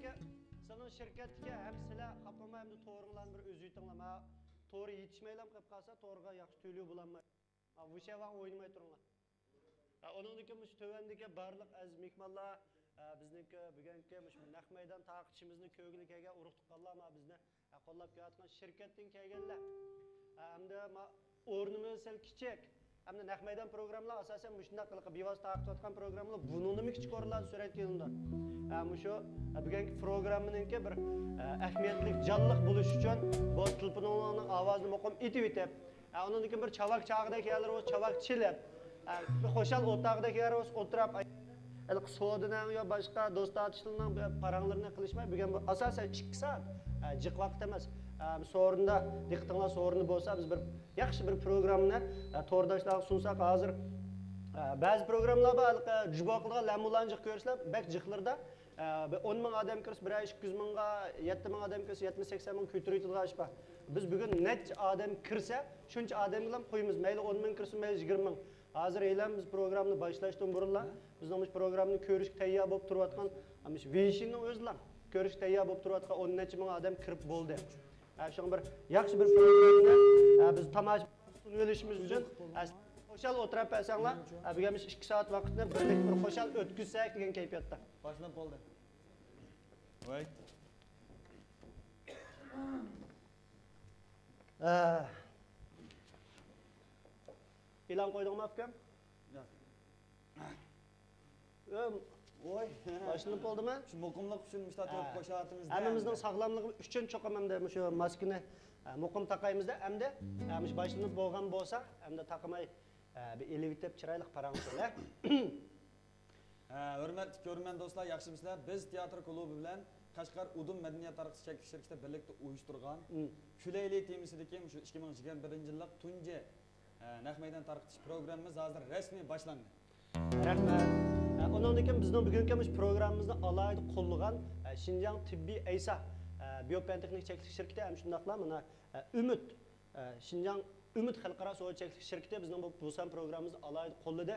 Sizlarga, sizlarning shirkatga ham sizlar xapamay hamda to'g'ringlarni bir o'z aytinglar. To'g'ri yetishmaylam qilib qolsa, to'g'riga yaxshi to'lov bo'lanmay. Bu sheva o'ynamay turinglar. Onunki mush tövendeki barliq aziz mehmonlar bizniki bugungi mush naq maydon taqishimizni ko'gligiga urug'tiqqanlar bizni qo'llab kelayotgan shirkatdan kelganlar. Hamda o'rnimiz sal kichik. Hamda naq maydon programmalar asosan mushunday qilib bevosita taqib programmalar buningni kichik o'rinlarda suratlangan. Mushu bugungi programmaninki bir ahamiyatli jonliq bo'lish uchun bu telefonning ovozini muqim etib etib, onunki bir chavak chaqida kelar, o chavak chilib, xo'shal o'taqda kelar, o'tirib so'didan yo boshqa do'stlarning paranglarini qilishmay, bugun asosan 2 soat jiq vaqt emas. So'rinda diqqatinglar so'rini bo'lsa, biz bir yaxshi bir programmani to'rdoshlarga sunsak, hozir ba'zi programmalar bor, juboqliga lamulanjiq ko'rishlar, bak jiqlarda 10 ming odam kirsa, 200 mingga, 7 ming odam kirsa, 70-80 ming ko'taraydigan ish bor. Biz bugun necha odam kirsa, shuncha odam bilan qo'yamiz. Mayli 10 ming kirsa, mayli 20 ming. Hozir biz programni boshlashdan burunlar bizning programni ko'rishga tayyor bo'lib turayotgan, Vishinning o'zlar ko'rishga tayyor bo'lib turayotgan 10 necha ming odam kirib bo'ldi. Shunga bir yaxshi bir programni biz tomosha qilib olishimiz uchun xo'shal o'tirib bo'lsanglar, bugun 2 soat vaqtni birlik bir xo'shal o'tkazsak degan kayfiyatda. Boshlanib bo'ldi. Voy. E'lon qo'ydingmi akam? Yo'q. Voy, boshlanib bo'ldimi? Shu muqimlik uchun mushtatib qo'shatimizda. Hammamizning sog'lomligi uchun cho'qim hamda shu maskani muqim taqaymizda, hamda boshlanib bo'lgan bo'lsa, hamda taqmay bir elevitib chiroyli paranglar. Hurmatli ko'rman do'stlar, yaxshimisizlar? Biz teatr klubi bilan Qashqar Udum madaniyat taraqqiy shirkati birlikda uyushtirgan Kulayli temisidagi shu 2021-yillik tunji naq maydon tarqitish programmamiz hozir rasmiy boshlandi. Rahmat. Ondan keyin bizning bugungi programmamizni alayda qo'llagan Xinjiang tibbiy aysa biopentexnik cheklanish shirkati ham shundaqla mana Umid Xinjiang Umid xalqaro so'z cheklanish shirkati bizning bu Busan programmamizni alayda qo'lladi.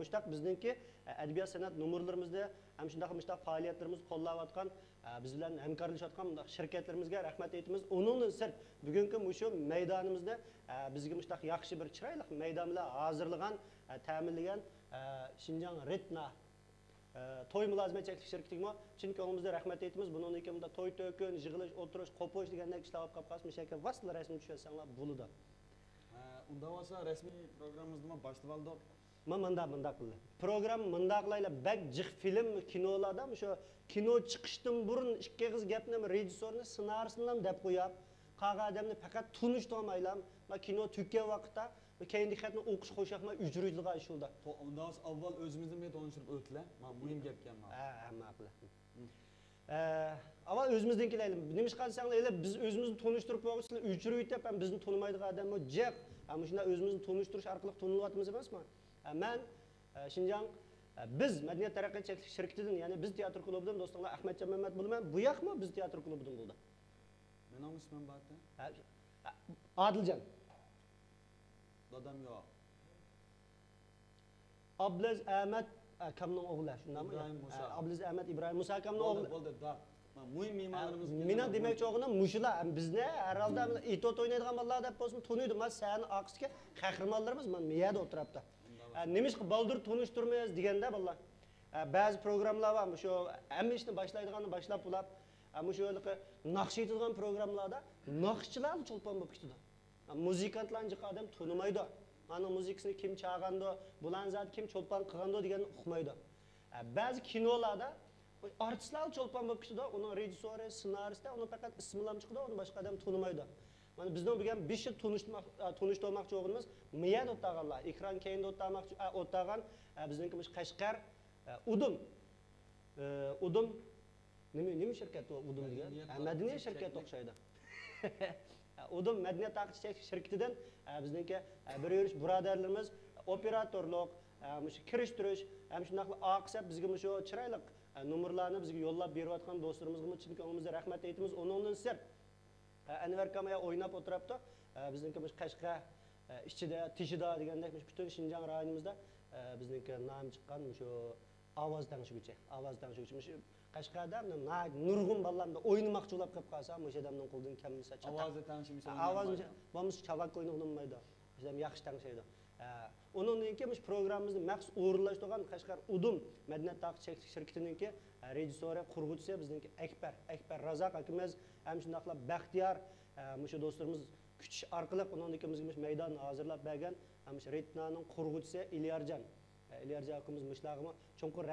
Mushtaq bizningki adabiyot san'at nomerlarimizda ham shundaq faoliyatlarimizni qo'llayotgan biz bilan hamkorlashayotgan shirkatlarimizga rahmat aytamiz. Uningdan sirt bugungi shu maydonimizda bizga mushtaq yaxshi bir chiroyli maydon bilan hozirlagan, ta'minlagan Xinjiang Ritna to'y mulozimat cheklanish shirkatiga chunki o'zimizga rahmat aytamiz. Bundan keyin bunda to'y to'kin, yig'ilish, o'tirish, qo'posh degandek ishlar olib qolib qolsa, shaka vasl rasmiy tushasanglar bo'ladi. Unda bo'lsa rasmiy programmamizni boshlab oldik. Manda qildi. Program manda qilaylar bak jiq film kinolarda shu kino chiqishdan burun ikki qiz gapni rejissorni ssenariysini deb qo'yib, qolgan odamni faqat tunishtirmaylam. Va kino tugagan vaqtda keyin diqqatni o'qish qo'shaqma ujraydigan ish bo'ldi. Undan avval o'zimizni men tanishtirib o'tdilar. Men muhim gapkan men. Ma'qul. Avval o'zimizdan kelaylik. Nima ish qilsanglar, biz o'zimizni tanishtirib qo'yishlar, ujrayib ham bizni tanimaydigan odam o jiq. Ama shunda o'zimizni tanishtirish orqali tanilyapmiz emasmi? Men Xinjiang biz madaniyat taraqqiyot cheklanish shirkatidan, ya'ni biz teatr klubidan do'stlar Ahmadjon Mamat bo'laman. Bu yoqmi biz teatr klubidan bo'ldi? Mening ismim Bata. Adiljon. Dadam yo'q. Abdulaziz Ahmad akamning o'g'li, shundami? Abdulaziz Ahmad Ibrohim Musa akamning o'g'li. Bo'ldi, da. Muhim mehmonlarimiz keldi. Mena demoqchi o'g'lim mushlar bizni herhalde itot o'ynaydigan bolalar deb bo'lsin tunuydi. Men seni aqsga qahramonlarimiz men miyada o'tiribdi. Nima ish baldur tunishtirmaymiz deganda bolalar. Ba'zi programmalar bor, shu hamma ishni boshlaydiganni boshlab bo'lib, shu naqsh etadigan programmalarda naqshchilar cho'lpon bo'lib ketdi. Muzikantlarni odam tunimaydi. Mana muzikasini kim chaqgandi, bulanzat kim cho'lpon qilgandi deganni uqmaydi. Ba'zi kinolarda artistlar cho'lpon bo'lib ketdi, uning rejissyori, ssenaristi, uni faqat ismi bilan chiqdi, uni boshqa odam tunimaydi. Mana bizning bugun 5 yil tunishtirmoqchi o'g'limiz Miyad o'tag'anlar, ekran keyinda o'tag'an bizningki Qashqar Udum nima shirkati Udum degan? Madaniyat shirkati o'xshaydi. Udum madaniyat taqishchi shirkatidan bizningki bir yurish birodarlarimiz operatorlik, kirish turish, ham shunday aqsab bizga shu chiroyli nomerlarni bizga yo'llab berayotgan do'stlarimizga chunki o'zimizga rahmat aytamiz. Uningdan sirt Anvar Kamaya o'ynab o'tiribdi. Bizningki Qashqar ichida, tishida degandek butun Xinjiang rayonimizda bizningki nom chiqqan shu ovoz tangshiguchi. Qashqarda nurg'un bolalarni o'ynamoqchi bo'lib qolib qolsa, o'sha odamning qo'lidan kelmasa Ovozi tangshimisa. ovoz bo'lmasa chavak o'ynolmaydi. O'sha ham yaxshi tangshaydi. Onundan keyin biz programmamizni maxsus o'rinlashtirgan Qashqar Udum madaniyat taqi shirkatininki rejissyori, qurg'uvchisi bizniki Akbar Razaq akamiz ham shundaqlab Baxtiyor mushu do'stlarimiz kutish orqali onundan keyin bizga maydonni hozirlab bergan shu Retnaning qurg'uvchisi Ilyarjon akamiz mushlag'imi chunqur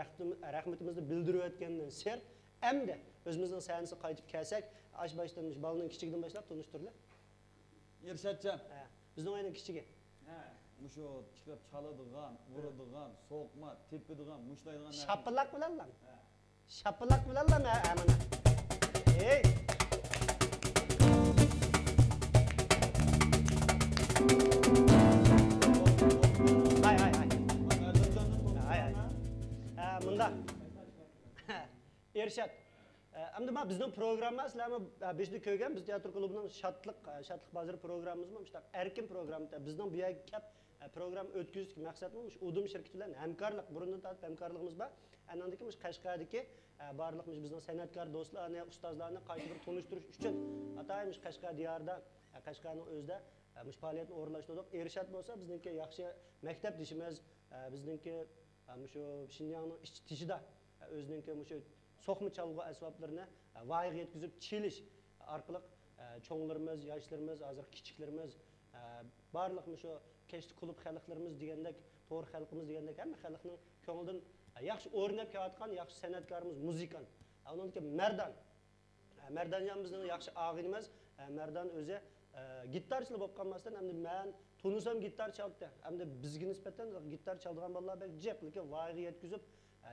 rahmatimizni bildirib o'tgandan ser hamda o'zimizning sahnasiga qaytib kelsak, ash boshdan bolaning kichigidan boshlab tanishtirlar. Irshadjon. Bizning o'yinning kichigi. Mushu chiqib chaladigan, uradigan, so'qma, tepadigan, mushlaydigan narsa. Shapilaq bilanlar. Shapilaq bilanlar mana. Ey. Munda. Irshad. Endi men bizning programma sizlarni beshni ko'rgan biz teatr klubining shodlik bazar programmamiz mı? İşte erkin programda bizning bu yerga kelib program o'tkazishlik maqsadimiz Udum shirkati bilan hamkorlik, burundan tortib hamkorligimiz bor. Andan keyin Qashqardagi barliqimiz bizning san'atkor do'stlarni, ustozlarni qayta bir tanishtirish uchun ataymiz Qashqar diyorida, Qashqarning o'zida faoliyatni o'rinlashtirdik. Irshad bo'lsa bizningki yaxshi maktab dishimiz, bizningki shu Shinjongning ichida o'ziningki shu so'qma chalg'u asboblarini voyaga yetkazib chelish orqali cho'nglarimiz, yoshlarimiz, hozir kichiklarimiz barliq shu kechki klub xalqlarimiz degandek, to'g'ri xalqimiz degandek hamma xalqning ko'nglidan yaxshi o'rnab kelayotgan yaxshi san'atkorimiz, muzikant. Undan keyin Merdanjon bizning yaxshi og'inimiz, Merdan o'zi gitarchilar bo'lib qolmasdan hamda men tunusam gitar chaldi. Hamda bizga nisbatan gitar chaladigan bolalar bek jiq, lekin voyaga yetkazib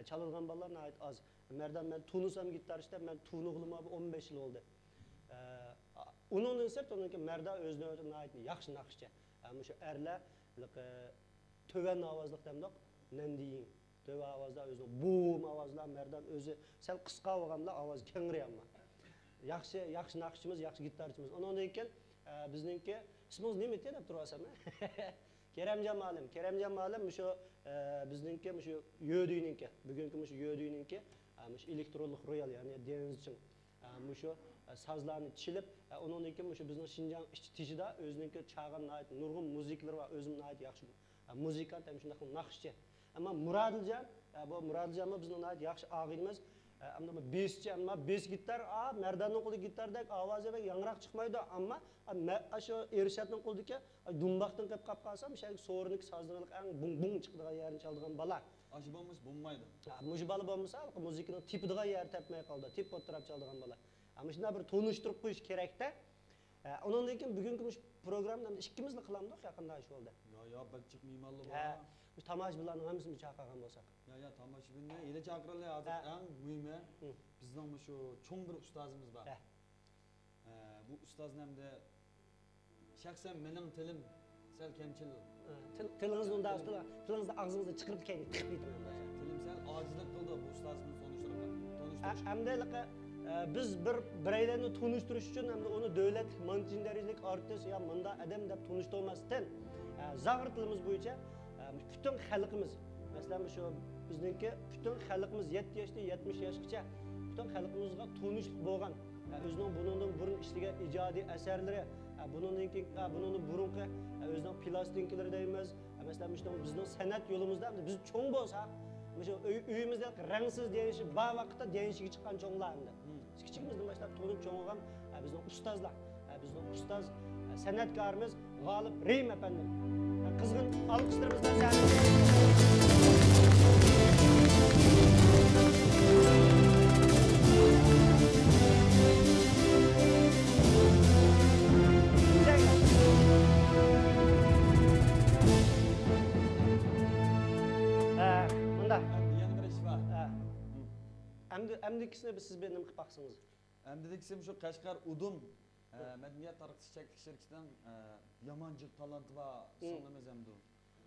çaladigan bolalar nəhayət az. Merdan mən tunusam gitarista, mən tunuğluma 15 yıl oldu. Onun sert onunki Merdan özünə nəhayət yaxşı naqşçı. Şu ərlə tövən avazlıq demdik, nəndiyin. Tövə avazda özünə boom avazla Merdan özü sel qısqa olğanda avaz kengri amma. Yaxşı naqşçımız, yaxşı gitarçımız. Ondan keyin bizninki ismimiz nima deb turasam? Keremcan Malim şu bizninki şu Yödüyninki, bugünkü şu Yödüyninki şu elektronik royal yani deniz için şu sazlarını çilip ondan keyin şu bizning Şinjan ichida o'zininki çağan nayt nurg'un muziklar va o'zim nayt yaxshi muzikant ham shunday naqshchi. Ammo bu Muradiljon bizning nayt yaxshi og'inimiz. Ammo beschi, ammo bes gitar, Merdanning qo'li gitardek ovozi va yangroq chiqmaydi, ammo shu Irshadning qo'lidagi dumbaqdan qilib qolib qolsam, o'sha so'rnik sozliq ang bung chiqadigan yerini chaladigan bola. Aşı bo'lmas bo'lmaydi. Mush bola bo'lmasa, muzikaning tipidigan yer topmay qoldi, tip o'tirib chaladigan bola. Ammo shunday bir tonishtirib qo'yish kerak-da. Undan keyin bugungi programmada ikkimizni qilamiz yaqinda shu bo'ldi. Yo, bir chiqmaymanlar bor. Bu tomoshabinlarning hammasini chaqirgan bo'lsak. Ya tomoshabinni ele chaqirlar hozir eng muhimi bizning shu cho'ng bir ustozimiz bor. Bu ustozni hamda shaxsan mening tilim sal kamchil. Tilingizni unda tilingizni og'zingizdan chiqarib keyin tiqib yetaman. Tilim sal ojizlik qildi bu ustozni tonishtirish. Hamda biz bir aylarni tonishtirish uchun hamda uni davlat manjin darajalik artist ya munda adam deb tanishtirmasdan zag'ir tilimiz bo'yicha bütün xalqimiz, masalan şu bizningki bütün xalqimiz 7 yoshdan 70 yoshgacha bütün xalqimizga tanishlik bo'lgan. O'zining bunundan burun ishlagan ijodiy asarlari, bunundan burunqi o'zining plastinkalari deymiz. Masalan bizning san'at yo'limizda biz cho'ng bo'lsak, shu uyimizda rangsiz deyishi ba vaqtda deyishiga chiqqan cho'nglarni. Kichikimizdan boshlab to'lib cho'ng bo'lgan bizning ustozlar, bizning ustoz san'atkorimiz G'olib Reym efendim. Kızgın alkışlarımızdan Bunda. Yana bir iş var. Əmdikisini biz siz benim qıpaqsınız. Əmdikisi şu Qashqar Udum Madaniyat tarixchi shirkatidan yamanchi talant va sonlamaz hamdu.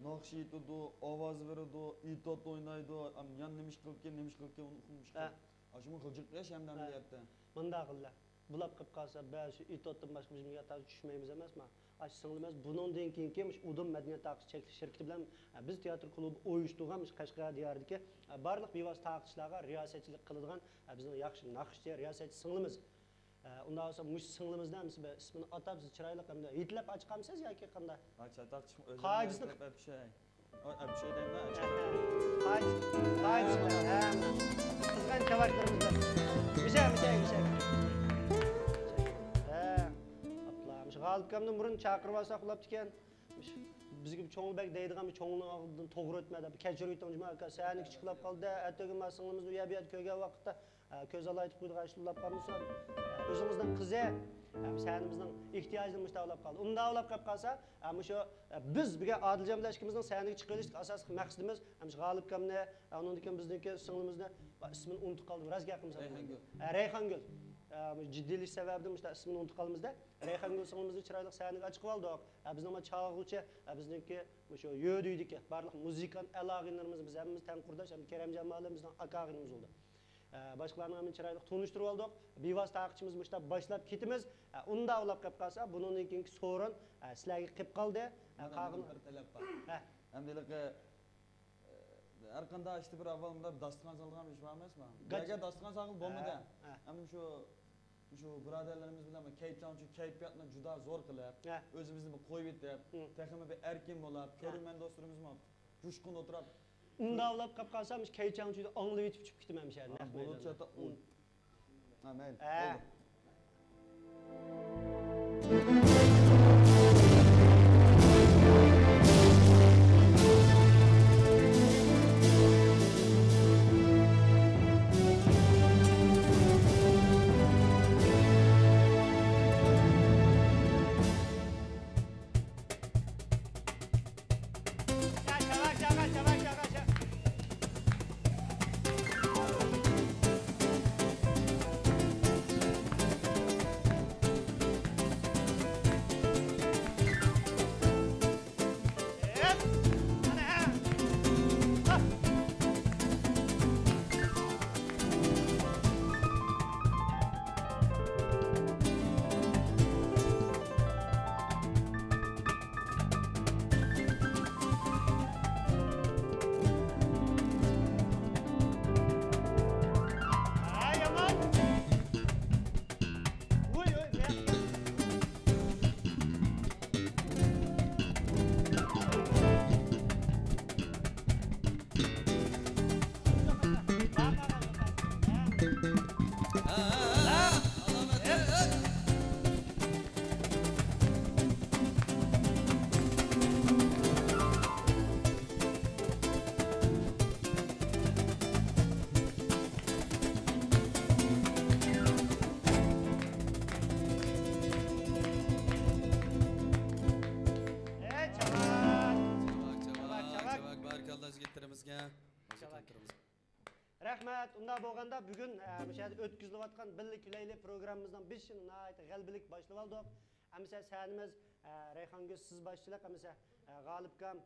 Naqsh aytadi, ovoz beradi, itot o'ynaydi, yan nimish qilib unutmuş. Ashuni hujjat qilish ham amaliyotda. Bunda qillar. Bulab qilib qolsa, ba'zi itotdan boshqa bizga yataz tushmaymiz emasmi? singilimiz bundan keyinki Udum Madaniyat Tarqitish Chekli şirketi bilan biz teatr klubi uyushtirgan Qashqar diyordagi barliq bevosita tarqitishlarga riyosatchilik qiladigan bizning yaxshi naqshchi riyosatchi singilimiz. Undan sonra mush singlimizdan biz ismini atab siz chiroyli hamda yetlab ochqamsiz yoki qanday? Çatakçı özür Qaysini bir şey. Bir şey deyim ben. Qizg'an chavaklarimiz Misha. Apla, g'olibkamdan burun chaqirib olsa uxlabdi ekan. Bizga cho'ng'bek deydigan bir cho'ngning og'zidan to'g'ri o'tmadi. Kechirib o'tdim juma aka, sani kichiklab qoldi. Atog'i masingimizni u yerga ko'rgan vaqtda ko'z olaytib qo'ydigan ishlab qolmasa, o'zimizdan qizi sanimizning ehtiyojini mushtaqlab qoldi. Unda olib qolib qolsa, shu biz birga Odiljon bilan ikkimizning saniga chiqilish asosiy maqsadimiz g'olibkamni, undan bizniki singlimizni ismini unutib qoldim. Razgaqimiz Rayhongul. Jiddiylik sababidan ismini unutib qoldimizda. Rayhongul singlimizni chiroyli saniga chiqib oldik. Bizning chalg'uvchi, bizniki shu yo'diydik. Barliq muzikant alog'inlarimiz biz hammamiz tanqurdosh, ham Keramjon mahallamizning akog'inimiz bo'ldi. Başkalarını hemen chiroyli tunishtirib oldik. Bevosita tarqitishimiz mushta boshlab ketimiz. Unda olib qolib qolsa, bundan keyingi so'rin sizlarga qilib qoldi. Qog'in bir talab bor. Hamdiligi har qanday işte bir avvalda dasturxon solgan ish bor emasmi? Agar dasturxon solib bo'lmadi. Hamda shu birodarlarimiz bilan kayfiyatni juda zo'r qilib, o'zimizni qo'yib etib, texmi bir erkin bo'lib, ko'rman do'stlarimiz ham jushqun o'tirib Unda olib qolib qolsam, kaychangchida anglab yetib chiqib ketaman shu yerda. Bo'lsa mayli. Rahmat. Unda bo'lganda bugun bu yerda o'tkazilayotgan Birlik Kulayli programmamizdan 5 yil g'albilik boshlab oldik. Amsa sanimiz Rayhongul siz boshchilik, amsa g'olibkam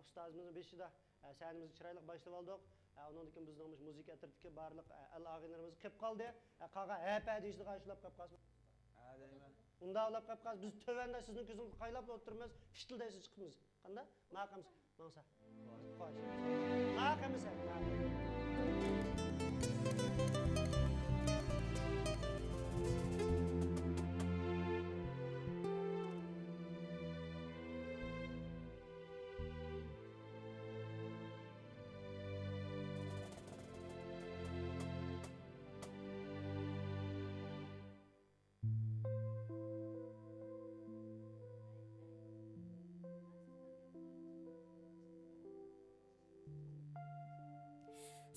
ustozimizning 5 yilda sanimizni chiroyli boshlab oldik. Undan keyin bizning muzika tartibga barliq al-ag'inlarimiz qilib qoldi. Qaga hapa deyishni qarshilab qolib qolsin. Deyman. Unda olib qolib qolsa biz tövanda sizning ko'zingizni qaylab o'tiramiz, fishildaysiz chiqamiz. Qanday? Maqamiz. Maqsa. Xo'sh. Maqamiz.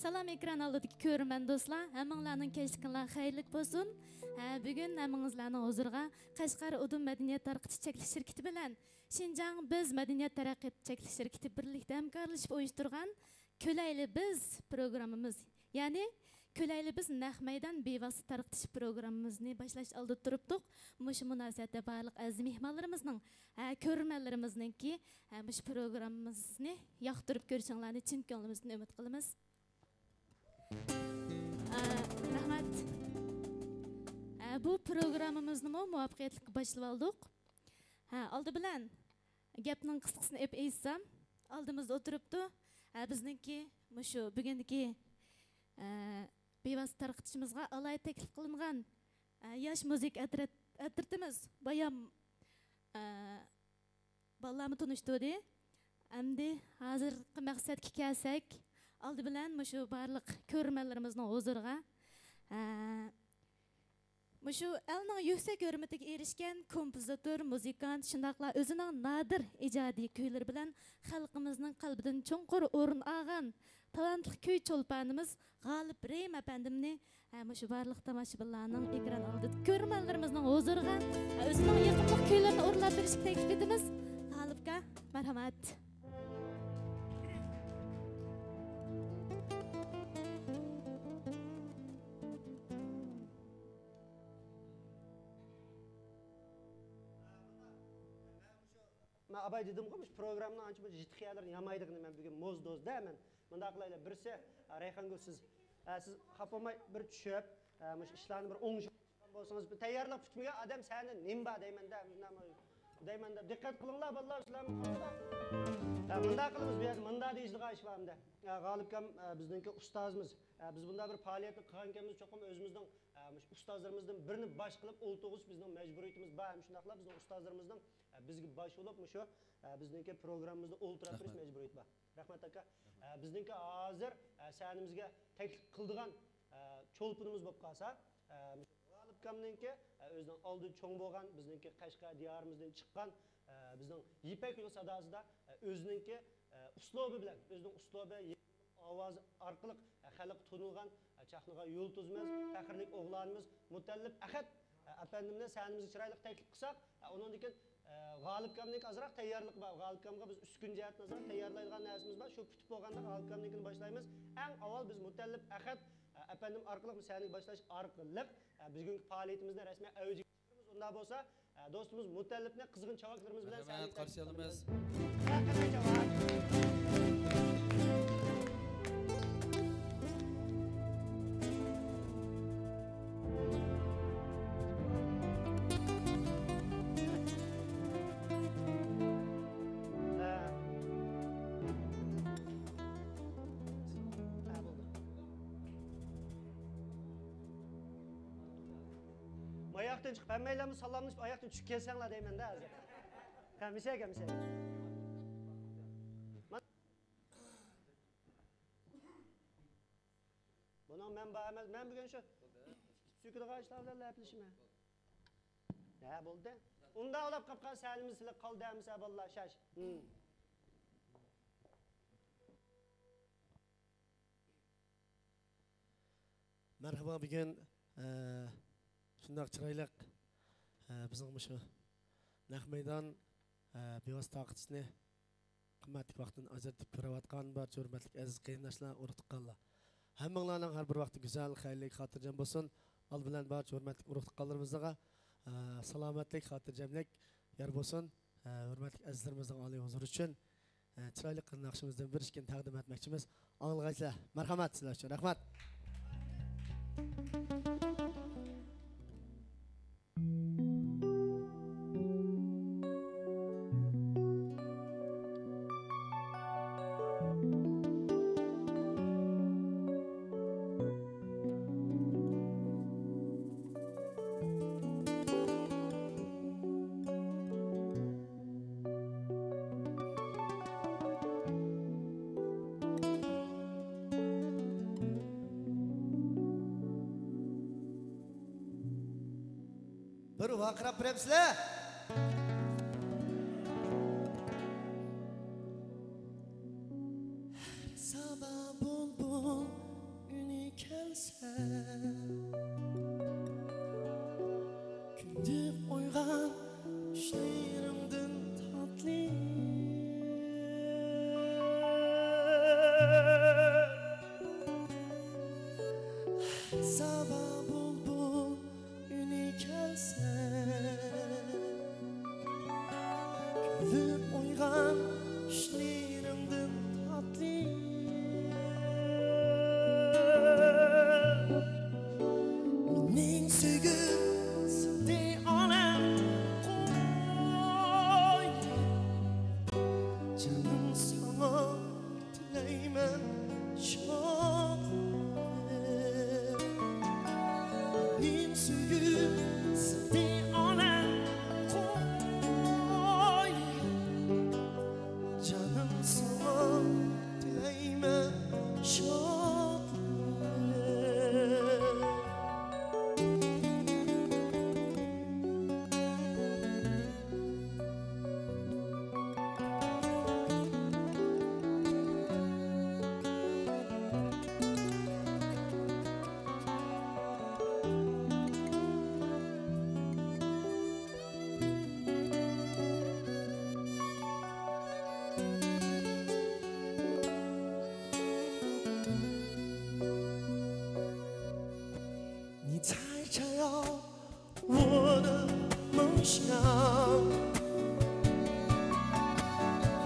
Salam ekran aldidagi ko'rman do'stlar, hammanglarning kechqurunlar xayrli bo'lsin. Bugun hammangizlarning huzuriga Qashqar Udum Madaniyat Tarqitish Chekli shirkati bilan Xinjiang Biz Madaniyat Taraqqiyot Chekli shirkati birlikda hamkorlashib uyushtirgan Ko'layli Biz programmamiz, ya'ni Ko'layli Biz naq maydon bevosita tarqitish programmamizni boshlash oldida turibdik. Mush munosabatda barliq aziz mehmonlarimizning, ko'rmanlarimizninki mush programmamizni yoqtirib ko'rishinglarni chin ko'nglimizdan umid qilamiz. Rahmat. Bu programmamizni muvaffaqiyatli boshlab oldik. Aldı bilen gapning qisqasini aytsam, aldımızda oturupdu. Bizniki şu bugünkü bevosita tarqitishimizga alay taklif qilingan yosh muzik atirtimiz bayam balalarni tanishtirdi. Endi hozirgi maqsadga kelsak, aldı bilan şu barliq ko'rmanlarimizning huzuriga şu elning yuksak hurmatiga erishgan kompozitor, muzikant, shundaqla o'zining nadir ijodiy kuylari bilan xalqimizning qalbidan cho'nqur o'rin olgan talantli kuy cho'lponimiz G'olib Reym apandimni şu barliq tomoshabinlarning ekran oldida ko'rmanlarimizning huzuriga o'zining yoqimli kuylarini o'rlab berishga taklif etamiz. G'olibga marhamat. Ben abay dedim ki programda anca bir ciddi xiyallarını yamaydıqını ben bugün moz doz deymen. Mında qılayla birisi Reyhan Gül siz xapamay bir çöp, işlerini bir oğuş bolsanız bir tayyorlab tutmagan adam seni nimba deymen de deymen de dikkat qılыңlar ballar sizlarni qılыңlar. Mında qılımız bu yerda mında deyishdiga ish var. G'olibkam bizningki ustozimiz. Biz bunda bir faoliyatni qilganimiz cho'qim o'zimizning ustozlarimizdan birini bosh qilib o'ltig'ish bizning majburiyatimiz bor. Shundaqla bizning ustozlarimizdan bizga bosh bo'lib shu bizningki programmamizda o'ltirib turish majburiyati bor. Rahmat aka. Bizningki hozir sanimizga taklif qildigan cho'lpunimiz bo'lib qolsa, G'olibkamninki o'zining oldi cho'ng bo'lgan bizningki Qashqar diyorimizdan chiqqan bizning Yipak yo'l sadosida o'zininki uslubi bilan, o'zining uslubi ovozi orqali xalq tunilgan chaqnagan yulduzimiz, faxrlik o'g'lonimiz Mutallib Ahad apandimdan sanimizga chiroyli taklif qilsak, undan keyin G'olibkamning azroq tayyorlik bor. G'olibkamga biz uskun jihat nazar tayyorlaydigan narsamiz bor. Shu kutib bo'lganda G'olibkamnikini boshlaymiz. Eng avval biz Mutallib Ahad apandim orqali sani boshlash orqali bugungi faoliyatimizni rasmiy avjiga chiqaramiz. Unda bo'lsa, do'stimiz Mutallibni qizg'in chavaklarimiz bilan sani qarshi olamiz. Ayaktan çıkıp ben meylemni sallamını ayaktan çıkıp kelsenler deymen de hazır. Misal. Bunun ben bağımaz. Ben bugün şu sükürü ağaçlarla yapılışım ya. Ne buldu? Onda olap kapkan salimiz ile kal demse vallahi şaş. Merhaba bugün shundoq chiroyliq bizning shu naq maydon bevosita taqitishni qimmatli vaqtini ajratib ko'rayotgan barcha hurmatli aziz qarindoshlar, urug' tuqqanlar. Hammanglarning har bir vaqti go'zal, xayrli, xotirjam bo'lsin. Al bilan barcha hurmatli urug' tuqqanlarimizga salomatlik, xotirjamlik yor bo'lsin. Hurmatli azizlarimizning oliy huzuri uchun chiroyli naqshimizdan bir ishni taqdim etmoqchimiz. Anglaysizlar. Marhamat sizlar uchun. Rahmat. Bir vaqirab biramsizlar? Sabah bulbul uni kelsa Gündüz uyg'on ishlerimdan tatli Sabah bulbul uni kelsa Gündüz uyg'on ishlerimdan tatli Mening sevgim sende onam nin sevgisi ona koy. Canım sana dileyme şadlık.你猜猜哦，我的梦想，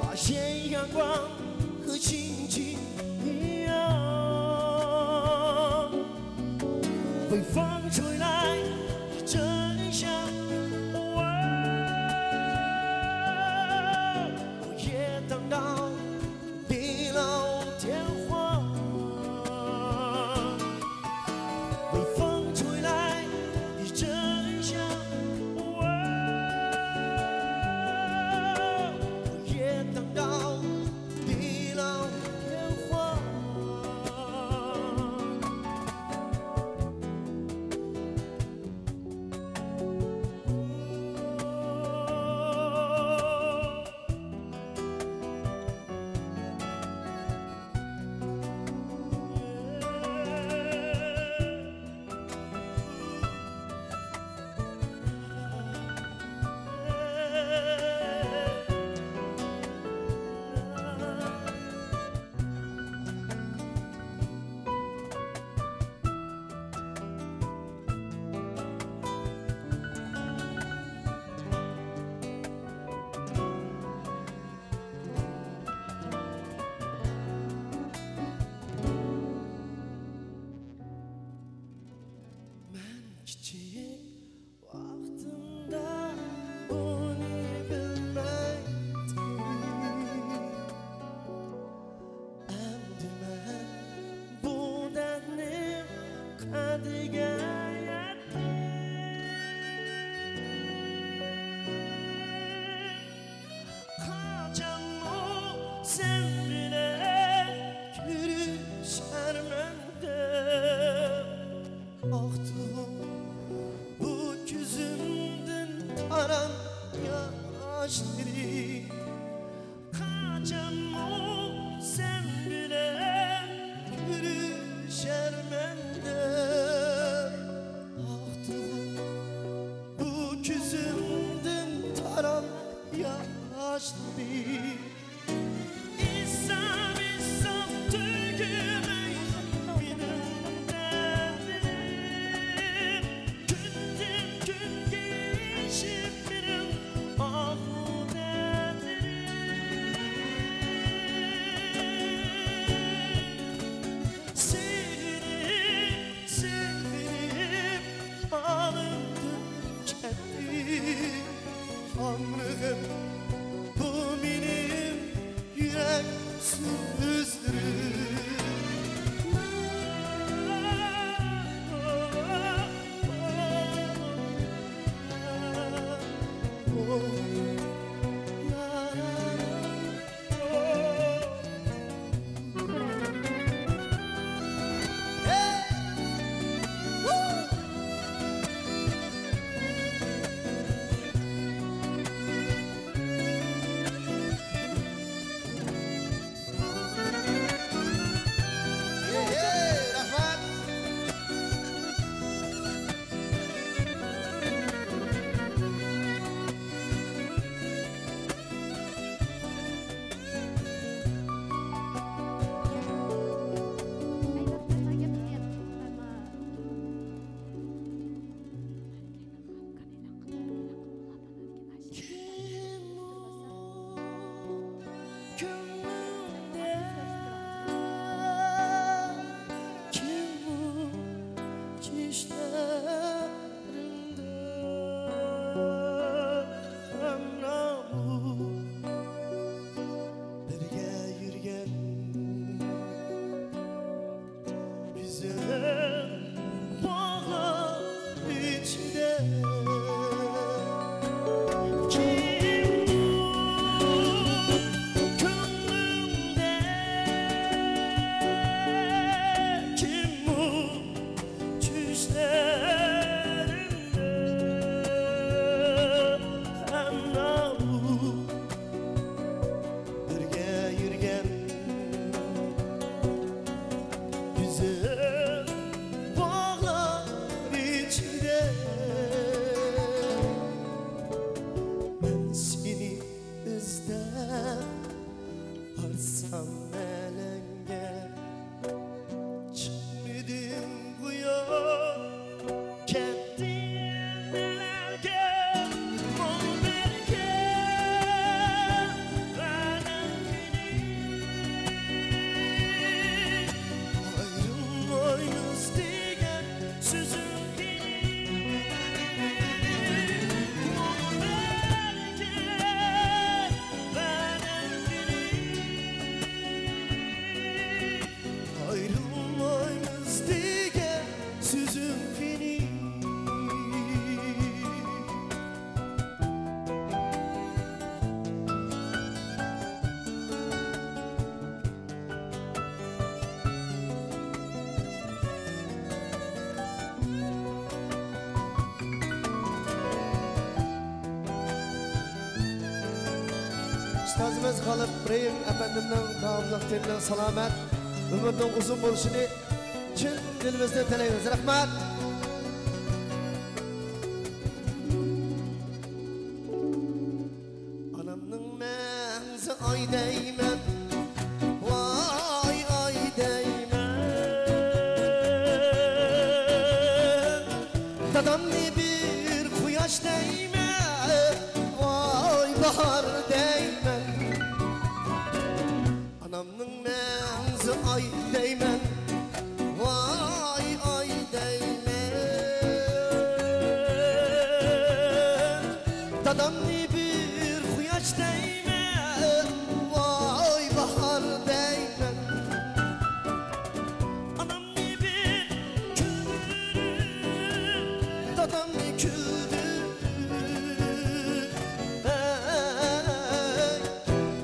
发现阳光和晴晴一样，微风吹来真香。我也等到地老天荒。微风吹来一阵香，我也等到地老天荒。Çiçek vaktinde bunu bilmekti. Endi ben bu denli kadiga Kaçan o sen bile yürüşermende. Aktım bu gözümden taran yaşları. Kaçan o sen bile yürüşermende. Aktım bu gözümden taran yaşları. İsam İsam tükümey benim derdim. Günden gün geçip benim ahu derdim. Sevinip sevinip alındım kendim. Tanrım bu benim yürek sözlerim. ustozimiz G'olib Ibrahim efendimning davomliq tinchlik salomat umrning uzun bo'lishini chin dilimizdan tilaymiz. Rahmat. Anamning manzi oy deyman, voy oy deyman. Dadamni bir quyosh deyman, voy bahor deyman. Anamning manzi oy deyman, voy oy deyman. Dadamni bir quyosh deyman, voy bahor deyman. Anamni bir küldürür, dadamni küldürür.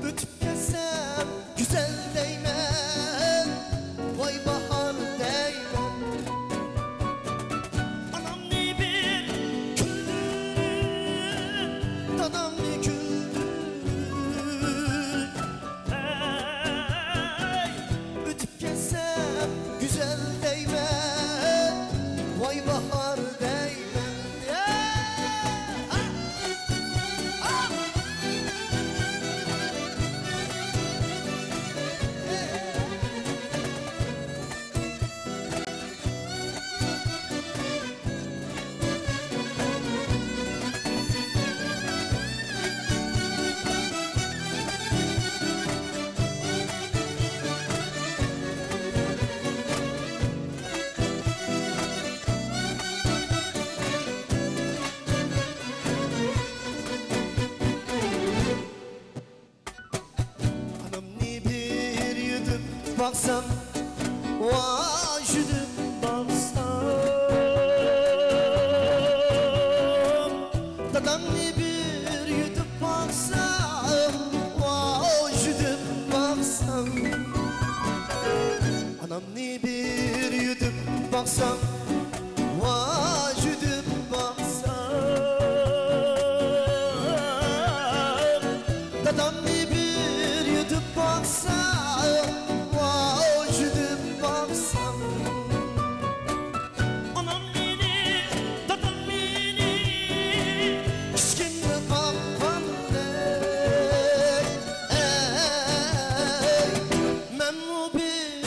Ötüp gelsem güzel deymen, vay bahar deymen. Anamni bir küldürür, dadamni küldürür. Ötüp gelsem güzel deymen, vay bahar deymen. Anamni bir yudum baksam, vay yudum baksam. Dadamni bir yudum baksam, vay yudum baksam. Anamni bir yudum baksam, vay yudum baksam. Dadamni bir yudum baksam, vay yudum baksam. Anam beni, dadam beni kichkina boqqandek. Men bu bir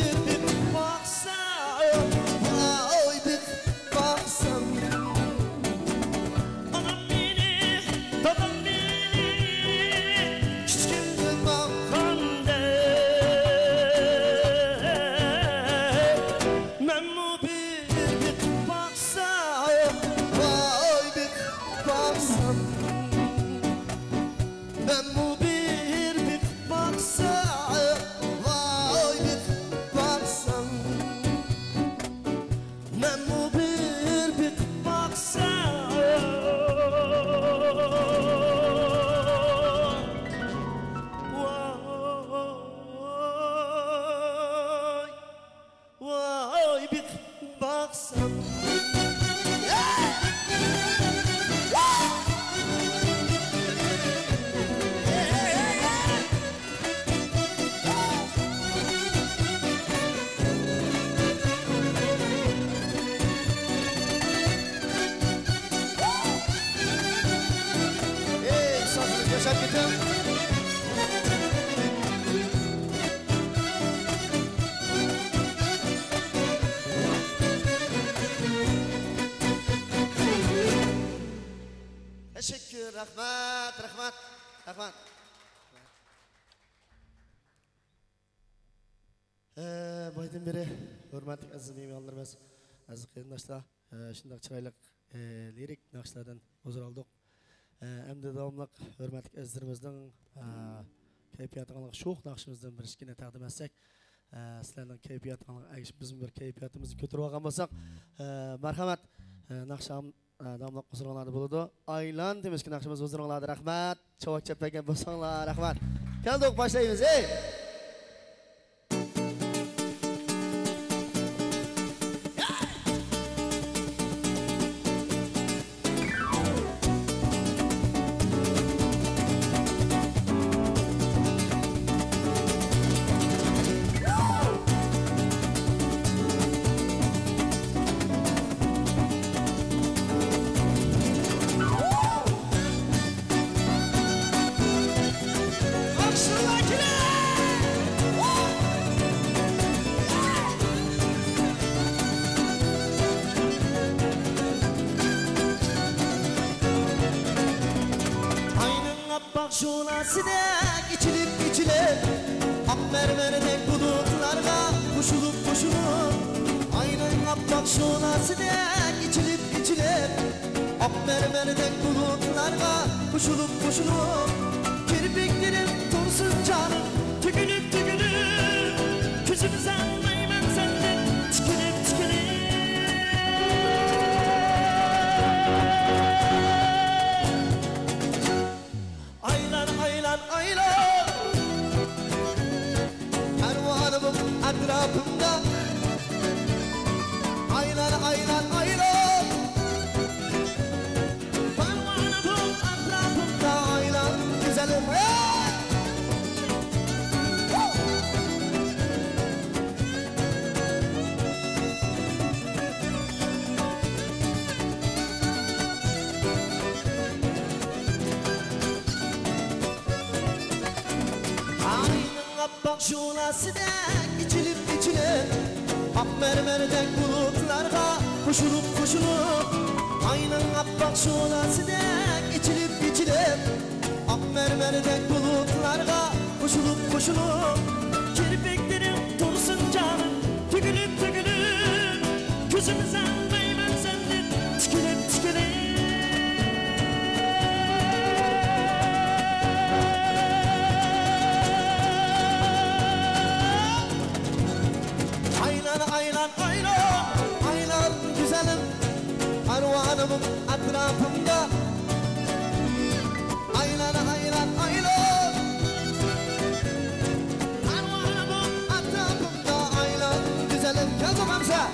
baksam, vay bir baksam. Anam beni, dadam beni kichkina boqqandek. Men bu bir baksam, vay bir baksam. Ben bu bir baksam, vay bir baksam. Ben bu bir baksam, vay bir baksam. Sazını yaşar getir. Teşekkür, rahmat, rahmat, rahmat. Boydan beri hurmatli aziz mehmonlarimiz, aziz qarindoshlar, shunday chiroyli lirik naqshlardan huzur oldik. Endi davomli hurmatli azizlarimizning kayfiyatiga sho'x naqshimizdan birishgina taqdim etsak, sizlarning kayfiyatiga bizim bir kayfiyatimizni ko'tarib olgan bo'lsak, marhamat naqsham davomli huzurlarda bo'ladi. Aylan demişki naqshimiz huzurlarda. Rahmat. Chavak chapagan bo'lsanglar, rahmat. Keldik, boshlaymiz. şulasıdek içilip içilip ak mermerdek bulutlarga koşulup koşulup aynen appak şulasıdek içilip içilip ak mermerdek bulutlarga koşulup koşulup kirpiklerim tursun canım tükünüp tükünüp küzümü sanmayman senden tükünüp tükünüp aylar aylar aylar kervanımın etrafımda aylar aylar aylar kervanımın etrafımda aylar güzelim Bak şulasıdek içilip içilip ak mermerdek bulutlarga koşulup koşulup aynen bak şulasıdek içilip içilip ak mermerdek bulutlarga koşulup koşulup kirpiklerim tursun canım tükülüp tükülüp gözümü sanmayman senden tükülüp tükülüp aylan aylan aylan güzelim arvanımın etrafımda aylan aylan aylan arvanımın etrafımda aylan güzelim gel bakamsa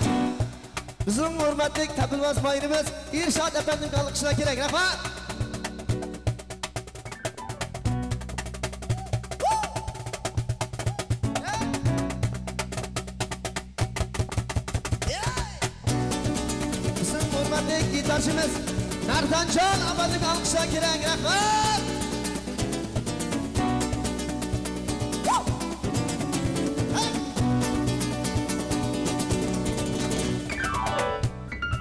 bizim hürmetlik tepilmez bayrımız İrşad efendim alkışına gerek Rafa gitarcımız Nardancan abadık alkışa giren Rahman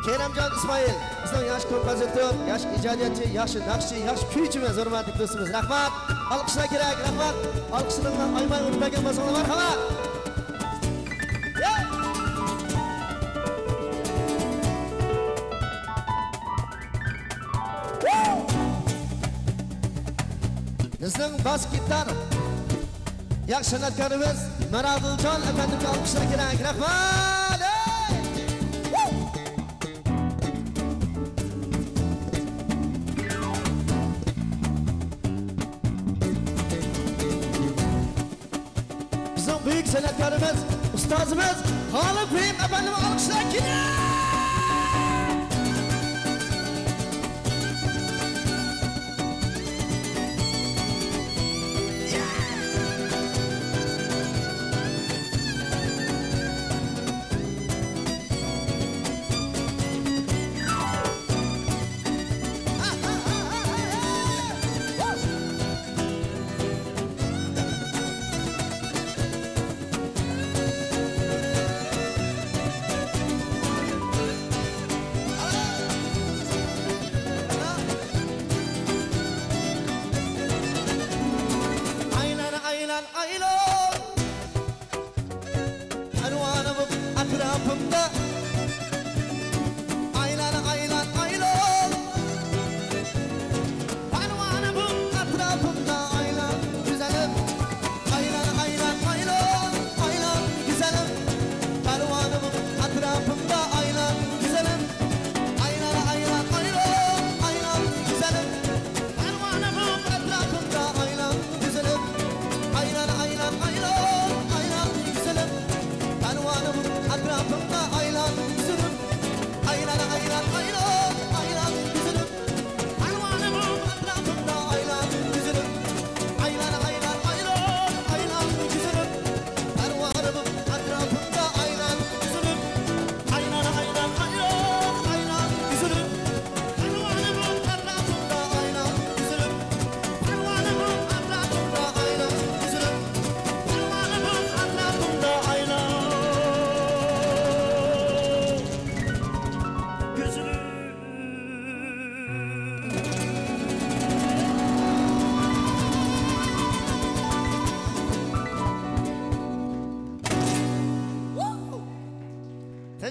Keremcan İsmail bizden yaş kompozitör, yaş icadiyatçı, yaş nakşi, yaş kuyucumuz hürmetli dostumuz Rahman alkışa giren Rahman alkışlarından aymay unutmagan masana var hala Bizning bas gitar yaxshi san'atkorimiz Maradiljon efendimga alqishlar kerak. Rahmat. Bizning buyuk san'atkorimiz, ustozimiz G'olib Bey efendimga alqishlar kerak.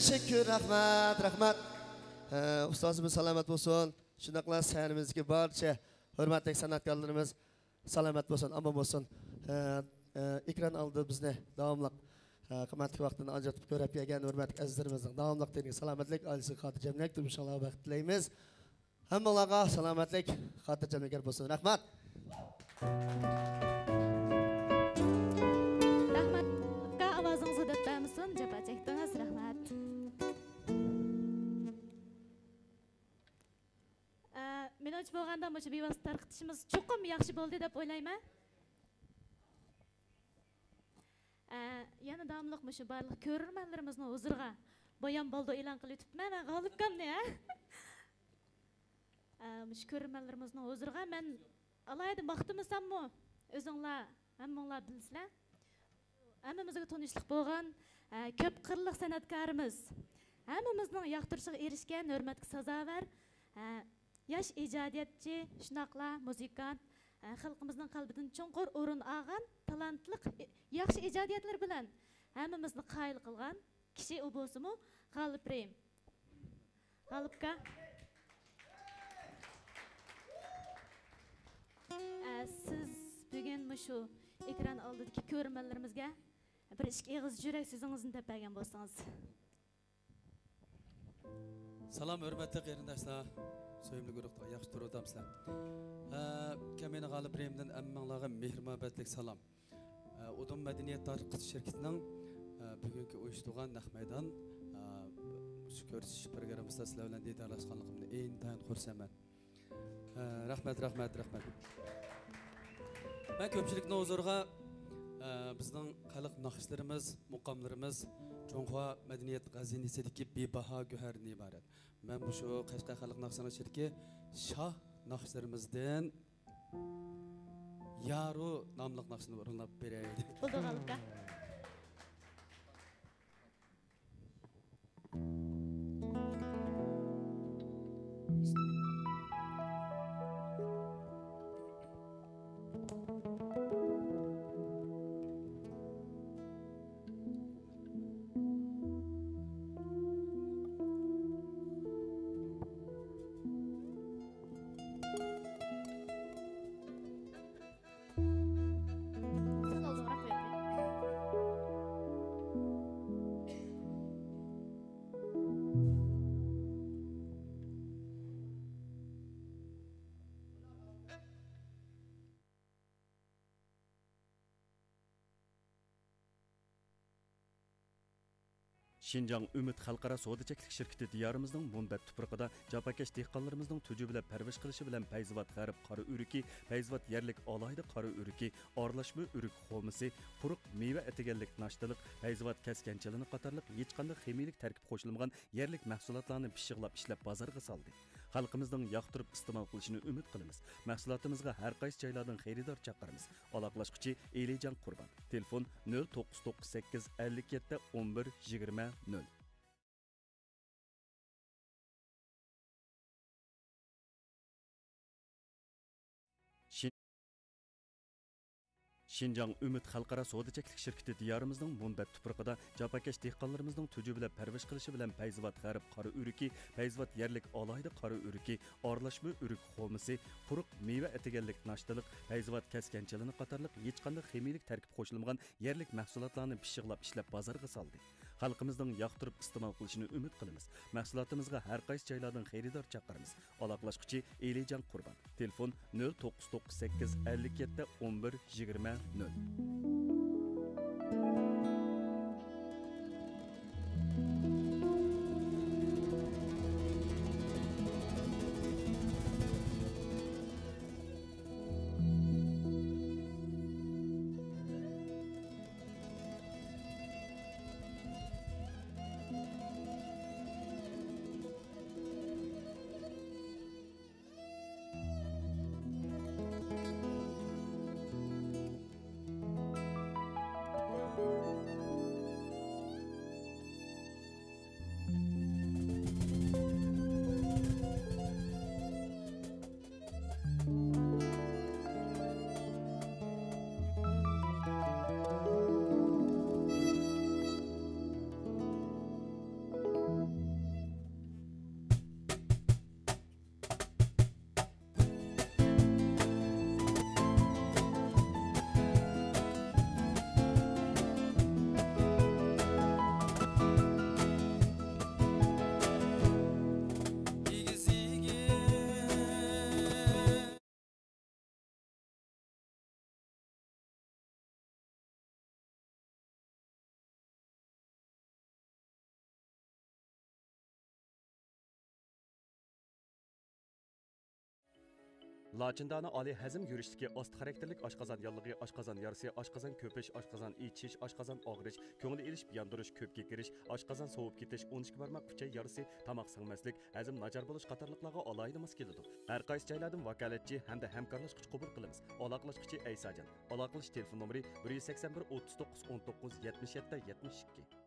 teşekkür, rahmat, rahmat. Ustozimiz salomat bo'lsin. Shunaqla sahnamizdagi barcha hurmatli san'atkorlarimiz salomat bo'lsin, omon bo'lsin. Ekran oldi bizni davomli qimmatli vaqtini ajratib ko'rib kelgan hurmatli azizlarimizning davomli tiniq salomatlik, oilasiga xotirjamlik, inshaalloh vaqt tilaymiz. Hammalarga salomatlik, xotirjamlik bo'lsin. Rahmat. Rahmat. Ovozingizga deb bermisin, javob chekdingiz. Rahmat. Menimcha bo'lganda bu bevosita tarqitishimiz cho'qim yaxshi bo'ldi deb o'ylayman. Yana davomliq shu barliq ko'rmanlarimizning huzuriga bayon bo'ldi e'lon qilib o'tibman. Men g'olibkamni, Mush ko'rmanlarimizning huzuriga men alayda maqtamasammi? O'zinglar, hammanglar bilsizlar. Hammamizga tanishlik bo'lgan ko'p qirliq san'atkorimiz. Hammamizning yoqtirishiga erishgan hurmatga sazovar yosh ijodiyatchi, shunaqla muzikant, xalqimizning qalbidan cho'nqur o'rin olgan talantli yaxshi ijodiyatlar bilan hammamizni qoyil qilgan kishi u bo'lsa-mu G'olib Reym. G'olibga siz bugun shu ekran oldidagi ko'rmanlarimizga bir ikki og'iz yurak so'zingizni deb bergan bo'lsangiz. Salam hurmatli qarindoshlar, so'yimli guruhda yaxshi turibsizlar. Kameni G'olib Reymdan ammanglarga mehr-muhabbatlik salom. Udum madaniyat tarqitish shirkatining bugungi uyushtirgan naq maydon shu ko'rsash programmasida sizlar bilan diydorlashganligimni intayin xursandman. Rahmat. Ben ko'pchilikning huzuriga bizning xalq naqshlarimiz, muqomlarimiz Jonghua madaniyat g'azinisidagi bebaho guhardan iborat. Men bu shu Qashqar xalq naqshlar shirki shoh naqshlarimizdan Yaru nomli naqshni o'rinlab beraylik. Bo'ldi G'olibga. Şinjan Ümit Xalqara Soda Çeklik Şirketi diyarımızın Munbat tuprağıda Japakeş dehqonlarimizning tücü bilan parvish qilishi bilan Payzivat G'arib qora o'riki, Payzivat yerlik alayda qora o'riki, aralashma o'rik xomisi, quruq meva etiganlik nashtalık, Payzivat kaskanchilini qatorliq hech qanday ximiylik tarkib qo'shilmagan yerlik mahsulotlarni pishiqlab ishlab bozorga soldi. Xalqimizning yoqtirib iste'mol qilishini umid qilamiz. Mahsulotimizga har qaysi joylardan xaridor chaqiramiz. Aloqalashquchi Elijan Qurban. Telefon 0998 57 11 20 0. Şinjan Ümit Xalqara Soda Çeklik Şirketi diyarımızın Munbat tuprağıda Japakeş dehqonlarimizning tücü bilan parvish qilishi bilan Payzivat G'arib qora o'riki, Payzivat yerlik alayda qora o'riki, aralashma o'rik xomisi, quruq meva etiganlik nashtalık, Payzivat kaskanchilini qatorliq hech qanday ximiylik tarkib qo'shilmagan yerlik mahsulotlarni pishiqlab ishlab bozorga soldi. Xalqimizning yoqtirib iste'mol qilishini umid qilamiz. Mahsulotimizga har qaysi joylardan xaridor chaqiramiz. Aloqalashquchi Elijan Qurban. Telefon 0998 57 11 20 0. Lacindani oliy hazm yurishdagi ost xarakterlik oshqozon yallig'i, oshqozon yarasi, oshqozon ko'pish, oshqozon ichish, oshqozon og'rish, ko'ngil elish, yondirish, ko'pga kirish, oshqozon sovib ketish, 12 barmoq uchay yarasi, tomoq singmaslik, hazm nachar bo'lish qatorliqlarga alohida mos keladi. Har qaysi joylardan vakolatchi hamda hamkorlashuvchi qabul qilamiz. Aloqalashuvchi Aysajon. Aloqalash telefon nomeri 181 39 19 77 72.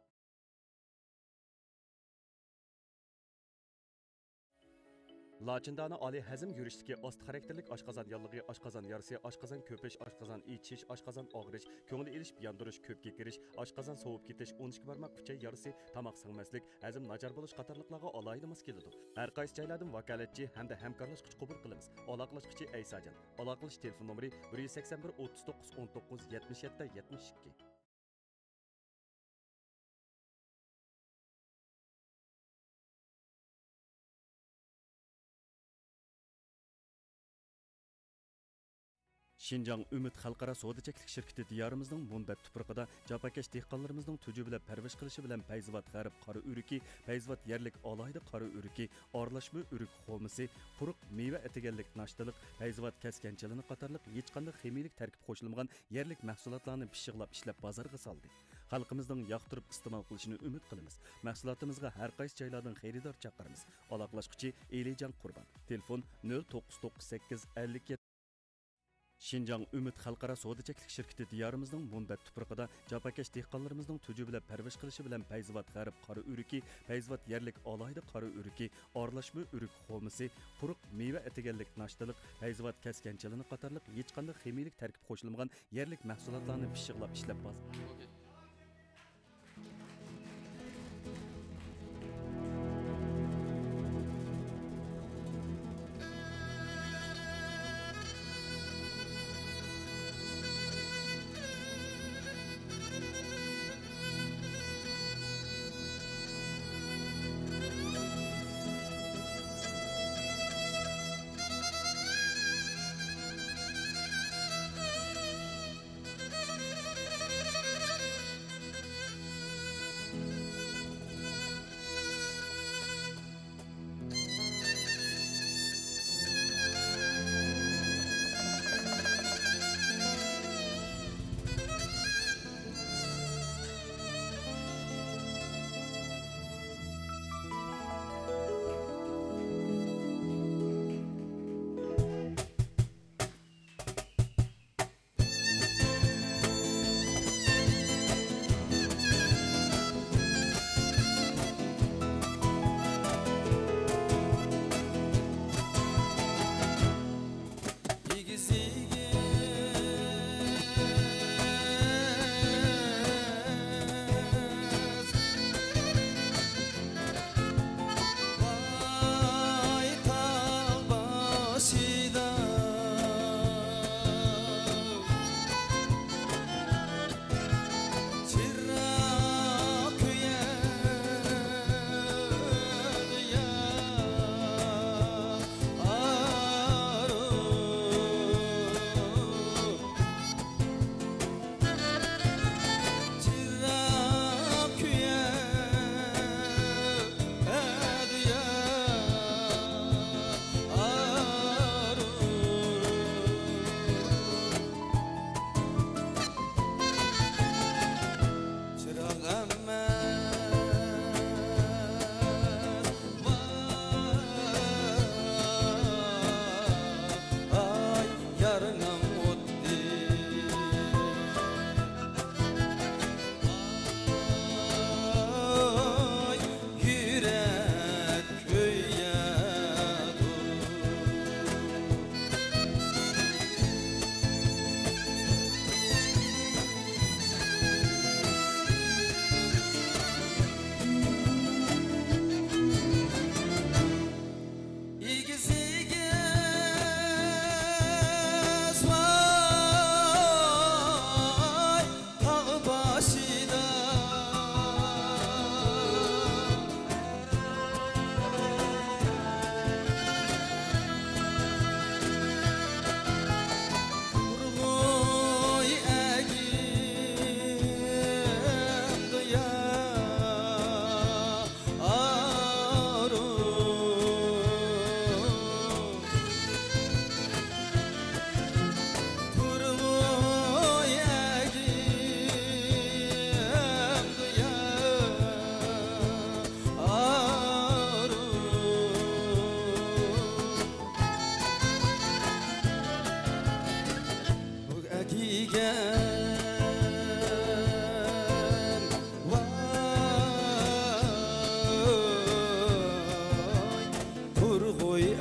Lacindani oliy hazm yurishdagi ost xarakterlik oshqozon yallig'i, oshqozon yarasi, oshqozon ko'pish, oshqozon ichish, oshqozon og'rish, ko'ngil elish, yondirish, ko'pga kirish, oshqozon sovib ketish, 12 barmoq uchay yarasi, tomoq singmaslik, hazm nachar bo'lish qatorliqlarga alohida mos keladi. Har qaysi joylardan vakolatchi hamda hamkorlashuvchi qabul qilamiz. Aloqalashuvchi Aysajon. Aloqalash telefon nomeri 181 39 19 77 72. Şinjan Ümit Xalqara Soda Çeklik şirketi diyarimizning Munbat tuprog'ida japakesh dehqonlarimizning tujubilab parvarish qilishi bilan Payzvat g'arb qora uriki, Payzvat yerlik alohida qora uriki, orlashma urik xomisi, quruq meva etiganlik nashtalik, Payzvat kaskanchilini qatorliq hech qanday ximiylik tarkib qo'shilmagan yerlik mahsulotlarni pishiqlab ishlab bozorga soldi. Xalqimizning yoqtirib iste'mol qilishini umid qilamiz. Mahsulotimizga har qaysi joylardan xaridor chaqiramiz. Aloqalashuvchi Elijon Qurban. Telefon 0998 57 Şinjan Ümit Xalqara Soda Çeklik şirketi diyarimizning Munbat tuprog'ida japakesh dehqonlarimizning tujubilab parvarish qilishi bilan Payzvat g'arb qora uriki, Payzvat yerlik alohida qora uriki, orlashma urik xomisi, quruq meva etiganlik nashtalik, Payzvat kaskanchilini qatorliq hech qanday ximiylik tarkib qo'shilmagan yerlik mahsulotlarni pishiqlab ishlab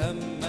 hamma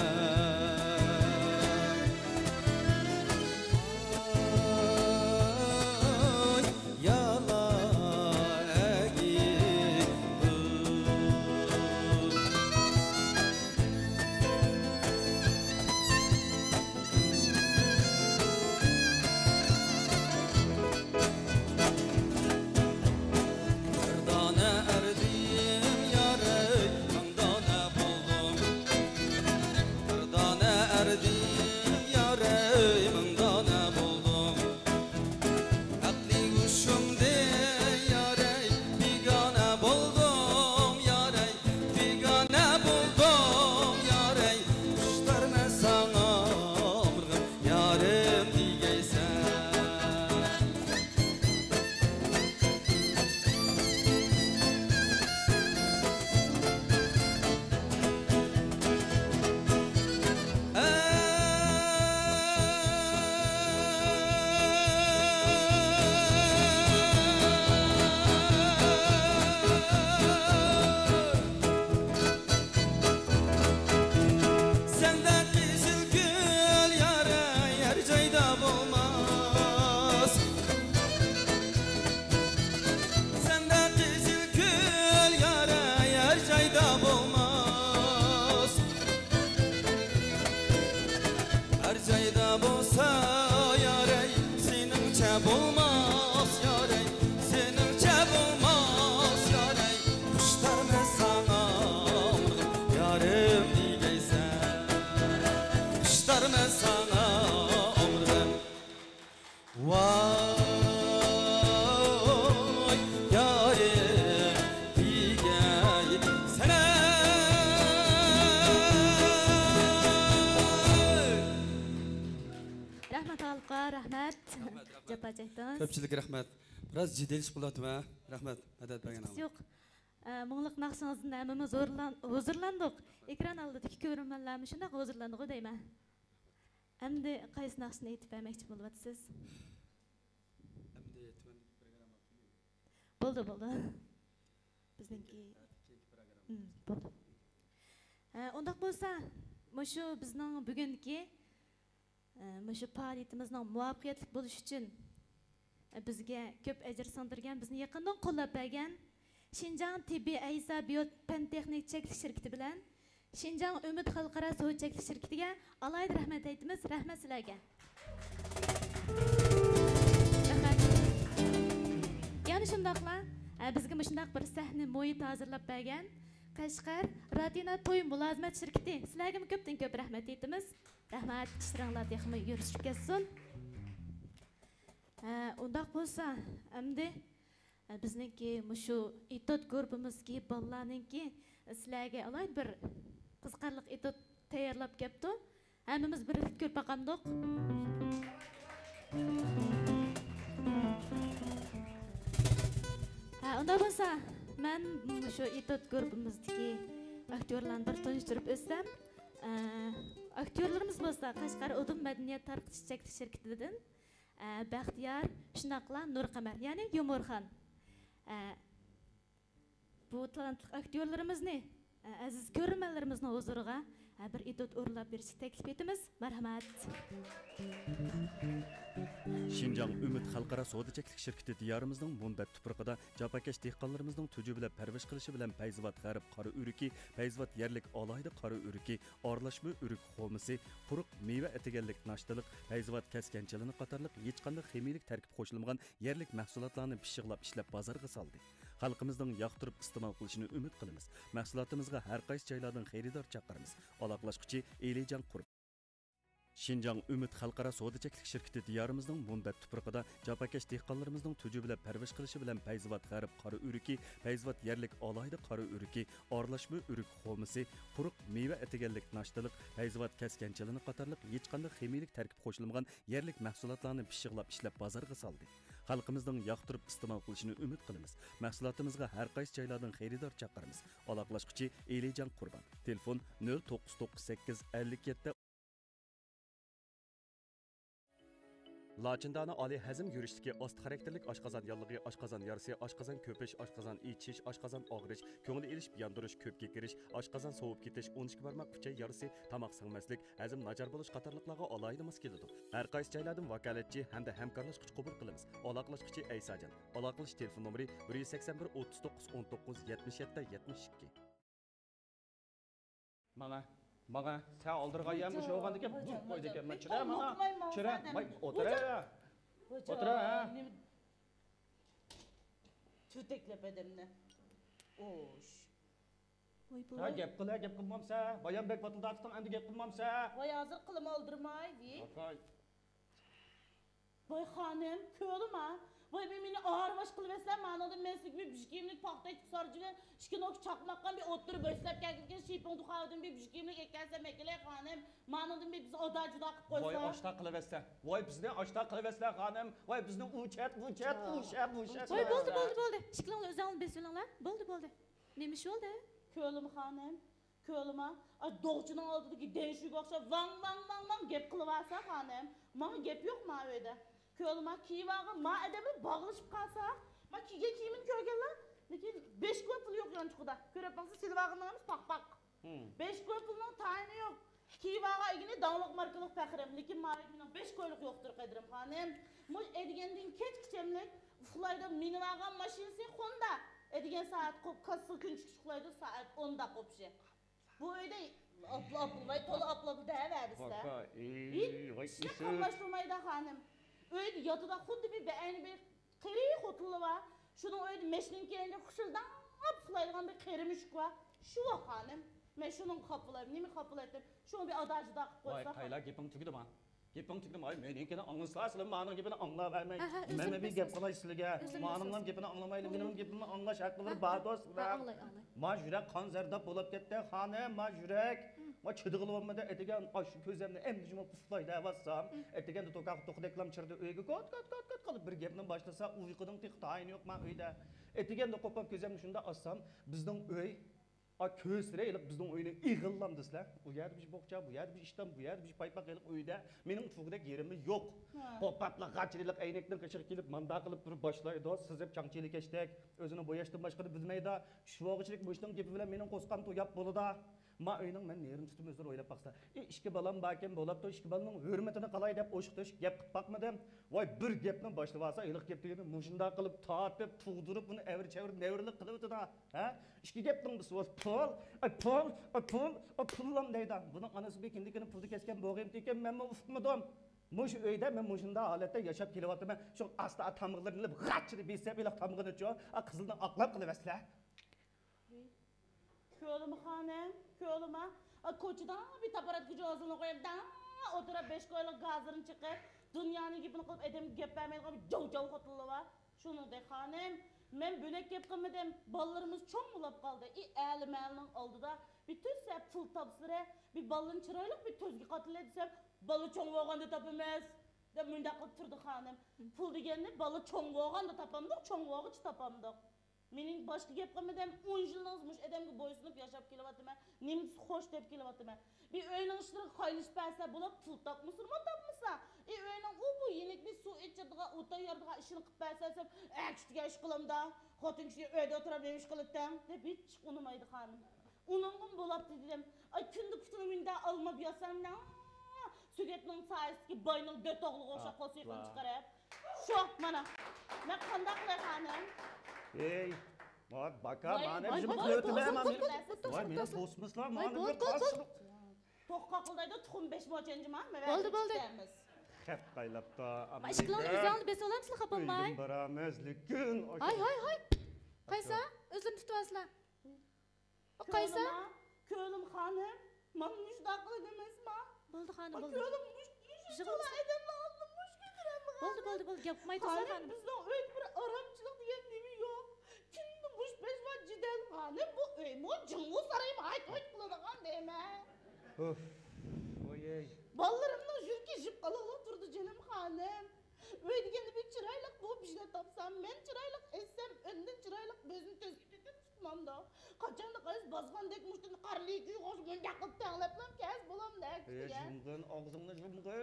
Köpçülük rahmet. Biraz ciddilik buladı mı? Rahmet. Medet bergen ağam. Yok. Мұңлық нақшыңыздың әміміз huzurlandık. Ekran aldıdaki görünmenlerimi şundak huzurlandık o değil mi? Әмді қайсы нақшын етіп әмекші болып атсыз? Болды. Біздіңки... Болды. Ондақ болса, мұшы біздің бүгінгі мұшы фаалиетіміздің muvaffaqiyatli bo'lish uchun bizga ko'p ajr singdirgan, bizni yaqindan qo'llab bergan Şinjan Tibbiy Aysa Biot Pen Texnik Çeklik şirketi bilan Şinjan Ümit Xalqaro suv cheklik shirkatiga alayda rahmat aytamiz. Rahmat sizlarga. Rahmat. Yana shundaqla bizga shundaq bir sahna muhit hozirlab bergan Qashqar Ratina to'y mulozimat shirkati. Sizlarga ko'pdan ko'p rahmat aytamiz. Rahmat, ishtiringlar texmi yurishib ketsin. Undaq bo'lsa, endi bizningki mushu etot gurbimizki bolalarningki sizlarga alayda bir qiziqarli etot tayyorlab kelibdi. Hammamiz birlikda ko'rib baqamdiq. Unda bo'lsa, men mushu etot gurbimizdagi aktyorlarni bir tanishtirib o'tsam, aktyorlarimiz bo'lsa Qashqar Udum madaniyat tarqitish cheklik shirkatidan Baxtiyor, shunaqla Nurqamar, ya'ni Yumurxon. Bu talantli aktyorlarimizni aziz ko'rmanlarimizning huzuriga bir etot o'rlab berishni taklif etamiz. Marhamat. Şinjan Ümit Xalqaro savdo cheklik shirkati diyorimizning Munbat tuprog'ida jafokash dehqonlarimizning tujubilab parvarish qilishi bilan Fayzvat g'arb qora o'riki, Fayzvat yerlik alohida qora o'riki, orlashma o'rik xomisi, quruq meva etiganlik nashtalik, Fayzvat kaskanchilini qatorliq hech qanday ximiylik tarkib qo'shilmagan yerlik mahsulotlarni pishiqlab ishlab bozorga soldi. Xalqimizning yoqtirib iste'mol qilishini umid qilamiz. Mahsulotimizga har qaysi joylardan xaridor chaqiramiz. Aloqalashuvchi Elijon Qurb. Şinjan Ümit Xalqaro savdo cheklik shirkati diyorimizning Munbat tuprog'ida jafokash dehqonlarimizning tujubilab parvarish qilishi bilan Fayzvat g'arb qora o'riki, Fayzvat yerlik alohida qora o'riki, orlashma o'rik xomisi, quruq meva etiganlik nashtalik, Fayzvat kaskanchilini qatorliq hech qanday ximiylik tarkib qo'shilmagan yerlik mahsulotlarni pishiqlab ishlab bozorga soldi. Xalqimizning yoqtirib iste'mol qilishini umid qilamiz. Mahsulotimizga har qaysi joylardan xaridor chaqiramiz. Aloqalashuvchi Elijon Qurban. Telefon 0998 57 Lacindani oliy hazm yurishdagi osti xarakterlik oshqozon yallig'i, oshqozon yarasi, oshqozon ko'pish, oshqozon ichish, oshqozon og'rish, ko'ngil elish, yondirish, ko'pga kirish, oshqozon sovib ketish, 12 barmoq uchay yarasi, tomoq singmaslik, hazm nachar bo'lish qatorliqlarga alohida mos keladi. Har qaysi joylardan vakolatchi hamda hamkorlashuvchi qabul qilamiz. Aloqalashuvchi Aysajon. Aloqalash telefon nomeri 181 39 19 77 72. Mana sen aldırgan yemiş olgandı ki bu koyacak ya. Çıra mana. Çıra. Otur ya. Otur ha. Tüteklep edemne. Oş. Ha gap kılmamsa. Bayan bek vatandaştan endi gap kılmamsa. Vay hazır kılım aldırmay di. Vay hanım köylüm ha. Vay ben beni ağır baş kılıversen manalı meslik bir bişkimlik pahtay sarcılar şikin ok çakmakkan bir oturup beslep gelirken şipin tuhavdın bir bişkimlik eklense mekele hanım manalı bir bizi odacıda akıp koysa. Vay aşta kılıversen. Vay bizden aşta kılıversen hanım. Vay bizden uçet. Vay bo'ldi. Şiklanlar özalını besilinglar. Bo'ldi. Nemish oldu? Köylüm hanım. Köylüm ha. Doğucunun aldığı değişik okşa van gep kılıversa hanım. Bana gep yok mu öyle? Köylüma kiyivağı ma edemli bağlışıp kalsa. Ma kiyge kiyimin körgenler. Lekin 5 köpül yok yançıkıda. Körep baksa silvağınlarımız pak. 5 köpülünün tayini yok. Kiyivağı egini dağlık markalık pəxirem. Lekin ma edemli 5 köylük yoktur qedirim hanım. Muş edigendin keç kiçemlik. Uflayda minivağın maşinesi Honda. Edigen saat kop kasıl künçük uflayda saat 10'da kopşu. Bu öyle aplı tolu aplı deyiver bizde. Hiç kaplaştırmaydı hanım. Öyle yatıda xuddi bir beğeni bir qiri xotulu var. Şunun öyle meşnin kendine kuşuldan apflaygan bir qirimiş var. Şu var hanım. Men şunun kapıları, nemi kapılı ettim. Şunu bir adacıda akıp koysak. Vay kayla gepin tüküdüm ha. Gepin tüküdüm ay meninkini anlasasın manın gepini anla vermeyin. Men bir gep qilay sizlarga. Manımdan gepini anlamaylı, benim gepini anlaş hakkıları bar dostlar. Anlay. Ma yürek kan zerdap bolup ketdi hanım, ma yürek. Ma çıdıgılı olmadı etigen aşı közemni emdicime puflaydı avassam. Etigen de tokdeklam çırdı öyge kot kalıp bir gepini başlasa uykudan tek tayini yok ma öyde. Etigen de kopap közemni şunda assam bizden öy kösüre elip bizden öyne iğıllam desler. Bu yer bir bokça, bu yer bir işten, bu yer bir paypak elip öyde. Menin ufukdek yerimi yok. Kopapla kaçırılık eynekten kaçırıp gelip manda kılıp bir başlaydı. Siz hep çangçilik eştek. Özünü boyaştın başkanı bilmeydi. Şu vağıçılık boştan gibi bile menin koskan toyap bolu da. Ma öyünün men nerim tutum özür oylap baksa. İşki balam bakem bolap da işki balamın hürmetini qalay dep oşukta gep qıp bakmadım. Vay bir gepten başlabasa ılık gep degeni muşunda kılıp taat dep tuğdurup bunu evir çevir nevirlik kılıp da. Ha? İşki gepten biz pullam deydi. Bunun anası bir kindikini puldu kesken boğayım teken men ufutmadım. Muş öyde men muşunda halette yaşap kelivatım. Şu asta atamıqlarını qaçırıp bilsem ilaq tamıqını ço. Kızıldan aqlap qılıvesler. Köylüm hanım, köylüm ha. Koçudan bir taparat gücü ağzını koyup da oturup 5 koyuluk gazırını çıkıp dünyanın gibini kılıp edem gep vermeyi kılıp cav kotulu var. Şunu de hanım, men bölek gep kılmadım, ballarımız çok mulap kaldı. Elim aldı da bütün sep pul tapsıra bir balın çıraylık bir tözgü katılı etsem balı çoğun oğanda tapamaz. De münde kılıp turdu hanım. Pul degenini balı çoğun oğanda tapamdık, çoğun oğuç tapamdık. Menin başka gep qilmadim 10 yılınızmış edemge boysunup yaşap kelyaptım. Nemiz hoş dep kelyaptım. Bir öýnüň işleri qaylyş päsä bolup pul tapmysyn mı tapmysa? Öýnüň bu yenik bir su içirdiga, uta yardiga işini qıp päsä, äkştige iş kılımda, xotin kişi öýde oturup iş kılıpdan dep hiç unumaydı hanım. Unumgum bolap dedim. Ay kündü putunu minde almap yasam da. Sügetniň saýysy boynyň döt oğlu oşa qosykyn çıkaryp. Şok mana. Men qanday qilay hanım? Hey, baka mane bizim flötüme hemen vay mene bosmuşlar mane bir kalsın. Tok kakıldaydı tuğum 5 moçencim ha. Boldu. Hep qaylap da. Işıklarını özalını besi olamsın kapamay. Öldüm baramazlıkın. Hay. Qaysa? Özüm tutuasla. Qaysa? Köylüm hanım. Man müjdaqlı demesma. Boldu hanım, boldu. Köylüm müjdaqlı edemli aldım. Müş getirem. Boldu. Yapmayı tutsana hanım. Hanım bizden öyle bir aramçılık diyen nemi yok. Kimdi muş peşman cidel hanım bu öyle mu cıngı sarayım hayt kılıdığan deme. Of. Oyey. Ballarımdan jürki jip kalalı durdu canım hanım. Öyle degeni bir çıraylık bu bir şey tapsam men çıraylık etsem önden çıraylık gözünü tezgide tutmam da. Kaçan da kayız bazgan dek muştun karlı iki koş mündakıp tağlaplam kes bulam dek diye. Jımgın ağzını jımgın.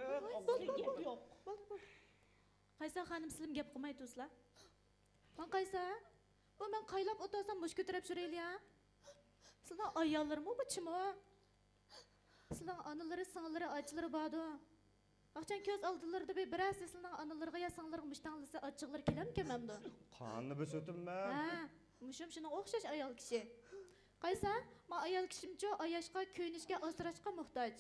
Yok. Qaysa xanım sizim gap qilmay turibsizlar. Man qaysa? Bu men qaylab o'tirsam mush ko'tarib yurayli ya. Sizlar ayollarmi bu chimo? Sizlar analari, singillari, achlari bordu. Aqchan ko'z oldilarida birasi sizlar analarga ya singillarga mushtanlasa ochiqlar kelamdi. Qanni bisötümmen. Ha, mushum shuna o'xshash ayol kishi. Qaysa? Men ayol kishimcha ayashqa, ko'ynishga, asrashqa muhtoj.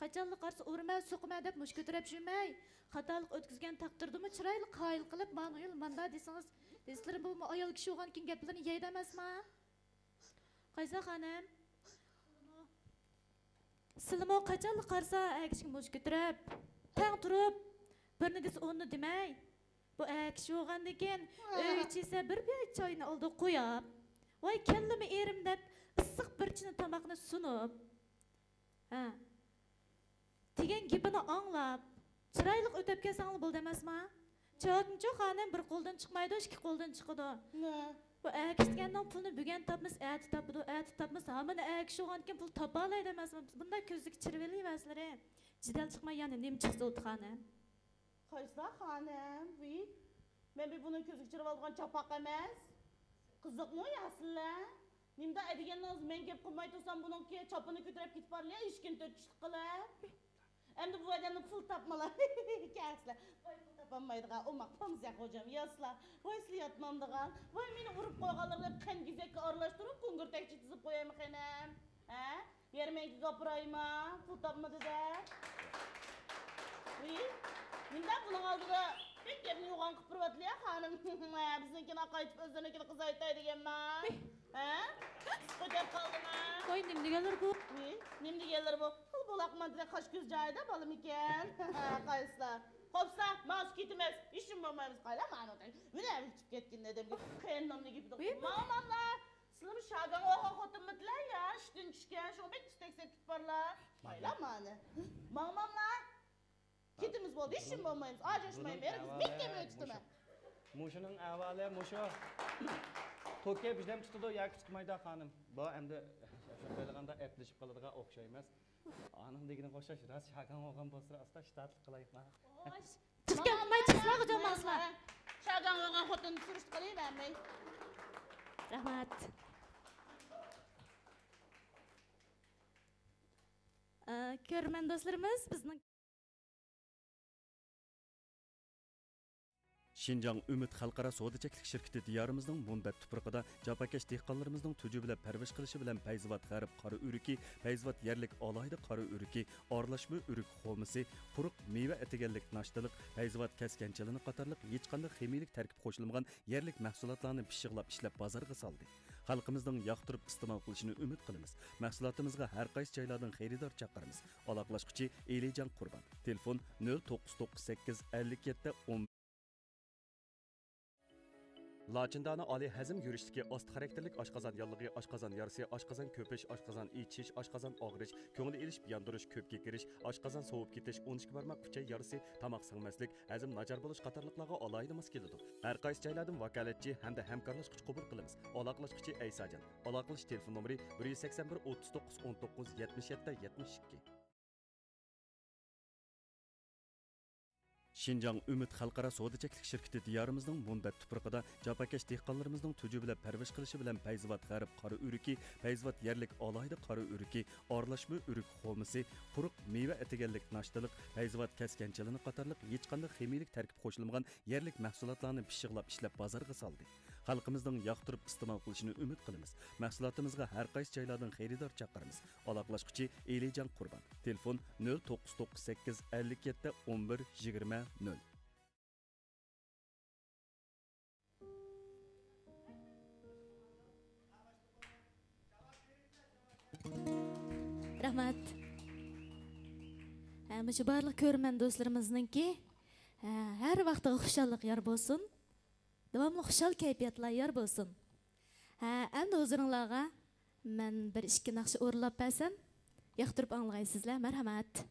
Qachonli qarsa urma, suqma deb mush ko'tarib yurmay, xatolik o'tkazgan taqdirdimi chiroyli qoyil qilib, "Ma'nuyil manda" desangiz, sizlar bu ayol kishi o'g'an kin gaplarni yeydi emasmi? Qaysa xonim? Sizlar qachonli qarsa kishi mush ko'tarib, tang turib, birni desa o'nni demay. Bu kishi o'g'andan keyin uy ichisa bir choyni oldi qo'yib, "Voy kellimi erim" deb issiq bir chini tomoqni sunib. Ha. Degan gapini anglab, chiroyli o'tib kelsanglar bo'ldi emasmi? Cho'kinchi xonim bir qo'ldan chiqmaydi, ikki qo'ldan chiqadi. Bu akishgandan pulni bugun topmiz, ati topdi, ati topmiz, hamini akish o'g'andan pul topa oladi emasmi? Bunda ko'zlik chirvelyapsizlar. Jidal chiqmay yana nim chiqsa o'ti xonim. Qaysa xonim? Men bunun ko'zlik chirib olgan chapaq emas. Qiziqmi yasizlar? Nimda aytgandan men gap qilmay tursam buningki chopini ko'tarib ketib borlar, ishkin to'chlik qilib. Endi bu odamni pul topmalar. Kaslar. Voy pul topolmaydigan, o'maq pomzaq hocam, yaslar. Voy sizlar yotmamdigan. Voy meni urib qo'yganlarga qangizakka aralashtirib, ko'ngirtakchi tizib qo'yaymi xanam? Ha? Yermenki gapiraymi? Pul topmadi da. Nimda buning oldida bir gapni yo'g'on qilib turibdilar xonim. Bizninkini qaytib o'zininkini qizaytay deganman. Ha? Qo'yib qoldimi? Voy nim deganlar bu? Nim deganlar bu? Qil bo'laqman degan qosh ko'z joyida bolam ekan. Qayslar. Xo'psa, mas ketimiz. Ishim bo'lmaymiz qayla ma'no. Mana chiqib ketgan dedim. Qiyinnomni gibi. Mamamlar. Sizlar shagan o'g'il xotinmidlar ya, ishdan tushgan, shu bek istak ketib borlar. Qayla ma'no. Mamamlar. Ketimiz bo'ldi, ishim bo'lmaymiz. Ajrashmaymiz. Bitta o'tdimi? Mushuning avvali mushu. To'kka bizdan tutdi, yoki chiqmaydi xonim. Bu endi shundayganda eplashib qoladigan o'xshay emas. Anim degini qo'shash, ras shagan o'g'an bo'lsa, asta shtatlik qilayman. Chiqmay chiqmaga jo'maslar. Shagan o'g'an xotin surish qilaymanmi? Rahmat. Ko'rman do'stlarimiz, bizning Şinjan Ümit Xalqara Soğudaçaklık şirketi diyarimizning Munbat tuprog'ida jafakash dehqonlarimizning tujubilab parvarish qilishi bilan Fayzvat g'arib qora o'riki, Fayzvat yerlik alayda qora o'riki, orlashma o'rik xomisi, quruq meva etiganlik nashtalik, Fayzvat kaskanchilini qatorliq hech qanday ximiylik tarkib qo'shilmagan yerlik mahsulotlarni pishiqlab ishlab bozorga soldi. Xalqimizning yoqtirib iste'mol qilishini umid qilamiz. Mahsulotimizga har qaysi joylardan xaridor chaqiramiz. Aloqalashquchi Elijan Qurban. Telefon 0998 57 10. Laçındana Ali hazm yurishidagi ost xarakterlik oshqozon yallig'i, oshqozon yarisi, oshqozon ko'pish, oshqozon ichish, oshqozon og'rish, ko'ngil elishib yondirish, ko'pga kirish, oshqozon sovib ketish, 12 barmoq kuchay yarisi, tomoq singmaslik, hazm nachar bo'lish qatorliqlarga alohida mos keladi. Har qaysi joylardan vakolatchi hamda hamkorlashuvchi qabul qilamiz. Aloqalashuvchi Aysajan. Aloqalash telefon nomeri 181 39 19 77 72. Şinjan Ümit Xalqara Soğudaçaklık şirketi diyarimizning Munbat tuprog'ida jafakash dehqonlarimizning tujubilab parvarish qilishi bilan Fayzvat g'arib qora o'riki, Fayzvat yerlik alayda qora o'riki, orlashma o'rik xomisi, quruq meva etiganlik nashtalik, Fayzvat kaskanchilini qatorliq hech qanday ximiylik tarkib qo'shilmagan yerlik mahsulotlarni pishiqlab ishlab bozorga soldi. Xalqimizning yoqtirib iste'mol qilishini umid qilamiz. Mahsulotimizga har qaysi joylardan xaridor chaqiramiz. Aloqalashquchi Elijan Qurban. Telefon 0998 57 11 20 0. Rahmat. Şu barlıq körmən dostlarımızınki hər vaxtda xoşallıq yar bolsun. Davamlı xoşal keyfiyatlar yar bolsun. Əmdə huzurunlarga mən bir işki naqşı o'rlab bəsəm, yaxtırıb anlayısızlar. Mərhəmət.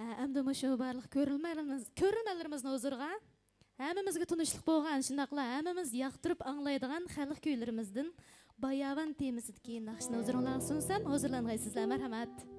Әмді мұшу барлық көрілмәлеріміздің huzurға әмімізге tunuşluk болған шындақла әміміз яқтырып аңлайдыған халық көйлеріміздің баяван темісідегі нақшыны huzurыңлағы сұнсам, huzurlanғайсызlar, marhamat.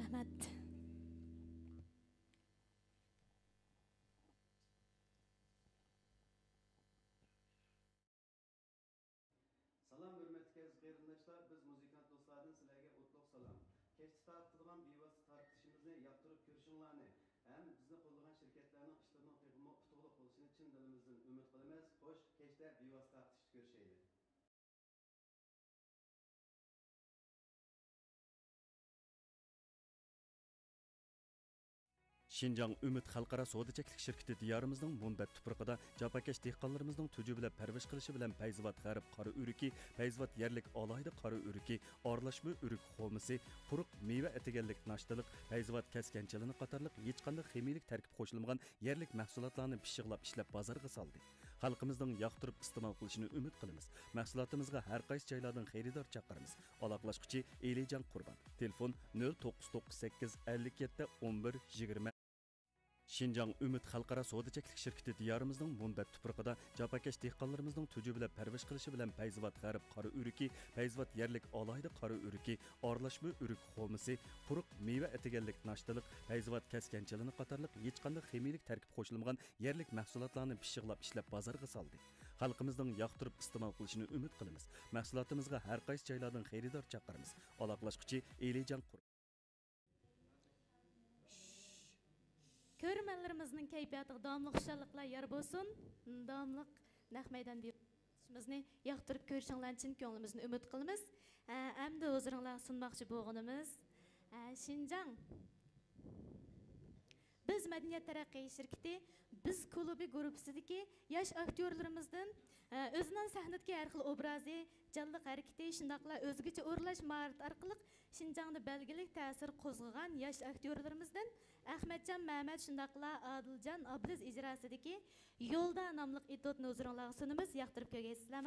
Rahmat. Salam hörmətli qarindoshlar, biz muzikant do'stlardan sizlarga o'tliq salom. Kechda tarqatilgan bevosita tarqitishimizni yoqtirib ko'rishinglarni, ham bizni qo'llagan shirkatlarning ishlarining texmo utuqli bo'lishini chin dilimizdan umid qilamiz. Xo'sh, kechda bevosita tarqitishni ko'rishaylik. Şinjan Ümit Xalqara Soda Çeklik Şirketi diyarimizning Munbat tuprog'ida japakesh dehqonlarimizning tuju bilan parvarish qilishi bilan Payzvat g'arb qora o'riki, Payzvat yerlik alohida qora o'riki, orlashma o'rik xomisi, quruq meva etiganlik nashtalik, Payzvat kaskanchilini qatorliq hech qanday ximiylik tarkib qo'shilmagan yerlik mahsulotlarni pishiqlab ishlab bozorga soldi. Xalqimizning yoqtirib iste'mol qilishini umid qilamiz. Mahsulotimizga har qaysi joylardan xaridor chaqiramiz. Aloqalashuvchi Elijan Qurban. Telefon 0998 57 11 20. Şinjan Ümit Xalqara Soda Çeklik Şirketi diyarimizning Munbat tuprog'ida japakesh dehqonlarimizning tuju bilan parvarish qilishi bilan Payzvat g'arb qora o'riki, Payzvat yerlik alohida qora o'riki, orlashma o'rik xomisi, quruq meva etiganlik nashtalik, Payzvat kaskanchilini qatorliq hech qanday ximiylik tarkib qo'shilmagan yerlik mahsulotlarni pishiqlab ishlab bozorga soldi. Xalqimizning yoqtirib iste'mol qilishini umid qilamiz. Mahsulotimizga har qaysi joylardan xaridor chaqiramiz. Aloqalashuvchi Elijan Qurban. Ko'rmanlarimizning kayfiyatiga davomli xushhalliklar yor bo'lsin. Davomli naq maydon ishimizni yoqtirib ko'rishinglar uchun ko'nglimizni umid qilamiz. Endi o'zingizlarga sunmoqchi bo'lganimiz Şinjan Biz Madaniyat Taraqqiy Şirketi, biz klubi gruppasidagi yosh aktyorlarimizdan o'zining sahnadagi har xil obrazi, jonliq harakati, shundaqla o'zgacha o'rlash maharati orqali Şinjanda belgilik ta'sir qo'zg'agan yosh aktyorlarimizdan Ahmadjon Mahmad shundaqla Adiljon Abliz ijrosidagi Yo'lda nomli etodni o'zingizlarga sunamiz. Yoqtirib ko'rgaysizlar.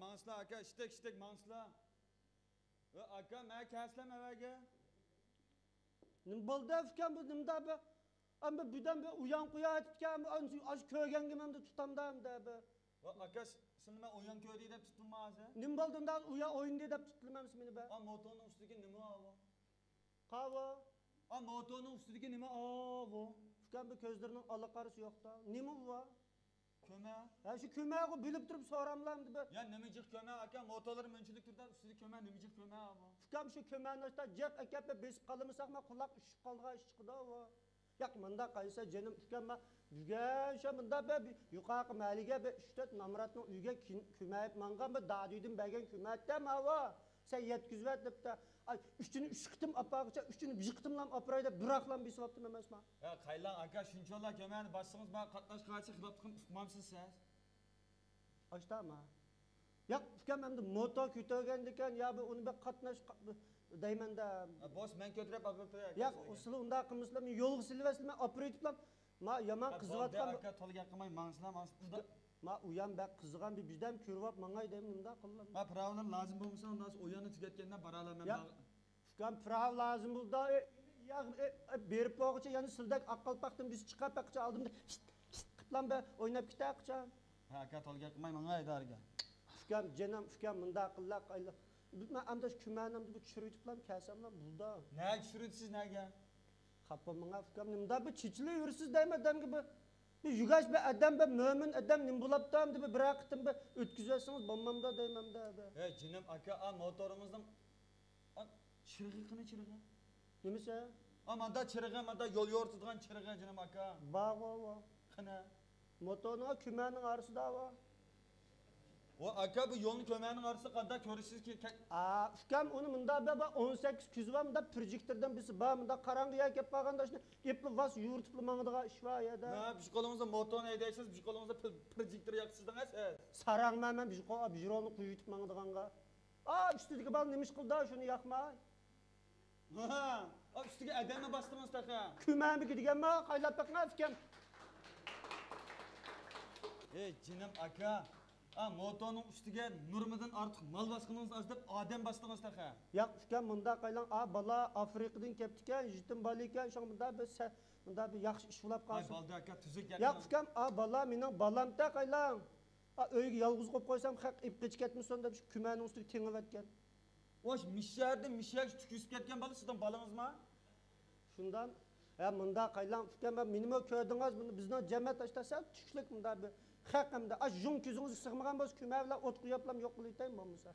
Manslar, aka, ishtek, manslar. Aka, men kaslam avaga. Nim bo'ldi fikam bu nimda bu? Amma budan bu uyan qo'ya aytgan, aş ko'rganga menda tutamda bu. Aka, seni men uyan ko'rdi deb tutulmasa? Nim bo'ldinda uyan o'yindi deb tutilmamiz meni bu. Motorning ustidagi nima avo? Qavo? Motorning ustidagi nima avo? Fikam bu ko'zlarining alaqarisi yo'qda. Nima bu? Köme. Ya şu kömeği bilip durup soramlarım be. Ya nemicik köme aka motorları münçülük türden üstüdeki köme nemicik köme ama. Fikam şu kömeğin işte cep ekip besip kalımısak mı kulak üşüp kaldığa iş çıkıda o. Yak mında kaysa canım fikam ma bügen şu mında be yukarı malige be üstet namratın üge kömeğip mangan be dağdıydım begen kömeğette mi hava. Sen yetkizvet deyip de ay üstünü üşüktüm apağıça üstünü bıcıktım lan aprayda bırak lan bir sıvaptım emez ma. Ya kaylan aka şunçolla kömeğini başsınız bana katlaş kaçı hılatkın ufmamsın siz. Açtı mı? Ya fikam hem de motor kütögendiken ya bu onu be katlaş deymen de. Boss men kötürep akıltı ya. Ya usulu onda kımısla men yol silvesli men apraytıp lan ma yaman kızıvatkan. Aka tolga qilmay manslar manslar. Ma uyan bak kızıgan bir bizden kürvap mangay deyim nimda kıllam. Ha pravlar lazım bulmasa ondan sonra uyanı tüketkenden paralar men. Ya fikam prav lazım buldu. Ya berip boğuça yani sıldak akkalpaktan biz çıkap bakça aldım da lan be oynap gitakça. Ha aka tolga qilmay mangay darga. Fikam canım fikam mında kıllak ayla. Ben amdaş kümenimde bu çürüyüp lan kesem lan bulda. Ne çürütsüz nege? Kapı manga fikam nimda bir çiçili yürüsüz deyim adam gibi. Bir yugaş bir adam bir mümin adam nim bulaptam diye bıraktım bir ötküzüyorsunuz bombamda demem de be. Canım aka motorumuzdan çırığı çırığı. Nemisi? Ama da çırığı ama da yol yortutgan çırığı canım aka. Var. Kına. Motorun kümenin arası da var. O aka bu yolun kömeğinin arası kadar körüsüz ki. Fikam onu mında be 18 küzvam da projiktirden birisi ba mında karangıya kep baganda işte epli vas yurtuplu mangıdıga iş var ya da. Ha bir kolumuzda motor ne edeceksiniz bir kolumuzda projektör yaksızdan siz. Sarang men bir kol bir rolunu kuyutup mangıdıganga. Üstüdeki bal nemiş kıldı şunu yakma. Ha üstüge edeme bastınız taka. Kümen bir gidigen ma kaylap bakma fikam. Canım aka. Motorun üstüge Nurmud'un artık mal baskınınız az deyip adem bastınız taka. Ya fikam mında kaylan bala Afrika'dan keptiken jitim baliken şan mında bir yaxşı iş bulap kalsın. Ay baldı aka tüzük geldi. Ya fikam bala minin balam da kaylan. Öyge yalğız qo'yib qo'ysam, haq ip qechib ketmisan deb shu kumaning ustiga tengib etgan. Oş mişerdi mişek tüküsüp ketken balı sizden balınız mı? Shundan, munda qaylan fikam ben minimum ko'rdingiz buni bizning jamiyat tashlasa tushlik bunda bir haqimda jun ko'zingiz sig'magan bo'lsa kuma bilan o't qo'yaplam yo'q qilib bo'lmasa.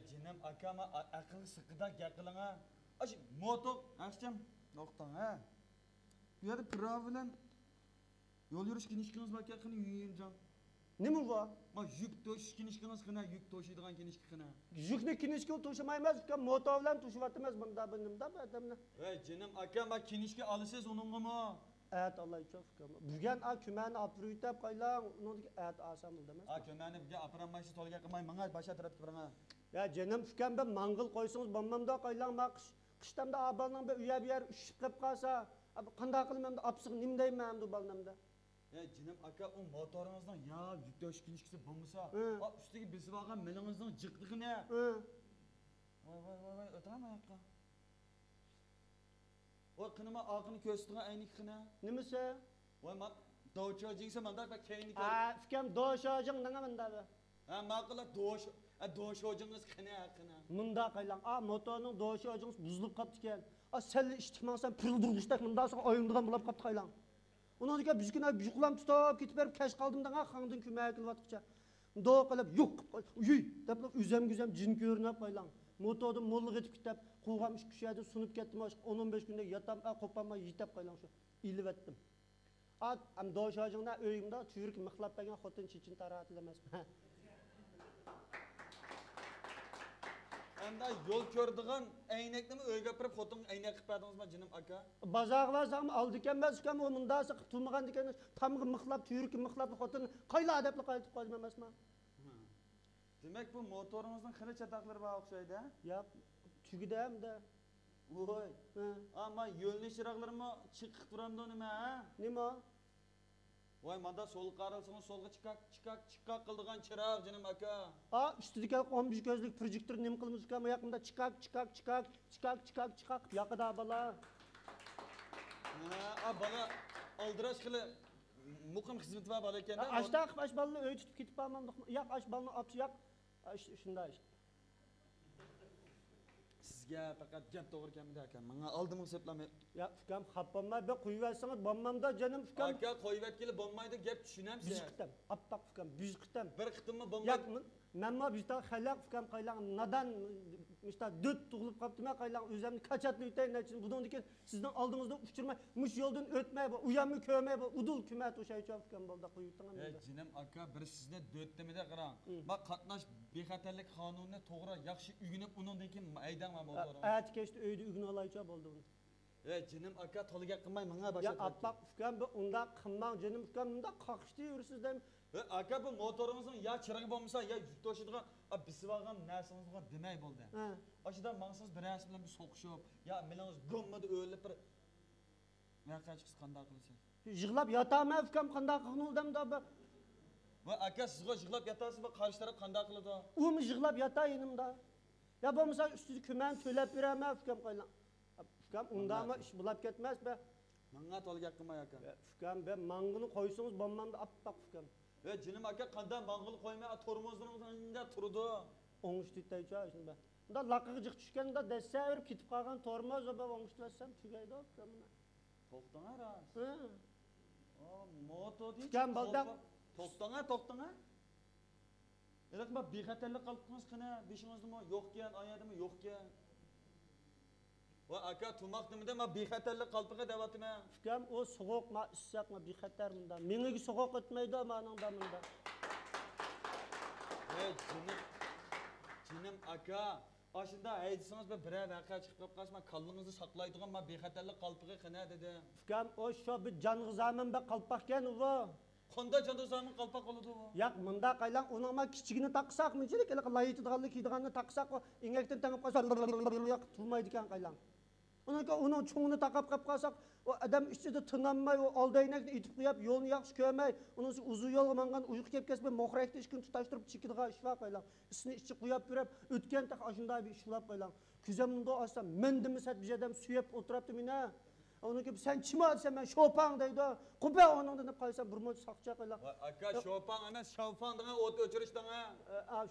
Cinem akama akıllı sıkıda yakılına. Aş moto akşam noktan ha. Bu yerde pırağı bilen yol yürüyüş kinişkiniz bak yakını yiyeyim can. Nima bu? Ma yük toşuş kinişkiniz kına yük toşuyduğun kinişki kına. Yukni kinishki to'shamaymiz, fikam moto bilan to'shyapmiz bunda bunimda adamni. Cinem akama kinişki alışız onunla mı? Evet Allah uchun fikam. Bugun kumani apruitib qaylan, uniki at asam demas. Köməni bir aparanmayışı tolga qılmay mana başa taraf qıbrana. Ya canım fikam ben mangıl qo'ysangiz bommamda qaylan ma qishtamda abalning bir uya bir yer ushib qolib qolsa, qanday qilmamda apsiq nim deyman bu balnamda. Cinem aka o motorunuzdan ya yük toşuş kinişkisi bulmasa, üstteki besi bakan melinizden cıktığı ne? Vay ötürem ayakka. O kınıma akını köstüğüne aynı kına. Nimisi? Vay ma doğuşa cinse mandak bak keyni kör. Fikam doğuşacağım nanga mında be. Maqıla doğuşacağınız kına. Mında qaylan, motorning doğuşacağınız buzulup qaptı ekan. Sen içtikmansan pırıldırgıçtak mında sonra oyunduğun bulap qaptı qaylan. Ondan sonra biz günah yuqlam tutab ketib berib kash qaldim da xangdin kumaga qilyotqcha. Do qilib yo'q uy deb üzem jin ko'rinib qaylan. Motorda molliq etib ketib quvg'am ish kushadi sunib ketdim. 10-15 kunda yatam qo'pamay yetib qaylan shu. İlib etdim. Am do'shojingda uyimda tuyurk mixlab bergan xotin chechin taratil emas. Hem de yol kördüğün eynekli mi öyle yapıp xotun eynek qıpadınız mı canım aka? Bazar varsam aldı ken ben sükam o mundası tutulmagan diken tamgı mıhlap tuyurk mıhlap xotin qayla adaplı qaytib qo'ydim emasmi? Demek bu motorunuzun xili çatakları var oxşaydı ha? Ya tügüde hem de. Oy. Ama yolni çıraqlarımı çıqıp duramdı onu ha? Nima? Vay manda sol qaralsın solga çıkak qıldığan çıraq canım aka. Üstüdeki 15 gözlük projektör nim qilmiz ukam yaqında çıkak yaqida bala. Bana aldıraş qılı muqim xizmeti var bala ekanda. Aştaq aş balını öy tutub ketib barmam. Yaq aş balını apçı yaq. Shunday. Sizga faqat gap to'g'ri kelmadi aka. Menga aldim hisoblama. Ya fikam xappamma be qo'yib versangiz bommamda jonim fikam. Aka qo'yib etkili bo'lmaydi, gap tushunamsiz. Biz qitam, aptaq fikam, biz qitam. Bir qitimmi bo'lmaydi. Yo'q, menma bizda xalaq fikam qaylan nadan işte döt tug'ilib qopdimi qaylan o'zimni qachatli o'tayin uchun bundan keyin sizning oldingizda uchirmay, mush yo'ldan o'tmay, uyamni ko'rmay, udul kumat o'sha uchun fikam bo'ldi qo'yibdim. Jinim aka bir sizni dötdimida qarang. Bak qatnash bexatarlik qonunini to'g'ri yaxshi uyg'unib undan keyin aydanman motorim. Ayt kechdi uyda uyg'un olaycha bo'ldi buni. Jinim aka toliga qilmay menga boshqa. Ya apaq fikam bu unda qilmang jinim fikam unda qaqishdi yursiz dem. Aka bu motorimizning ya chirig'i bo'lmasa ya yuk to'shiydigan bisib olgan narsangiz bor demay bo'ldi. Oshida mangsiz bir narsa bilan bir so'qishib, ya meningiz gommada o'lib bir yoqqa chiqsiz qanday qilasiz? Yig'lab yotaman fikam qanday qildim da. Va aka sizga yig'lab yotasiz va qarshi taraf qanday qiladi? U yig'lab yota yonimda. Ya bo'lmasa ustiga kuman to'lab beraman fikam qaylan. Fikam undami ish bulab ketmas be. Menga tolga qilmay aka. Fikam be mang'ini qo'ysangiz bommamda appak fikam. Jinim aka qanday mang'il qo'ymay tormozlaringizda turdi. O'ng'ishtaycha shuni be. Unda laqqiga jiq tushganda dassa berib ketib qolgan tormoz va o'ng'ishtlasam tugaydi fikamni. To'xtang ras. Moto deydi. Fikam balda to'xtang. Erak bak bexatarlik qilibsiz qana beshingizda yo'qkan, oyadimi yo'qkan. Va aka tumaq nimada men bexatarlik qilibga deyapman. Fikam o so'g'oq ma issiq ma bexatar bunda. Menga so'g'oq o'tmaydi meningda bunda. Jinim aka, oshunda aytsangiz bir vaqa chiqib qolsa qalbingizni saqlaydigan men bexatarlik qilibga qana dedi. Fikam o shu bir jong'izamin be qalpaqkan u. Qanday jong'izamin qalpaq qiladi u? Yo'q, bunda qaylan uning ma kichigini taqsaqmichilik, layitdiganlik kiydiganni taqsaq, ingakdan tangib qolsa yo'q tulmaydi ekan qaylan. Onun çoğunu takıp kalsak, o adam içinde tınanmay, o aldayınakta itip koyup, yolunu yaxşı görmey, onun uzun yol mangan uyku kep kesmey, moğrayakta iş gün tutaştırıp çıkıdığa iş var koylan. İçini içi koyup bürep, ötken tak aşında bir iş bulap koylan. Küzeminde olsa, mendimi set bir adam süyep oturaptı mine. Onu ki sen çima desen ben şopan deydi. Kupa onun da koysam bir mot sakça qilaq. Aka şopan emas, şavfan dana ot öçürüş dana.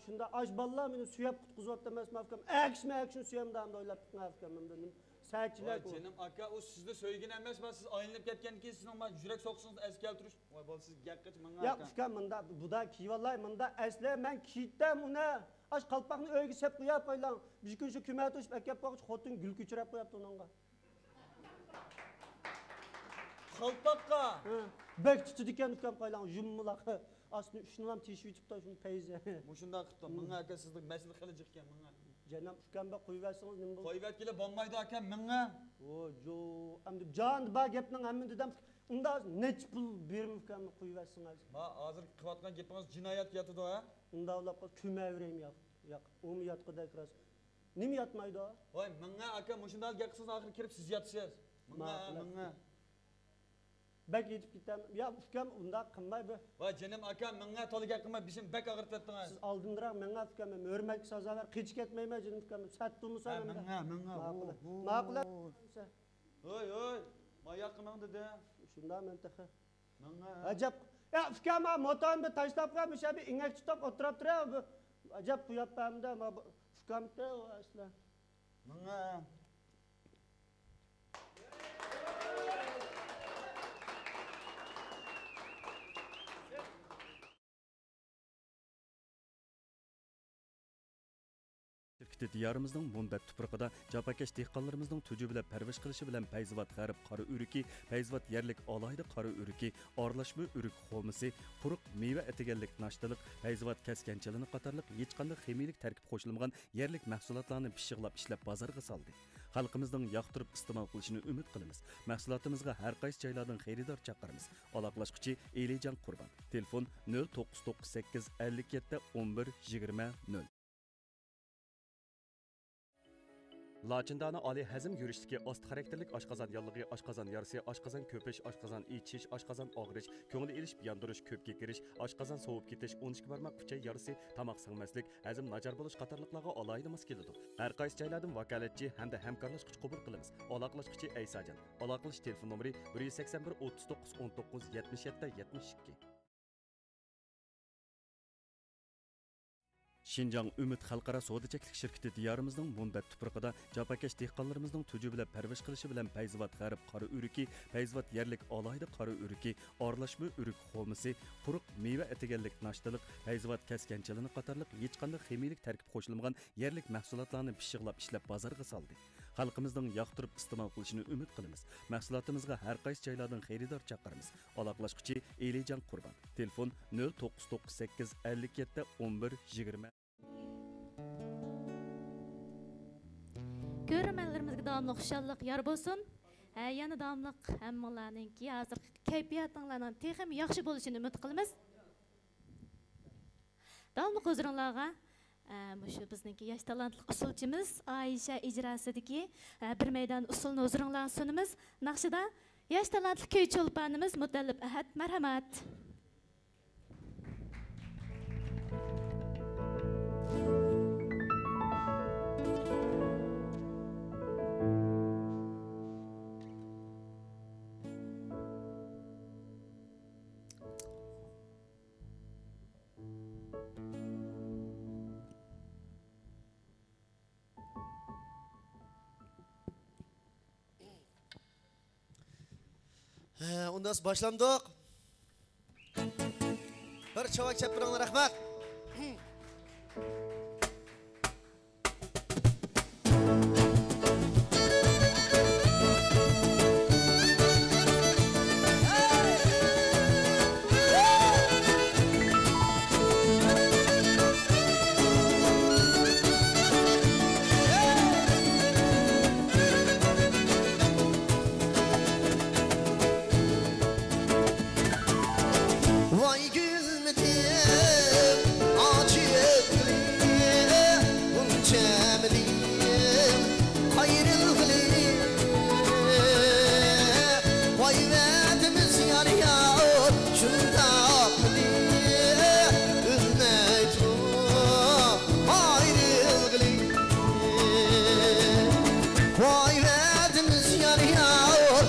Şunda aj ballar meni suyab qutqizib demas mafkam. Action suyam da o'ylab tutmafkam men. Səhətçilər bu. Canım aka o sizdə söygün emas, bax siz ayınıb ketken ki sizin ama yürek soksunuz es keltiriş. Vay bal siz gəqqıç mənə aka. Ya ufkam mında bu da ki vallahi mında əslə mən kitəm ona. Aş qalpaqni öyge sep qoyab qoylan. Bir gün şu kümet uçup akap qoyuş xotun gül küçürəb qoyapdı onunğa. Qalpaqqa. Bək tutu diken ufkam qoylan jumulaq. Aslında şunlam teşvi tutda şunu peyze. Bu şunda qıptı. Mənə aka sizdə məsələ xiləcik ekan mənə. Canım ufkam bə qoyuverсеңiz nima bo'ladi? Qoyuvat kele bombaydı aka mənə. O jo, amdı can ba gepning hammin dedem. Unda nech pul berim ufkam qoyuverсеңiz. Ma hozir qilayotgan gapingiz jinoyat yatıdı ha. Unda ulab küməvrəm yoq. Yoq, o mu yatqıda kiras. Nima yatmaydı o? Voy mənə aka məşundal gəqsiz axir kirib siz yatsınız. Mənə. Bək yetib gitem. Ya ufkam unda qınmay bu. Voy canım aka mənə tolı gəqmə bizim bək ağırtdınız. Siz aldındırak mənə ufkam hörmət sazavar qiç ketməymə canım ufkam. Satdımsa mənə. Maqula. Oy. Mayak qımın dedi. Şunda mən təxə. Mənə. Acab. Ya ufkam motorun bir taşlab qoymuş abi ingək tutub oturub durur. Acab bu yapamda ama ufkam da o aslan. Mənə. Şirketi diyarımızın munbet tuprağıda Japakesh dehqonlarimizning tujubila parvish qilishi bilan Payzivat g'arib qora o'riki, Payzivat yerlik alohida qora o'riki, aralashma o'rik xomisi, quruq meva etiganlik nashtalık, Payzivat kaskanchilini qatorliq hech qanday ximiylik tarkib qo'shilmagan yerlik mahsulotlarni pishiqlab ishlab bozorga soldi. Xalqimizning yoqtirib iste'mol qilishini umid qilamiz. Mahsulotimizga har qaysi joylardan xaridor chaqiramiz. Aloqalashuvchi Elijon Qurbon. Telefon 0998 57 11 20 0. Laçındana Ali hazm yurişdagi ost xarakterlik oshqozon yallig'i, oshqozon yarisi, oshqozon ko'pish, oshqozon ichish, oshqozon og'rish, ko'ngil elishib yondirish, ko'pga kirish, oshqozon sovib ketish, 12 barmoq uchay yarisi, tomoq singmaslik, hazm nachar bo'lish qatorliqlarga alohida mos keladi. Har qaysi joylardan vakolatchi hamda hamkorlashuvchi qabul qilamiz. Aloqalashuvchi Aysajon. Aloqalash telefon nomeri 181 39 19 77 72. Şinjan Ümit Xalqara Sodaçaklik şirketi diyarımızın munbet tuprağıda Japakesh dehqonlarimizning tujubila parvish qilishi bilan Payzivat g'arib qora o'riki, Payzivat yerlik alohida qora o'riki, aralashma o'rik xomisi, quruq meva etiganlik nashtalık, Payzivat kaskanchilini qatorliq hech qanday ximiylik tarkib qo'shilmagan yerlik mahsulotlarni pishiqlab ishlab bozorga soldi. Xalqimizning yoqtirib iste'mol qilishini umid qilamiz. Mahsulotimizga har qaysi joylardan xaridor chaqiramiz. Aloqalashuvchi Elijon Qurbon. Telefon 0998 57 11 20. Görürmenlerimizge davamlı xuşallık yar bolsun. Yana davamlıq hammalarninki hazır kayfiyatinglarning texim yaxshi bo'lishini umid qilamiz. Davamlı huzuringlarga şu bizniki yosh talantli usulchimiz Ayşe ijrosidagi bir meydan usulni huzuringlarga sunamiz. Naqshida yosh talantli kuy cho'lponimiz Mutallib Ahad, marhamat. Unda başlandık. Bir çavak çapırağına rahmet. Vay gülmedim, acıklıyım, bunçemliyim, ayrılgılıyım. Vay verdimiz yar yar, şundaklıyım, ülmeytum, ayrılgılıyım. Vay verdimiz yar yar,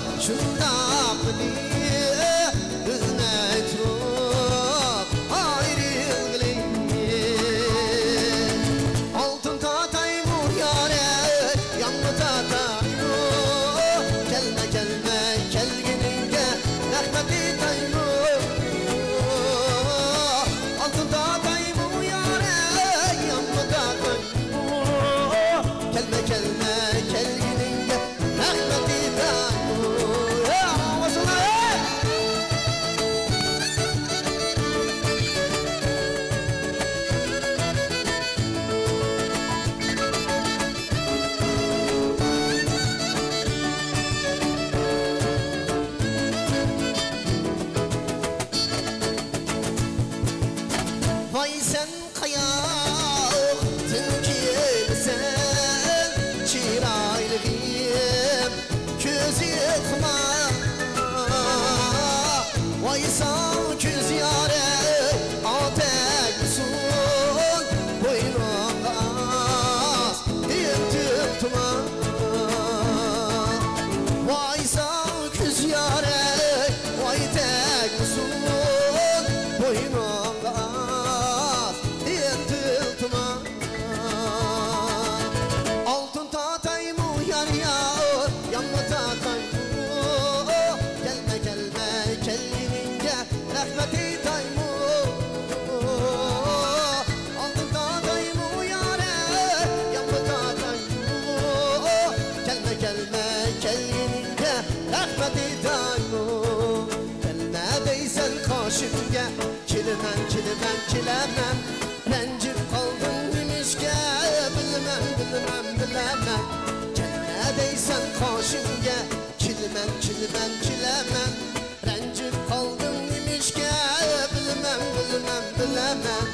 qo'shimga kelaman kelaman kelaman ranjib qoldim nimishga bilaman bilaman bilaman kelma deysan qo'shimga kelaman kelaman kelaman ranjib qoldim nimishga bilaman bilaman bilaman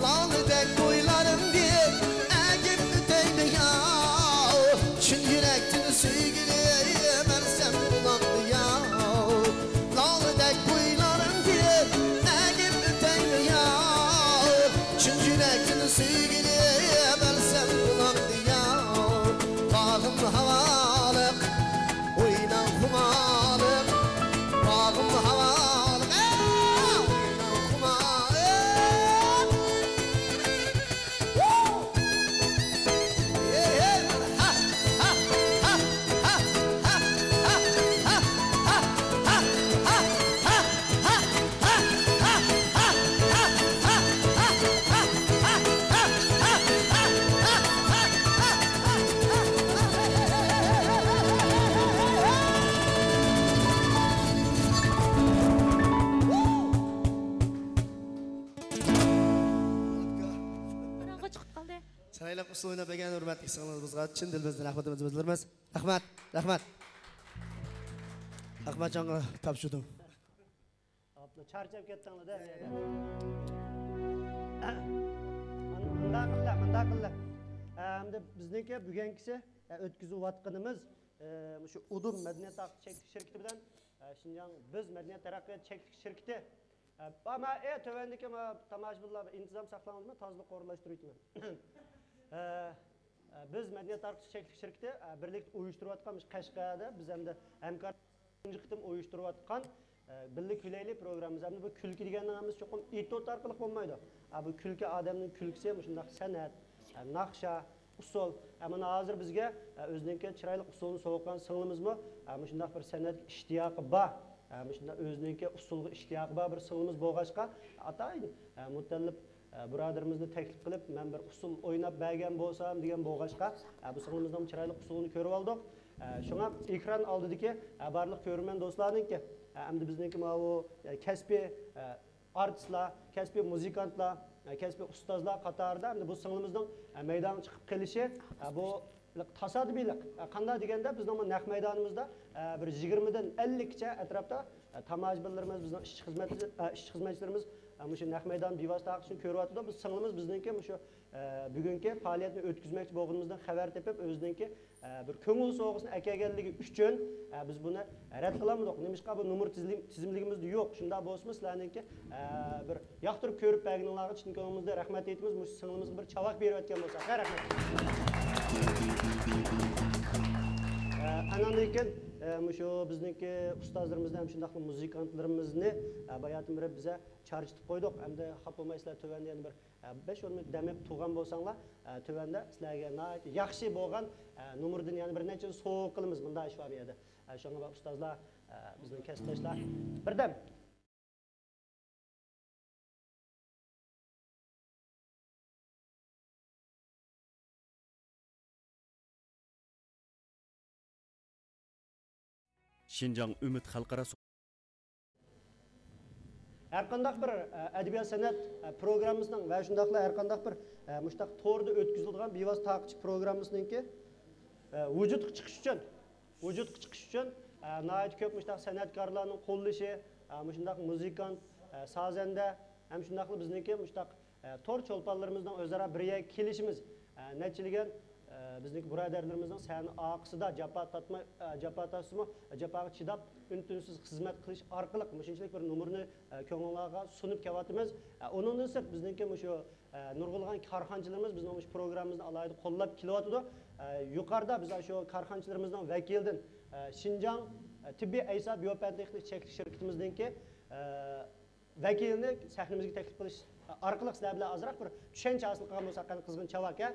lolidek bo'ylarim deb agib o'taydi ya shun yurakni sevgilim alsam buloqni ya lolidek bo'ylarim deb agib o'taydi ya shun yurakni sevgilim alsam buloqni ya bağım havalık oynan xumalık bağım havalık oynan xumalık Burunga chiqib qoldi. Saraylar usul o'ynab bergan hurmatli singlimizga chin dilimizdan rahmatimizni bildiramiz. Rahmat, rahmat. Ahmadjonga topshirdim. Abla charchab ketdinglar-da. Munda qilla. Hamda bizniki bugunkisi o'tkazayotganimiz shu Udum madaniyat taraqqiyot shirkati bilan Şinjan biz madaniyat taraqqiyot shirkati. Ama tövendeki tomoshabinlar intizom saqlamamizmi, tozalik qo'llashtirayapman. Biz madaniyat taraqqiyot shirkati birlikda uyushtirayotganmiz Qashqarda biz hamda hamkor qitim uyushtirayotgan birlik kulayli programmamiz. Hamda bu kulki deganimiz cho'qim etot orqali bo'lmaydi. Bu kulki odamning kulkisi, shunday san'at, naqsha, usul. Mana hozir bizga o'zining chiroyli usulni so'qgan singlimizmi, shunday bir san'at ishtiyoqi bor. Shunday o'zining usulga ishtiyoqi bor bir singlimiz bo'lg'achqa, atayin mutallib birodarimizni taklif qilib, men bir usul o'ynab bergan bo'lsam degan bo'lg'achqa, bu singlimizning chiroyli usulini ko'rib oldik. Shunga ekran oldidagi barliq ko'rman do'stlarningki, hamda bizningki bu kasbiy artistlar, kasbiy muzikantlar, kasbiy ustozlar qatorida hamda bu singlimizning maydonga chiqib kelishi bu tasodifiylik. Qanday deganda bizning naq maydonimizda bir 20 dan 50 gacha atrofda tomoshabinlarimiz, bizning ishchi xizmatchilarimiz shu naq maydon bevosita aqishni ko'ryapti. Biz singlimiz bizningki shu bugungi faoliyatni o'tkazmoqchi bo'lganimizdan xabar tepib, o'zininki bir ko'ngil so'g'isini akaganligi uchun biz buni rad qilamiz. Nimishqa bu nomer tizimligimizda yo'q. Shunda bo'lsa sizlarningki bir yoqtirib ko'rib berganinglarga chin ko'nglimizdan rahmat aytamiz. Shu singlimizga bir chavoq berayotgan bo'lsa, rahmat. Anandan shu bizningki ustozlarimizni ham shundaq muzikantlarimizni bayatim bir biza charjitib qo'ydik. Hamda xafa bo'lmaysizlar, tövanda yana bir 5-10 minut damib turgan bo'lsanglar, tövanda sizlarga yaxshi bo'lgan nomerdan yana bir necha so'q qilamiz bunday ish var edi. Shunga ustozlar, bizning kasbdoshlar birdam Şinjan Ümit Xalqara Her qandaq bir adabiyat san'at programmamizning va shundaqla har qandaq bir mushtaq to'rda o'tkaziladigan bevosita taqchiq programmamizninki vujudga chiqish uchun nihoyat ko'p mushtaq san'atkorlarning qo'llashi, shundaq muzikant, sozanda ham shundaqla bizniki mushtaq to'r cho'lponlarimizning o'zaro birga kelishimiz nechiligan bizniki birodarlarimizning sani oqisida jafo tasmi jafoga chidab untinsiz xizmat qilish orqali shunchalik bir nomerni ko'ngillarga sunib kelyapmiz. Undan sirt bizniki shu nurg'ulg'an korxonchilarimiz bizning shu programmamizni alayida qo'llab kelyapti. Yuqorida biz shu korxonchilarimizning vakilidan Şinjan tibbiy aysa biopatexnik shirkatimizningki vakilini sahnamizga taklif qilish orqali sizlar bilan ozroq bir tushuncha hosil qilgan bo'lsak, qizg'in chavoq a.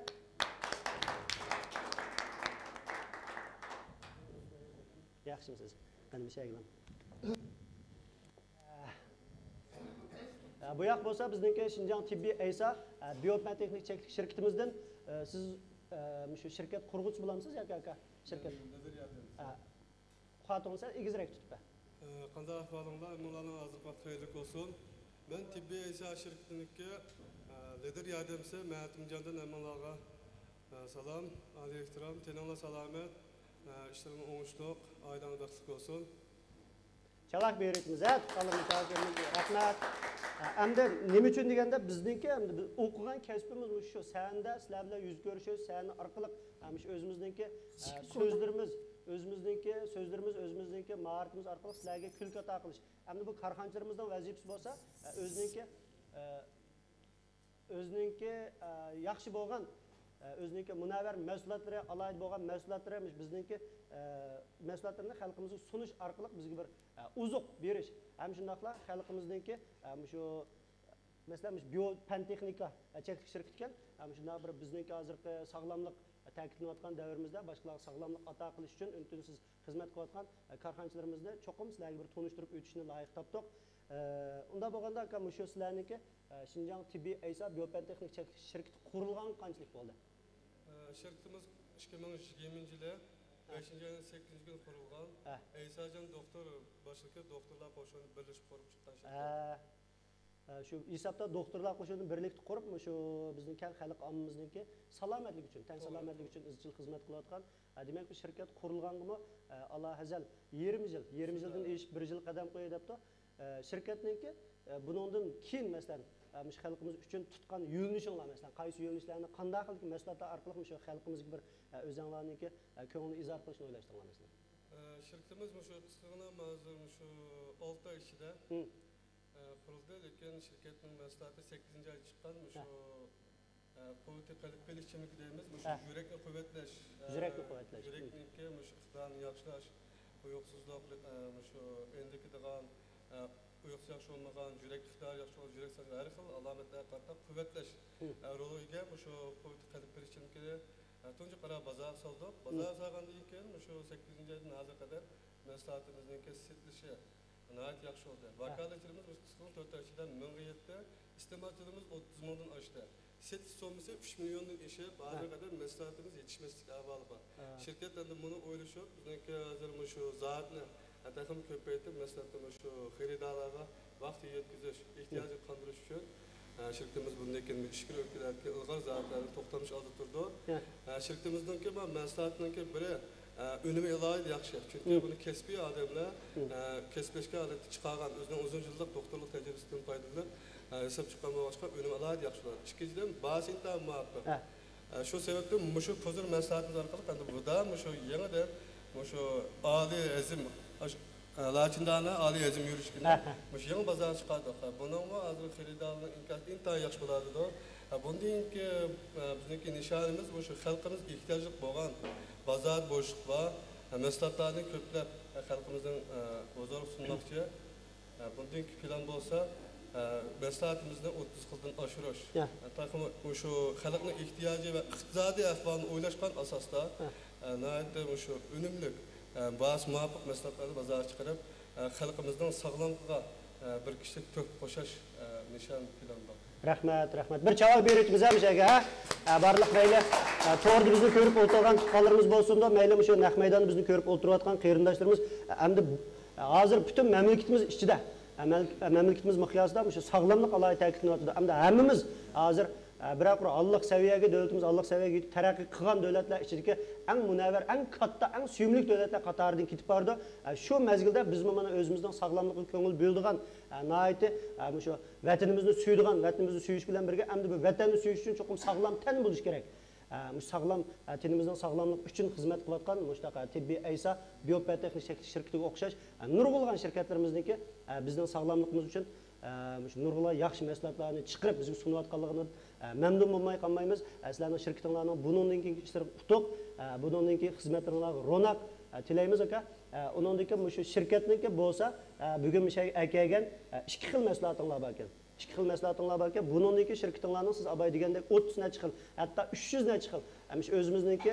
Yaxshimisiz? Qani bir şey qilaman. Bu yoq bo'lsa bizningki Şinjan tibbiy aysa biopatexnik shirkatimizdan siz shu shirkat qurg'uvchi bo'lamisiz yoki aka? Shirkat. Xotinsa egizroq tutib. Qanday ahvalinglar? Mullaning hozir vaqt xeyirlik olsun. Ben Tibbi Eysa şirketiniki lider yardımcısı Mehmet'imcan'dan emmalarga salam, âli ehtiram, teninglar salamet, işlerin oңuштук, aydan daxsik olsun. Çalak berikimiz, tutalım misafirimiz, rahmat. Hamda nima uchun deganda bizningki hamda biz o'qigan kasbimiz shu. Sanda sizlar bilan yuz ko'rishish, sani orqali hamish o'zimizningki so'zlarimiz, o'zimizningki mahoratimiz orqali sizlarga kulki ato qilish. Hamda bu korxonchilarimizning vazifasi bo'lsa, o'ziningki yaxshi bo'lgan o'ziningki munavvar mahsulotlari, alohida bo'lgan mahsulotlari bizningki mahsulotlarni xalqimizga sunish orqali bizga bir uzuq berish. Ham shundaqla xalqimizningki shu masalan biopantexnika cheklik shirkati ekan, ham shunday bir bizningki hozirgi sog'lomlik ta'kidlanayotgan davrimizda boshqalarga sog'lomlik ato qilish uchun untinsiz xizmat qilayotgan korxonchilarimizni cho'qim sizlarga bir tanishtirib o'tishni loyiq topdik. Unda bo'lganda aka shu sizlarniki Şinjan Tibbi Eysa biopantexnik cheklik shirkati qurilgan qanchalik bo'ldi? Şirketimiz 2020-yili 5-ayning 8-kunida qurilgan. Eysajon doktor boshliqi doktorlar qo'shini birlashib qurib chiqqan shirkat. Shu hisobda doktorlar qo'shini birlikda qurib, shu bizning keng xalq ommamizningki salomatlik uchun, tan salomatlik uchun izchil xizmat qilayotgan. Demak, bu shirkat qurilganmi Alloh azal 20 yildan eshib 1 yil qadam qo'ydi debdi. Shirkatningki buningdan keyin masalan xalqimiz uchun tutgan yo'nalishlar masalan qaysi yo'nalishlarni qanday qilib mahsulotlar orqali shu xalqimizga bir o'zinglarniki ko'ngilni izhor qilishni o'ylashtirgan masalan. Shirkatimiz shu qisqagina hozir shu 6 oy ichida qurildi, lekin shirkatning mahsuloti 8-oy chiqqan. Shu politikalik kelishimlik deymiz, shu yurakni quvvatlash, yurakniki shu iqtidorni yaxshilash, uyqusizlik, shu endiki degan uyqusu yaxshi olmagan, yurak iqtidori yaxshi olan, yurak sağlığı her xil alametler qarta quvvatlash roliga shu qalb kelishimlikni tunji qara bozor soldik. Bozor solgandan keyin shu 8-oydan hozir qadar mahsulotimizning setilishi nihoyat yaxshi oldi. Vakolatchilarimiz qisqacha 4 oy ichida 1000 ga yetdi. Iste'molchilarimiz 30 mingdan oshdi. Setish sommasi 3 milliondan oshib, hozirga qadar mahsulotimiz yetishmaslik ahvoli bor. Shirkat endi buni o'ylashib, bizniki hozir shu zotni takım köpeytip mesela şu xaridorlarga vaqt yetkazish ehtiyojni qondirish uchun shirkatimiz bundaki ishkil ülkelerki ilg'or zaratlarni to'xtamish oldi turdi. Shirkatimizningki mahsulotininki biri önümü ilaydı yaxshi. Chunki buni kasbiy odamlar kasblashga odat chiqargan o'zining uzun yillik doktorlik tajribasidan foydalanib hisob chiqqandan boshqa önümü ilaydı yaxshilar. Ikkinchidan basita muvaffaq. Shu sababdan shu hozir mahsulotimiz orqali endi buda shu yanada shu oliy azim Laçindana Ali Yazım yürüyüşünde, bu yeni bazar çıkardık. Bunun mu azıcık xaridorlar intayin yaxshi bo'ladi. Bundan ki bizdeki nişanımız bu şu xalqimiz ehtiyojli bo'lgan bazar boşluq va mahsulotlarni ko'plab xalqimizning bozor sunmoqchi. Bundan ki plan bo'lsa mahsulotimizni 30 xildan oshirish. Taqim shu xalqning ehtiyoji va iqtisodiy ahvolini o'ylashgan asosda shu unumli bazı muvaffaq mahsulotlarni bozorga chiqarib, xalqimizning sog'lomligiga bir kishilik to'p qo'shish nishon plan bor. Rahmat. Bir cevap berishimiz ham shaga. Barliq mayli to'g'ri bizni ko'rib o'tirgan tuqqanlarimiz bo'lsin-da, mayli shu naq maydonni bizni ko'rib o'tirayotgan qarindoshlarimiz hamda hozir butun mamlakatimiz ichida, mamlakatimiz miqyosida shu sog'lomlik alohida ta'kidlanyapti. Hamda hammamiz hozir biroq Alloh saviyaga davlatimiz Alloh saviyaga taraqqiy qilgan davlatlar ichidagi eng munavvar, eng katta, eng suyumli davlatlar qatoridan ketib bordi. Shu mezgilda biz mana o'zimizning sog'lomligiga ko'ngil bo'ldigan, nihoyatda shu vatanimizni suydigan, vatanimizni suyish bilan birga hamda bu vatanni suyish uchun cho'qim sog'lom tan bo'lish kerak. Sog'lom tenimizning sog'lomligi uchun xizmat qilayotgan mushtaqo Tibbi Eysa biopantexnik shirkatiga o'xshash nurg'ulg'an shirkatlarimizniki bizning sog'lomligimiz uchun nurg'ulg'an yaxshi mahsulotlarni chiqarib bizga sunayotganligini memnun bo'lmay qolmaymiz. Sizlarning shirkatinglarning bundan keyin ishlari utuq, bundan keyin xizmatlaringlarga ro'naq tilaymiz aka. Undan keyin shu shirkatniki bo'lsa, bugun akagan 2 xil mahsulotinglar bor ekan. 2 xil mahsulotinglar bor ekan. Bundan keyin shirkatinglarning siz abay degandek 30 nacha xil, hatto 300 nacha xil. Hamish o'zimizniki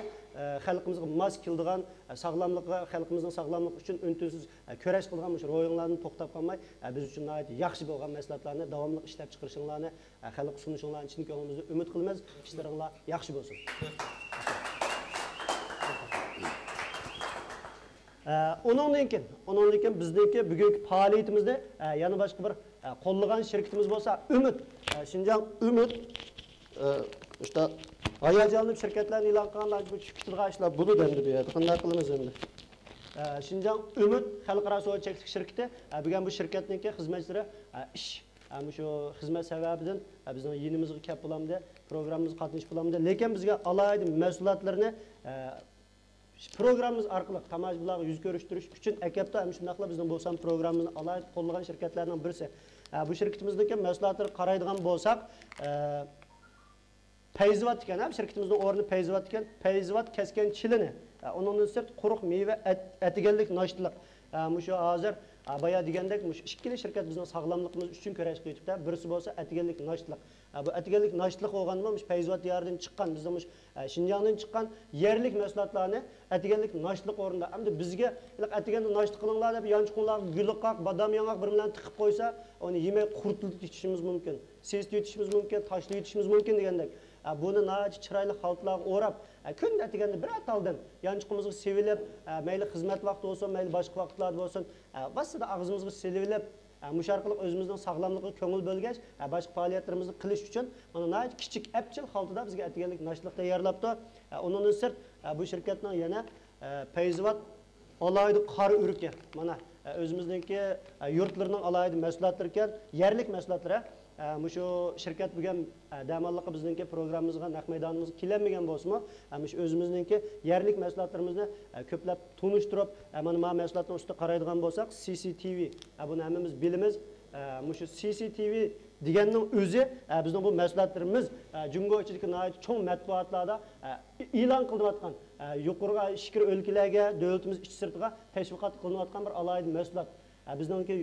xalqimizga mos keladigan sog'lomlikqa, xalqimizning sog'lomligi uchun untinsiz kurash qilgan shu ro'yinglarni to'xtab qolmay, biz uchun yaxshi bo'lgan mahsulotlarni davomli ishlab chiqarishinglarni, xalqqa sunishinglarni chin ko'nglimizdan umid qilamiz. Ishlaringlar yaxshi bo'lsin. Ondan keyin bizdeki bugungi faoliyatimizda yana boshqa bir qo'llagan shirkatimiz bo'lsa, Umid. Şinjan Umid işte hayajonli shirkatlarni e'lon qilganlar bu kutilgan ishlar buni dendi bu yerda. Qanday qilamiz endi? Şinjan Umid xalqaro savdo cheklik shirkati bugun bu shirkatningki xizmatchilari ish şu xizmat sababidan bizning yenimizga kelib bo'lamdi, programmamizga qatnashib bo'lamdi. Lekin bizga alohida mas'uliyatlarni programmamız orqali tomoshabinlarga yuz ko'rishtirish uchun akabda ham shundaqla bizning bo'lsam programmamizni alohida qo'llagan shirkatlarning birisi. Bu shirkatimizdagi mas'uliyatlarni qaraydigan bo'lsak, Payzivat ekan, shirkatimizning o'rni Payzivat ekan. Payzivat kesken chilini. Ondan sonra quruq meyve etigellik naştılık. Şu hazır bayağı degandek ikkili şirket bizning sog'lomligimiz uchun kurash qilyapti. Birisi bo'lsa etigellik naştılık. Bu etigellik naştılık bo'lganmi Payzivat diyaridan chiqqan bizning Şinjandan chiqqan yerlik mahsulotlarni etigellik naştılık o'rnida hamda bizga etiganda naştılık qilinglar deb yanchiqlar gulqoq badam yong'oq bir bilan tiqib qo'ysa, uni yemay qurtilib yetishimiz mumkin. Sesli yetishimiz mumkin, tashli yetishimiz mumkin degandek. Bunu naçı çıraylı haltlarga o'rab, kun atiganda bir ataldan yanchiqimizga sevilib, mayli xizmat vaqti bo'lsin, mayli boshqa vaqtlarda bo'lsin, basida og'zimizga sevilib, mush orqali o'zimizning sog'lomligiga ko'ngil bo'lgach, boshqa faoliyatlarimizni qilish uchun mana naçı kichik apchil haltida bizga atiganlik nashliq tayyorlabdi. Undan sirt bu shirkatning yana Payzivat alaydı qari urki. Mana o'zimizningki yurtlarning alaydı mas'uliyatlari ekan, yerlik mas'uliyatlari. Şu şirket bugün damallıqı bizdeki programımızga naq meydanımız kilenmegen bolsunmu, özümüzdeki yerlik mahsulotlarimizni ko'plab tunuşturup, mana ma mahsulotni ustida qaraydigan bolsak, CCTV, buni hammamiz bilamiz. Şu CCTV deganning o'zi bizning bu mahsulotlarimiz Jungo ichidagi nihoyat cho'ng matbuotlarda e'lon qilinayotgan, yuqoriga ishkir o'lkalarga, davlatimiz ichi sirtiga tashviqot qilinayotgan bir alohida mahsulot. Bizningki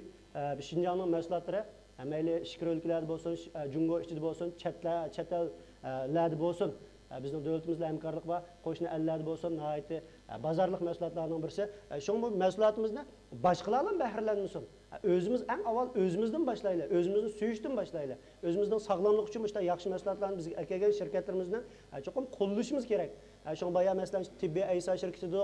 Şinjanning mahsulotlari mayli ishkir o'lkalarda bo'lsin, Jungo ichida bo'lsin, chetlarda bo'lsin, bizning davlatimizla hamkorlik va qo'shni ellarda bo'lsin, nihoyatda bozorlik mahsulotlarning birisi. Shu bu mahsulotimizni boshqalar bilan faxrlanmasin. O'zimiz eng avval o'zimizdan boshlaylik, o'zimizni suyishdan boshlaylik. O'zimizning sog'lomlik uchun bu yaxshi mahsulotlarni bizga kelgan shirkatlarimizni cho'qim qo'llashimiz kerak. Şu bayağı mesela tibbiy aysa şirketi de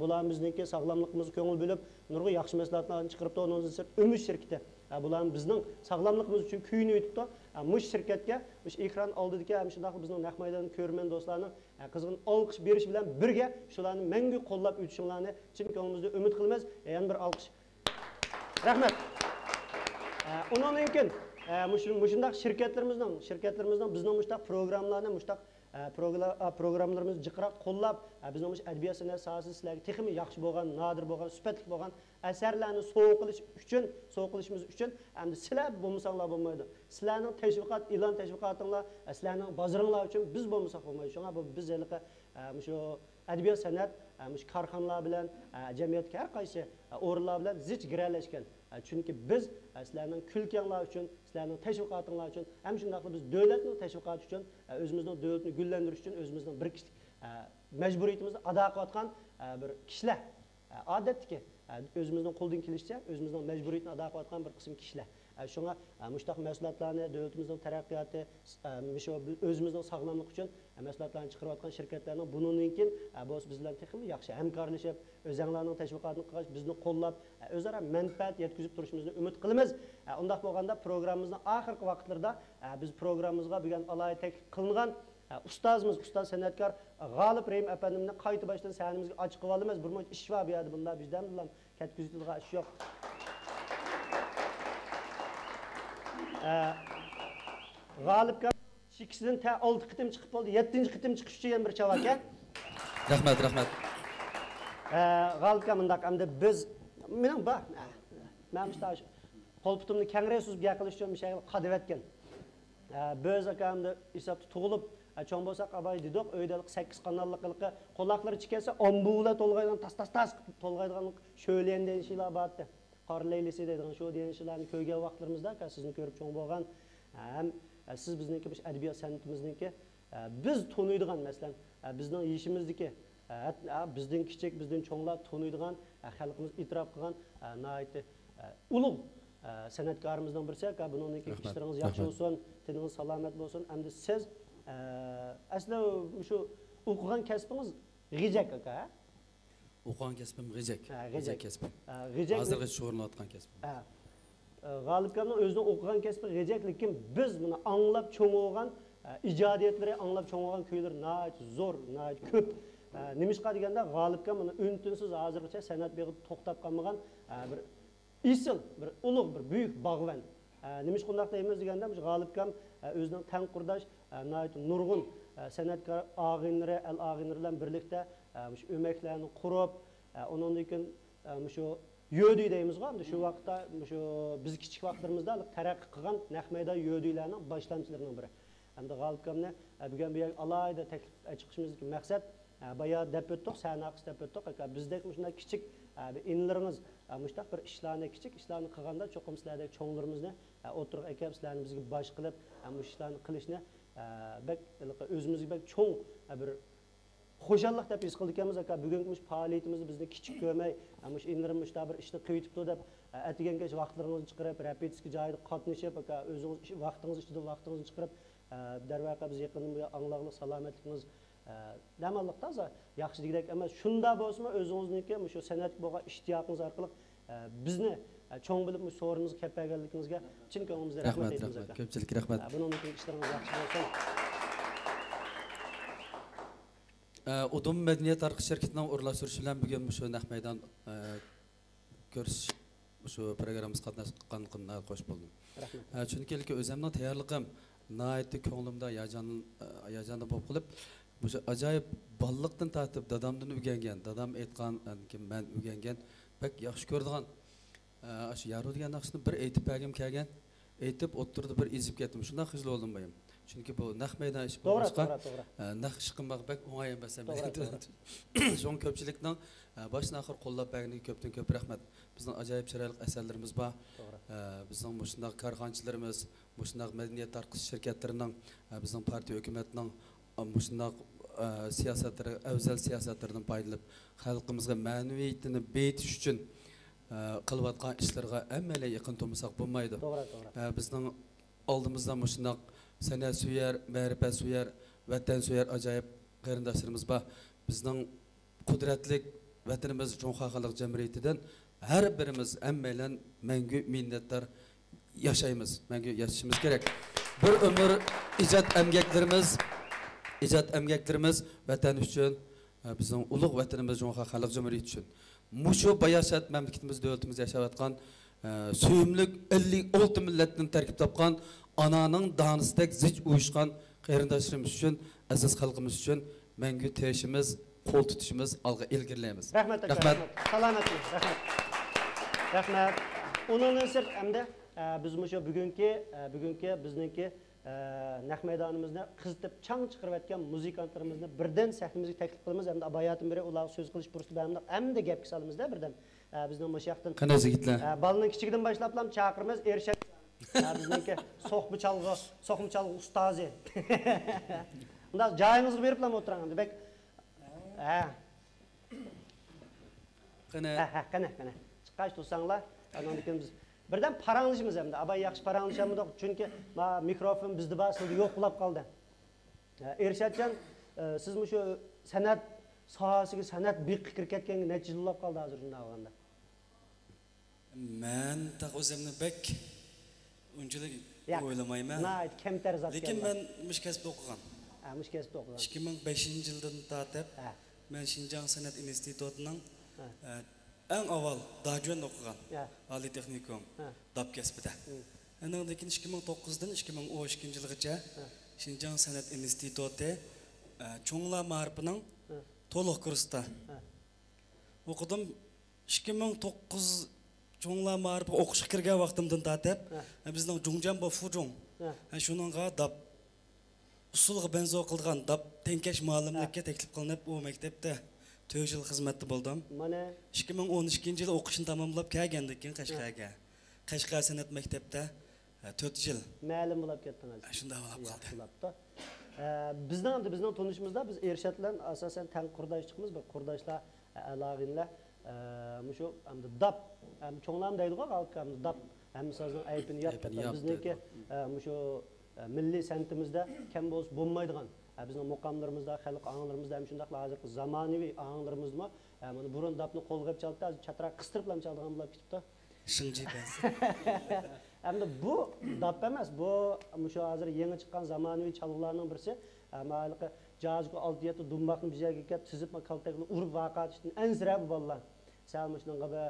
bular bizningki sog'lomligimizga ko'ngil bo'lib, nurg'a yaxshi mahsulotlarni chiqaribdi. Ondan sonra Umid şirketi. Bular bizning sog'lomligimiz uchun kuyinib o'tibdi. Mush shirkatga, mush ekran oldidagi ham shundaq bizning naq maydon ko'rman do'stlarning qizg'in olqish berish bilan birga shularni mangu qo'llab o'tishinglarni chin ko'nglimizda umid qilamiz. Yana bir olqish. Rahmat. Undan keyin mushundaq shirkatlarimizning bizning mushtaq programmalarni mushtaq programlarımız jiqraq qo'llab, bizning adabiyot san'at sohasida sizlarga texmi yaxshi bo'lgan, nodir bo'lgan, sifatli bo'lgan asarlarni so'qilishimiz uchun hamda sizlar bo'lmasanglar bo'lmaydi. Sizlarning tashviqot, e'lon tashviqotinglar, sizlarning bozoringlar uchun biz bo'lmasak bo'lmaydi. Shunga bu biz shu adabiyot san'at, shu korxonalar bilan, jamiyatga har qaysi o'rinlar bilan zich giralashgan. Çünkü biz sizlarning kulkanglar uchun, sizlarning tashviqotinglar uchun, ham shundaqla biz davlatning tashviqoti uchun, o'zimizning davlatni gullantirish uchun o'zimizning bir kishilik majburiyatimizni ado qilayotgan bir kishilar. Odatdagi o'zimizning qo'ldan kelishicha o'zimizning majburiyatni ado qilayotgan bir qism kishilar. Shunga mushtaq mahsulotlarni davlatimizning taraqqiyoti, o'zimizning sog'lomlik uchun mahsulotlarni chiqarayotgan shirkatlarning buningkin biz bilan texmi yaxshi hamkorlashib, o'zinglarning tashviqotini qilish, bizni qo'llab, o'zaro manfaat yetkazib turishimizni umid qilamiz. Undaq bo'lganda programmamizning oxirgi vaqtlarida biz programmamizga bugun alohida taklif qilingan ustoz san'atkor G'olib Rahim apandimni qayta boshdan sahnimizga ochib qilib olamiz. Bir mo'j ish var bu yerda, bunda bizdan bilan ketkizilgan ish yo'q. G'olibga ikkisidan 6 qitim chiqib bo'ldi, 7-chi qitim chiqish uchun bir chava ekan. Rahmat. G'olibga mundaq hamda biz men mushtash qo'lputimni kangray suzib gaqilish uchun mishay qadib etgan. Biz akamda hisobda tug'ilib cho'ng bo'lsak abay dedik, uydalik 8 qanalliqlikqa quloqlari chiqsa ombular to'lg'aydan tas to'lg'aydigan sho'lenden ishlar bordi. Qor leylisi deydigan shu deyishlarni ko'rgan vaqtlarimizda sizni ko'rib cho'ng bo'lgan ham siz bizniki bu adabiyot san'atimizniki biz to'nuydigan masalan bizning yishimizniki bizdan kichik bizdan cho'nglar to'nuydigan xalqimiz e'tirof qilgan nihoyatda ulug' san'atkorimizdan birisi. Buningki ishlaringiz yaxshi bo'lsin, tiningiz salomat bo'lsin. Hamda siz asli shu o'qigan kasbingiz g'ijak aka. O'qigan kasbim g'ijak. G'ijak kasbim. G'ijak. Hozirgacha shug'ullanayotgan kasbim. G'olibkamning o'zining o'qigan kasbi g'ijak, lekin biz buni anglab cho'ng'igan ijodiyatlari, anglab cho'ng'igan kuylar nayt zo'r, nayt ko'p. Nimishqa deganda G'olibkam buni untinsiz hozirgacha san'at beg'i to'xtab qolmagan bir isil, bir ulug', bir buyuk bog'van. Nimish qundaq deymiz deganda G'olibkam o'zining tanqurdash nayt nurg'un san'atkor og'inlari, al og'inlar bilan birlikda shu o'maklarni qurib, undan keyin shu yo'di deymizga, shu vaqtda shu biz kichik vaqtlarimizda taraqqiy qilgan naq maydon yo'dilarning boshlamchilarining biri. Hamda G'olibkamni bugun bu alayda taklif chiqishimizdagi maqsad baya deb o'tdik, sanaqis deb o'tdik. Bizdek shunday kichik inlarimiz mushtaq bir ishlarni, kichik ishlarni qilganda cho'qim sizlardek cho'nglarimizni o'tirib akab sizlarni bizga bosh qilib, bu ishlarni qilishni bak o'zimizga bak cho'ng bir xo'jallik deb his qildik emas aka. Bugungi faoliyatimizni bizni kichik ko'rmay, mush inlarimiz bir ishni qilib deb atigangacha vaqtlaringizni chiqarib, repetitsiya joyida qatnashib aka, o'zingiz vaqtingizni ichida vaqtingizni chiqarib, darvaqa biz yaqinda anglag'lik salomatligingiz damalliq toza yaxshi degidek emas. Shunda bo'lsa o'zingizniki shu san'atga bo'lgan ishtiyoqingiz orqali bizni cho'ng bilib so'ringizni kelpaganligingizga chin ko'nglimizdan rahmat aytamiz aka. Ko'pchilik rahmat. Buning uchun ishlaringiz yaxshi bo'lsin. Udum Madaniyat tarqi şirketining o'rlashtirishi bilan bugun shu naq maydon ko'rish shu programmamizga qatnashganligimga xush bo'ldim. Rahmat. Chunki o'zimning tayyorligim nihoyatda ko'nglimda hayajonda bo'lib qolib, bu ajoyib balliqdan tortib dadamdan o'rgangan, dadam aytgan, men o'rgangan, pek yaxshi ko'radigan shu yaru degan naqshni bir aytib bergim kelgan, aytib o'tirdi bir ezib ketdim. Shundan xijil bo'ldim men. Chunki bu naq maydon ish bo'lsa, naq ish qilmoq bak o'ng'ay emas. So'ng ko'pchilikning boshdan oxir qo'llab berganiga ko'pdan ko'p rahmat. Bizning ajoyib chiroyli asarlarimiz bor. Bizning shunday korxonchilarimiz, shunday madaniyat tarqish shirkatlarining, bizning partiya hukumatining shunday siyosatlari, afzal siyosatlaridan foydalanib, xalqimizga ma'naviyatini betish uchun qilayotgan ishlarga amalga yaqin turmasak bo'lmaydi. Bizning oldimizda shunday san'at suyar, ma'rifat suyar, vatan suyar ajoyib qarindoshlarimiz bor. Bizning qudratli vatanimiz Jo'nxa xalq jamiyatidan har birimiz ammalan mangu minnatdor yaşayımız, mangu yaşashimiz kerak. Bir ömür ijod emgaklarimiz vatan uchun, bizning ulug' vatanimiz Jo'nxa xalq jamiyati uchun. Mushu bayashat mamlakatimiz, davlatimiz yashayotgan suyumlik 56 millatdan tarkib topgan ananing donisidek zich uyushgan qarindoshlarimiz uchun, aziz xalqimiz uchun mangu tirishimiz, qo'l tutishimiz, alga ilgirlaymiz. Rahmat. Salomat bo'ling. Rahmat. Undan sirt hamda biz shu bugungi bizniki naq maydonimizni qizitib chang chiqarayotgan muzikantlarimizni birdan sahnamizga taklif qilamiz. Hamda abayatim biri ular so'z qilish fursati beramiz. Hamda gapga solamizda birdan bizning o'sha yoqdan qanday yigitlar balning kichigidan boshlab chaqiramiz. Ershak bizniki so'qmi chalg'i ustozi. Unda joyingizga berib o'tirang demak. Qana. Chiqqach tursanglar, andan keyin biz birdan paranglashimiz hamda. Abay yaxshi paranglashamiz, chunki mikrofon bizda bor, sizda yo'q bo'lib qoldi. Ershadjon, siz shu san'at sohasiga, san'at beqi kirib ketganga necha yil bo'lib qoldi hozir shunday bo'lganda? Men taq o'zimni bek unchalik o'ylamayman. Kamtar zot. Lekin men mush kasbda o'qigan. Mush kasbda o'qigan. 2005-yildan tortib men Xinjiang san'at institutining eng avval Dajuan o'qigan. Oliy texnikum dab kasbida. Andan keyin 2009dan 2012-yilgacha Xinjiang san'at instituti cho'nglar ma'rifining to'liq kursda o'qidim. 2009 cho'nglar ma'rifi o'qishga kirgan vaqtimdan tortib bizning Jungjanbo Fuzhong shuningga dab usulga benzo qilgan dab tenkash muallimlikka taklif qilinib u maktabda 4 yil xizmatda bo'ldim. Mana 2012-yil o'qishni tamomlab kelgandan keyin Qashqar san'at maktabida 4 yil ma'lum bo'lib ketdingiz. Shunday bo'lib qoldi. Bizning tunishimizda biz Ershad bilan asosan tanqurdoshchiqmiz, bir qurdoshlar, alog'inlar shu hamda dab, cho'nglam deydigan xalqimiz dab, hamma so'zning aytini yapdi. Bizniki shu milliy san'atimizda kam bo'lsa bo'lmaydigan Bizning muqamlarimizda, xalq ağlarımızda hem shundaq hozirgi zamonaviy ağlarımızmi mana burun dapni qo'lga chaldi, hozir chatiraq qistirib ham chaldigan bo'lib ketibdi. Shingji bas. Hamda bu dap emas, bu shu hozir yangi chiqqan zamonaviy chalg'ularning birisi. Malika jazgo 6-7 dumbaqni bir yerga kelib tizib kaltakni urib vaqatishdan ansira bu bolalar. Sal shunga bir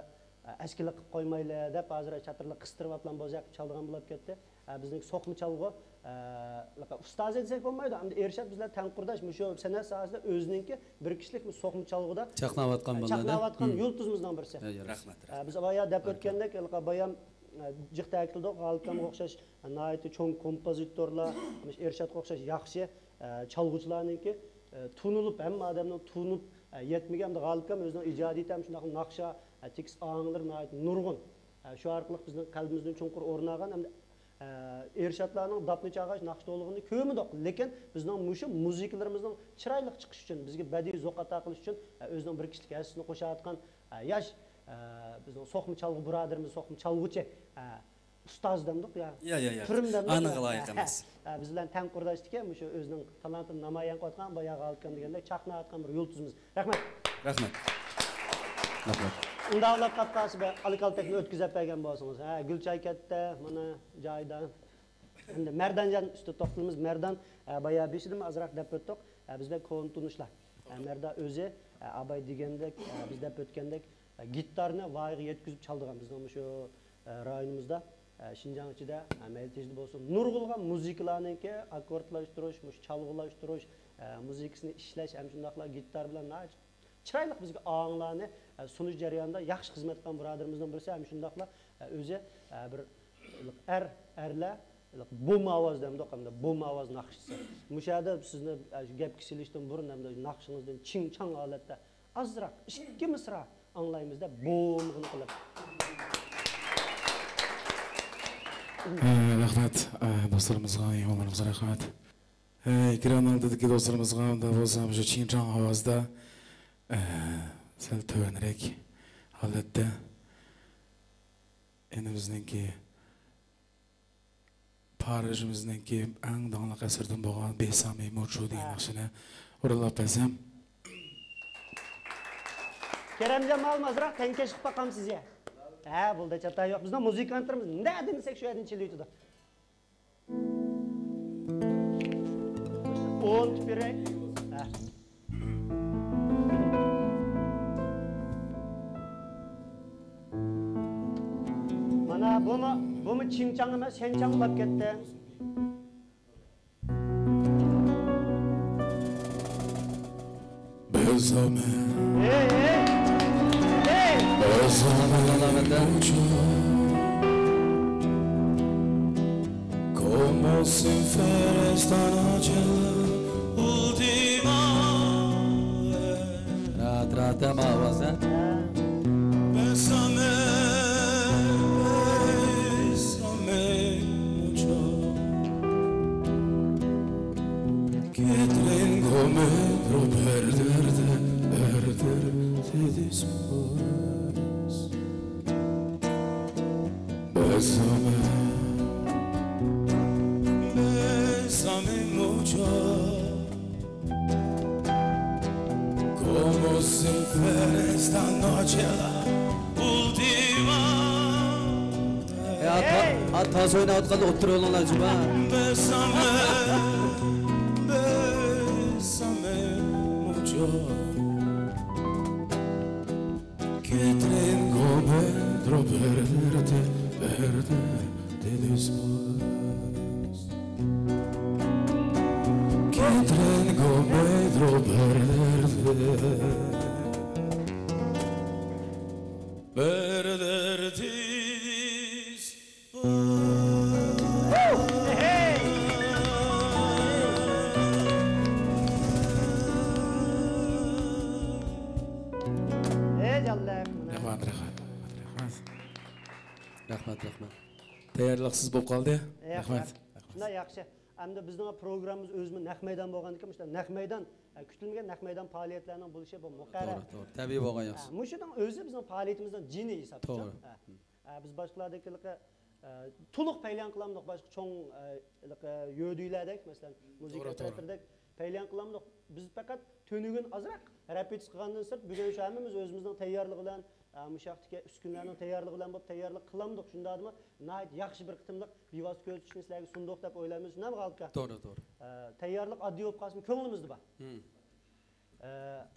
askilik qilib qo'ymaylar deb hozir chatirlik qistirib atlan bozaq chaldigan bo'lib ketdi. Bizning so'qmi chalg'u ustoz desak bo'lmaydi. Hamda Ershad bizlar tanqurdash shu san'at sohasida o'zininki bir kishilik so'qmi chalg'uda chaqnayotgan bo'ladi. Chaqnayotgan yulduzimizdan birisi. Rahmat. Biz boya deb o'tgandek bayam jiqta aytildi, G'alibga o'xshash nihoyatda cho'ng kompozitorlar, Ershadga o'xshash yaxshi chalg'uvchilarningki tunilib, hamma odamning tunib yetmagan hamda G'alibga o'zining ijodiyati ham shunday naqsha, tekst anglar nihoyat nurg'un. Shu orqali bizning qalbimizdan cho'nqur o'rnagan hamda Ershadlarning dapni chaqash naqshdoligini ko'rmadik, lekin bizning mushu muzikalarimizning chiroyli chiqish uchun, bizga badiiy zo'q ato qilish uchun o'zining bir kishilik asosini qo'shayotgan yosh bizning so'qmi chalg'u birodarimiz, so'qmi chalg'uchi ustoz demdik ya. Pirim demdik. Aniq loyiq emas. Biz bilan tanqurdashdik, shu o'zining talantini namoyon qilgan, boya G'alibkan degandek chaqnayotgan bir yulduzimiz. Rahmat. Rahmat. Rahmat. Undaqlab qapqasi bir alkaltakni o'tkazib bergan bo'lsangiz, Gulchay katta mana joyda. Endi Merdanjan usti to'xtalamiz. Merdan boya beshidim azroq deb o'tdik. Bizda kontunishlar. Merda o'zi Abay degandek, biz deb o'tgandek gitarni voyaga yetkazib chaldigan bizning shu rayonimizda. Şinjan ichida amaliyotda bo'lsin, nurg'ulg'an muzikalarniki akkordlashtirish, chalg'ulashtirish, muzikasini ishlash, ham shundaqla gitar bilan chiroyli bizga anglarni sunish jarayonida yaxshi xizmat qilgan birodarimizdan birisi, ham shundaqla o'zi bir erlar bum ovoz demdi, hamda bum ovoz naqshisi. Mushada sizni gap kishilishdan burun hamda naqshingizdan ching-chang holatda azroq 2 misra anglaymizda bumg'ini qilib. Rahmat do'stlarimizga, yo'llarimizga rahmat. Ekran oldidagi do'stlarimizga unda bo'lsam shu ching-chang ovozda sal tovanroq holatda endi bizningki Parijimizningki eng donliq asrdan bo'lgan Besame Mocho degan naqshini o'rinlab bersam. Keremjon Malmazroq tenkashib baqam sizga. Bo'ldi chata yo'q. Bizning muzikantlarimiz nima desak shu yerdan chilaydi. Und berek. Mana bumi chingchang emas, senchang ketdi. Besame. Como se fue esta noche última Trata más, Bésame, bésame mucho Que tengo miedo perderte después Bésame, bésame mucho Como si fuera esta noche la última Taz oynayotganda o'tirib olinglar jiba. Bésame, bésame mucho Que tengo miedo perderte después Que tengo miedo perderte Rahmat. Tayyorliqsiz bo'lib qoldi. Rahmat. Shunday yaxshi. Hamda bizning programmamiz o'zimiz naq maydon bo'lgandan keyin naq maydon kutilmagan naq maydon faoliyatlarning bo'lishi bu muqarrar. To'g'ri. Tabiiy bo'lgan yaxshi. Mushuning o'zi bizning faoliyatimizdan jini hisoblanadi. To'g'ri. Biz boshqalardagi to'liq paylan qilamdiq boshqa cho'ng yo'duylardek masalan muzika teatrdek paylan qilamdiq biz faqat to'nugin ozroq repetitsiya qilgandan sirt bugun shu hammamiz o'zimizning tayyorligi bilan mushaqdagi uskunlarning tayyorligi bilan bo'lib tayyorlik qilamdiq shundadimi yaxshi bir qitimliq bevosita ko'rsatishni sizlarga sunduq deb o'ylaymiz shundami g'alibka to'g'ri tayyorlik oddiy bo'lib qolsin ko'nglimizda bor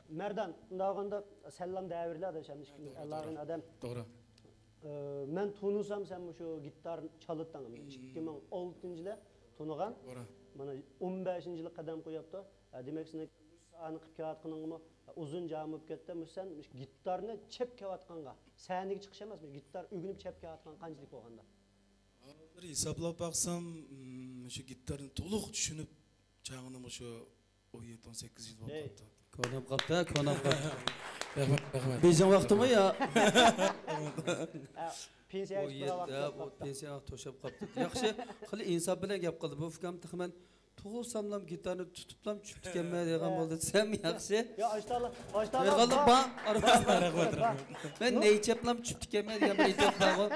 Merdan, ndağında selam devirli adam, Allah'ın adam. Doğru. Ben tunusam sen şu gitar çalıttan 2006 yılı tunugan. Bana 15 yılı kadem koyaptı. Demek ki anı kıyafetinin uzun camı gitti. Sen gitarını çep kıyafetkanga. Senlik çıkışamaz mı? Gitar ügünüp çep kıyafetkan kancılık olanda. Bir hesaplap baksam şu gitarını toluk düşünüp çağını şu 17-18 yıl oldu. Konum kapta, konum kapta. Rahmet. Bizim vaktimi ya. Pensiya pensiya to'shab qolibdi. Yaxshi, xili insof bilan gap qildi. Bu fikam tixman tug'ilsamlam gitarni tutiblam chupti kelmay degan bo'ldi desam yaxshi. Yo, ashtalar. Rahmat. Men neychaplam chupti kelmay degan bir ijod bor.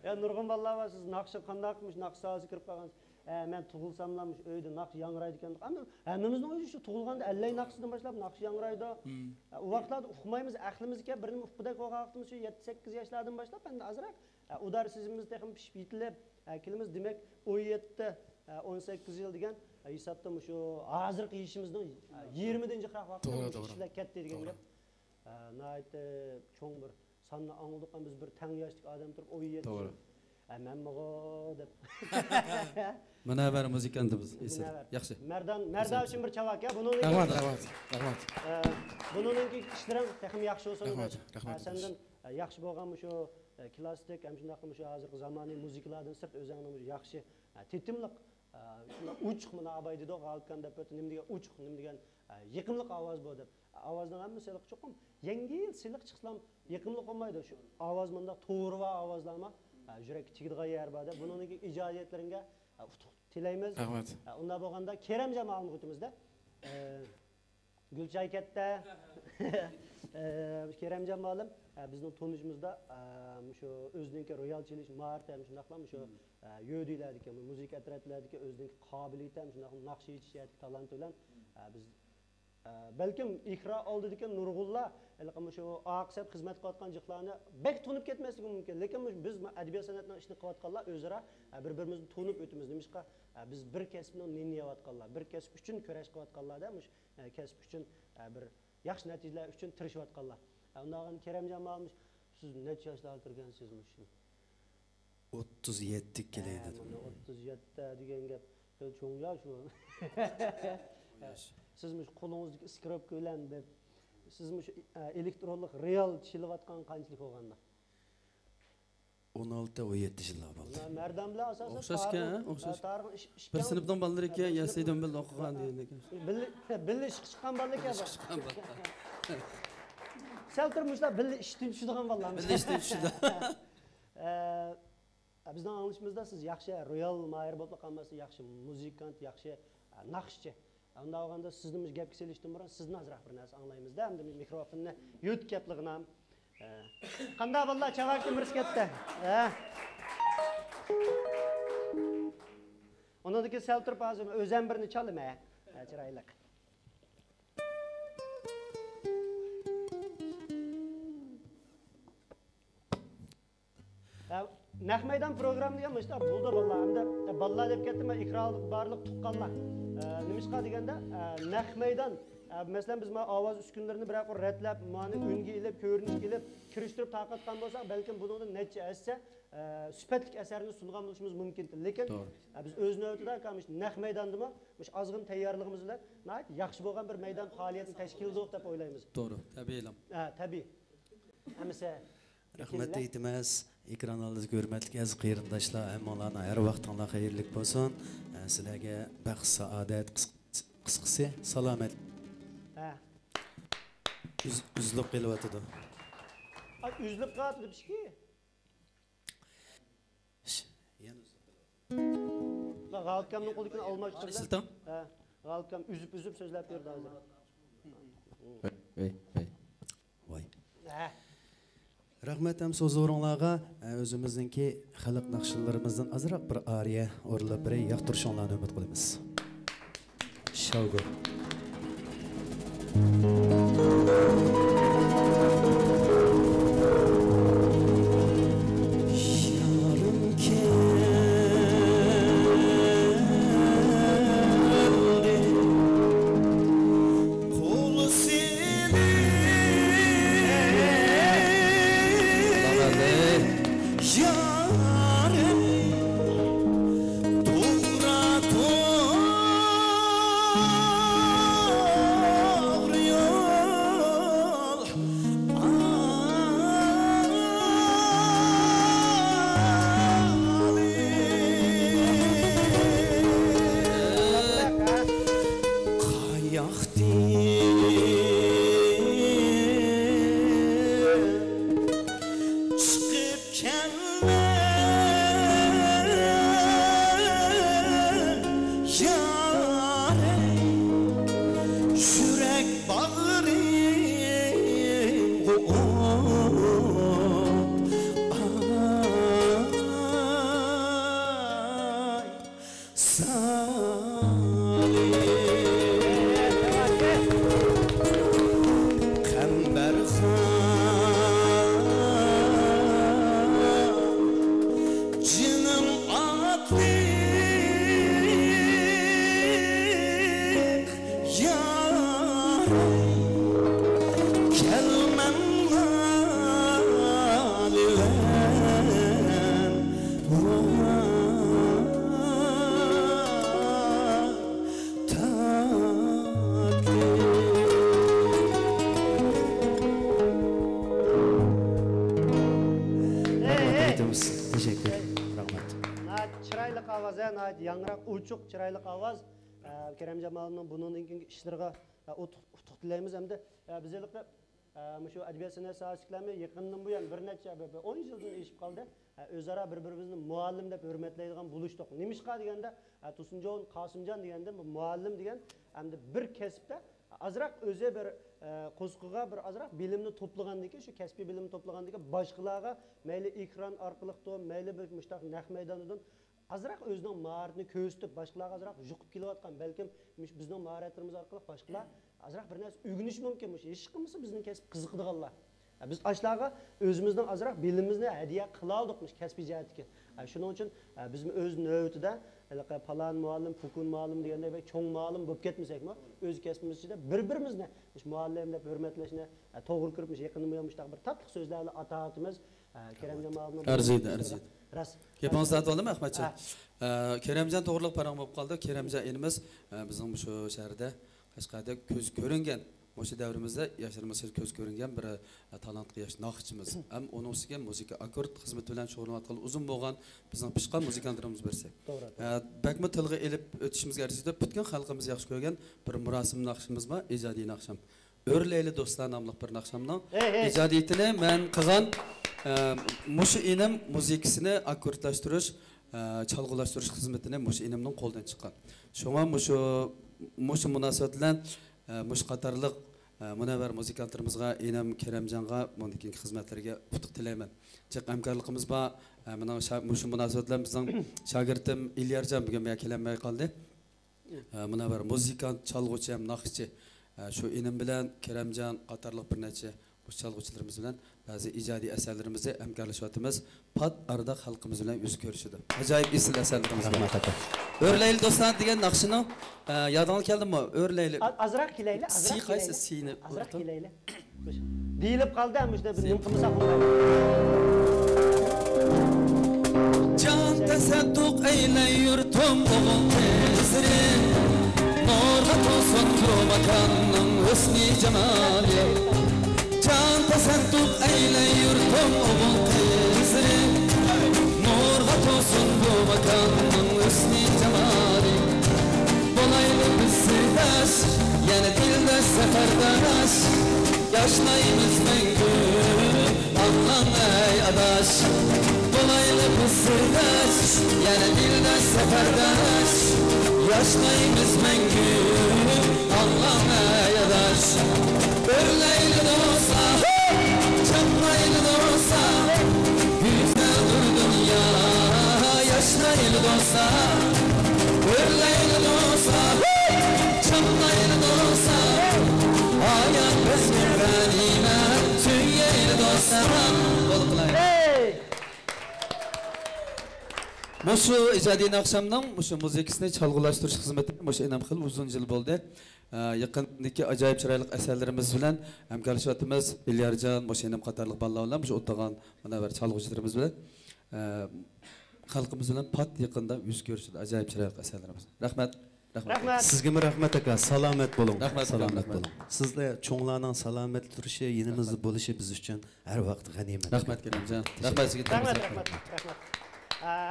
Ya Nurg'un vallahi var siz naqshi qandaqmish naqsh sazı kirib qolgansiz. Men tug'ilsamlammish uyda naqsh yangraydi ekan. Hammamizning o'zi shu tug'ilganda allay naqshdan boshlab naqsh yangraydi. U vaqtlarda uqmaymiz, aqlimizga birini uqqudak bo'lgan vaqtimiz shu 7-8 yoshlardan boshlab endi azroq udarsizimiz texim pishib yetilib kelimiz demak 17-18 yil degan hisobda shu hozirgi ishimizning 20-chi qiraq vaqtda ishlar ketdi degan gap. Nayt cho'ng bir sanni angladik biz bir tang yoshlik odam turib 17 yil. Men mo'g'o deb. Mana bir muzikantimiz esa. Yaxshi. Merdan uchun bir chavak ya. Buni Rahmat. Buningki ishlaring texim yaxshi bo'lsin. Rahmat. Sendan yaxshi bo'lgan shu klassik ham shunday shu hozirgi zamoniy muzikalardan sirt o'zingning yaxshi tetimliq shunday uchiq mana abay dedi g'alibkan deb nima degan uchiq nima degan yiqimliq ovoz bu deb ovozdan ham siliq cho'qim yengil siliq chiqsam yiqimliq olmaydi shu ovoz bunda to'g'ri va ovozlama yurakka tegadigan yer bor deb buningki ijodiyatlaringga utuq tilaymiz. Rahmat. Unda bo'lganda Kerem jamoamiz o'timizda Gulchay katta Kerem jamoalim bizning tunishimizda shu o'zininki royal chelish maharati ham shundaqlam shu yo'diylardagi muzika atroflardagi o'zininki qobiliyati ham shundaq naqsh yetishayotgan talant bilan biz balkim ikra oldidagi nurg'ullar shu aqsab xizmat qilayotgan jiqlarni bek tunib ketmasligi mumkin lekin biz adabiyot san'atning ishini qilayotganlar o'zaro bir-birimizni tunib o'timiz nimishqa biz bir kasbni niyatlayotganlar bir kasb uchun kurash qilayotganlarda kasb uchun bir yaxshi natijalar uchun tirishayotganlar. Undan Kerem jamoamiz siz necha yoshlarda turgansizmi shu 37 keladi. 37 degan gap cho'ng yosh u. Sizmi qo'lingizdagi skripka bilan deb sizmi elektronlik real chilayotgan qanchalik bo'lganda 16-17 yillar bo'ldi. Merdan bilan asosan o'xshash. Bir sinfdan bolalar ekan, yasaydan bil o'qigan degan ekan. Billi ish chiqqan bolalar ekan. Sal turmishlar billi ishdan tushadigan bolalar. Billi ishdan tushadi. Bizning anglishimizda siz yaxshi royal mayr bo'lib qolmasa, yaxshi muzikant, yaxshi naqshchi. Unda olganda sizni gapga selishdan burun sizni azroq bir narsa anglaymizda, hamda mikrofonni yut gapligini ham. Qanday bolalar chavakni mirs ketdi. Onadagi sal turib hozir o'zim birini chalma. Chiroyli. Nahmaydan program degan işte buldu bolalar hamda bolalar deb ketdim ikroliq barliq tuqqanlar. Nimishqa deganda Nahmaydan mesela biz ovoz uskunlarini biroq ratlab, mani unga ilib, ko'rinish ilib, kirishtirib taqatgan bo'lsak, balkim buningdan necha assa sifatli asarni sungan bo'lishimiz mumkin. Lekin biz o'z navbatida qamish Nahmaydandimi, mush ozg'in tayyorligimiz bilan yaxshi bo'lgan bir maydon faoliyatini tashkil qildik deb o'ylaymiz. To'g'ri, tabiiylam. Tabiiy. Hamsa Rahmat aytamiz. Ekran oldidagi hurmatli aziz qarindoshlar, hammalarning har vaqtinglar xayrli bo'lsin. Sizlarga baxt, saodat, qisqasi salomat. Üzülüp qelyapti. Üzülüp qatdı pişki. G'alibkamning qo'lidan olmoqchi. Siltam. G'alibkam üzüp so'zlab berdi hozir. Voy. Rahmet hem sözlerimizle özümüzdeki xalq naqşlarimizdan azroq bir ariya o'rlab bir yoqtirishinglarni umid qilamiz. Şavgo. Yangraq uçuq çıraylık avaz Kerem Jamal'ın bunun ilgili işlerine utuq dileyimiz hem de bizlikte şu edebiyat sanat sahasılarına yakından bu yan bir neçe 10 yıldan eşip kaldı. Özara birbirimizni muallim deb hürmetleydigan buluştuk. Nimişqa degende Tusunjon, Qasımcan degende muallim degen hem de bir kesipte azraq özü bir qo'zqiga bir azraq bilimni to'plagandan keyin shu kasbiy bilimni to'plagandan keyin boshqalarga mayli ekran orqali mayli bir mushtaq naq maydonidan azraq o'zining maharatini ko'rsatib boshqalarga azraq yuqib kelayotgan balkim bizning mahoratlarimiz orqali boshqalar azraq bir narsa o'rganishi mumkin. Hech qilmasa bizning kasb qiziqadiganlar. Biz ashlarga o'zimizning azraq bilimimizni hadiya qila oldik kasbiy jihatga. Shuning uchun biz o'z navbatida falan muallim, pukun muallim degandek cho'ng muallim bo'lib ketmasakmi, o'z kasbimiz ichida bir-birimizni muallim deb hurmatlashni to'g'ri ko'rib, yaqindan yo'mishda bir tatliq so'zlarni atatimiz Kerem Jamalning arziydi. Rast. Gapingizni aytdim Ahmadjon. Keremjon to'g'riliq param bo'lib qoldi. Keremjon inimiz bizning shu shaharda Qashqarda ko'z ko'ringan o'sha davrimizda yoshlarimiz ko'z ko'ringan bir talantli yosh naqshchimiz. Ham uning ustiga musiqa akkord xizmat bilan shug'ullanayotgan uzun bo'lgan bizning pishqan muzikantlarimiz bersak. Bakmi tilga elib o'tishimizga arziydi. Butun xalqimiz yaxshi ko'rgan bir murosim naqshimiz bor, ijodiy naqshim. O'rlayli do'stlar nomli bir naqshamning ijodiyatini men qilgan mushu inim muzikasini akkordlashtirish, chalg'ulashtirish xizmatini mushu inimning qo'ldan chiqqan. Shunga mushu munosabat bilan mush qatorliq munavvar muzikantlarimizga, inim Keremjonga bunday xizmatlarga utuq tilayman. Chiq hamkorligimiz bor. Mana mushu munosabat bilan bizning shogirdim İlyarjon bugun men kelamay qoldi. Munavvar muzikant, chalg'uvchi ham naqshchi. Shu inim bilan Keremjon qatorliq bir necha bu chalg'uvchilarimiz bilan ba'zi ijodiy asarlarimizni hamkorlashyapmiz. Pat arada xalqimiz bilan yuz ko'rishdi. Ajoyib esil asarlarimiz bor. O'rlayli do'stlar degan naqshini yodingga keldimi? O'rlayli. Azroq kelayli, azroq. Si qaysi sini? Azroq kelayli. Deyilib qoldi ham shunda biz nimqimiz aqlay. Can tasadduq eyle yurtum oğul tezri Nurga tosun bu makanın hüsni cemali Can tasadduq eyle yurtum oğul tezri Nurga tosun bu makanın hüsni cemali Dolaylı biz sırdaş yani dildaş seferdaş Yaşlayımız mengü anlan ey adaş Dolaylı biz sırdaş yani dildaş seferdaş Yaşlayımız mengü anlan ey adaş Örleyli de olsa, çamlaylı da olsa dosa Görleyli dosa Çamlaylı dosa Hayat bizim ganimet Süyyeyli dosa Muşu ijadiy akşamdan muşu muzikasini çalgılaştırış hizmeti muşu enam xil uzun yıl bo'ldi. Yaqindagi ajoyib chiroyli asarlarimiz bilan hamkorlashyapmiz. Ilyarjon, muşu enam qatorliq bolalar bilan muşu o'tgan mana bir chalg'uvchilarimiz bilan xalqimiz bilan pat yaqinda yuz ko'rishdi ajoyib chiroyli asarlarimiz. Rahmat. Rahmat. Sizga rahmat aka, salomat bo'ling. Rahmat, Salomat bo'ling. Sizlar cho'nglarning salomat turishi, yinimizda bo'lishi biz uchun har vaqt g'animat. Rahmat Kerimjon. Rahmat sizga. Rahmat.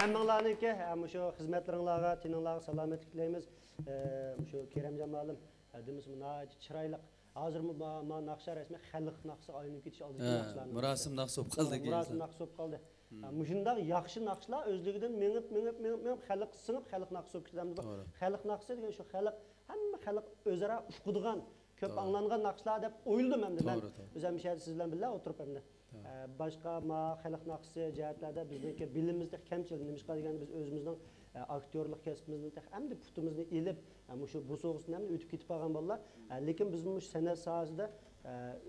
Hammanglarniki şu xizmatlaringlarga, tininglarga salomatlik tilaymiz. Şu Kerimjon ma'lum, demiz munoyat chiroyli. Hozir ma naqsha rasmi xalq naqsi aylanib ketish oldida naqshlarni. Murasim naqsi bo'lib qoldi. Murasim naqsi bo'lib qoldi. Mushundaq yaxshi naqshlar o'zligidan mengib xalq singib xalq naqsi bo'lib ketamiz. Xalq naqsi degan shu xalq hamma xalq o'zaro uqdigan, ko'p anglangan naqshlar deb o'yladim hamda men. O'zim siz bilan birga o'tirib hamda. Başqa ma xalq naqsi jihatlarda bizniki bilimimizda kamchilik nimishqa deganda biz o'zimizning aktyorlik kasbimizni hamda putimizni elib shu bu so'g'isdan ham o'tib ketib qolgan bolalar. Lekin biz bu san'at sohasida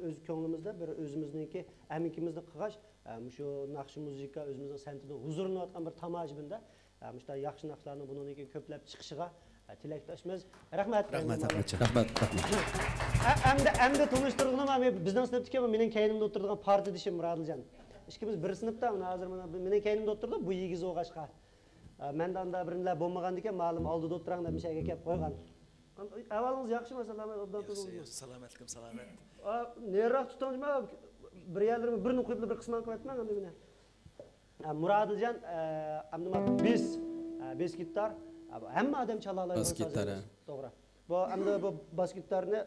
o'z ko'nglimizda bir o'zimizniki amikimizni qilgash shu naqshi muzika o'zimizning san'atida huzurini olgan bir tomoshabinda shu yaxshi naqshlarni buniki ko'plab chiqishiga tilakdoshmiz. Rahmat. Rahmat. Hamda tanishtirdim men bizning sinfdagi mening keynimda o'tiradigan partiyadishim Murodiljon. Ikkimiz bir sinfda hozir mana mening keynimda o'tirdi bu 2 o'g'ashqa. Mendan da birinlar bo'lmagan ekan, ma'lum oldida o'tirang deb mishaga kelib qo'ygan. Ahvolingiz yaxshimi? Salomatlikim, salomat. Neriroq tutdingizmi? Bir yerlarni birini qo'yib bir qismini qilyapman endi buni. Murodiljon hamda bes gitar hamma odam chala oladi. Bas gitar. To'g'ri. Bu hamda bu bas gitarni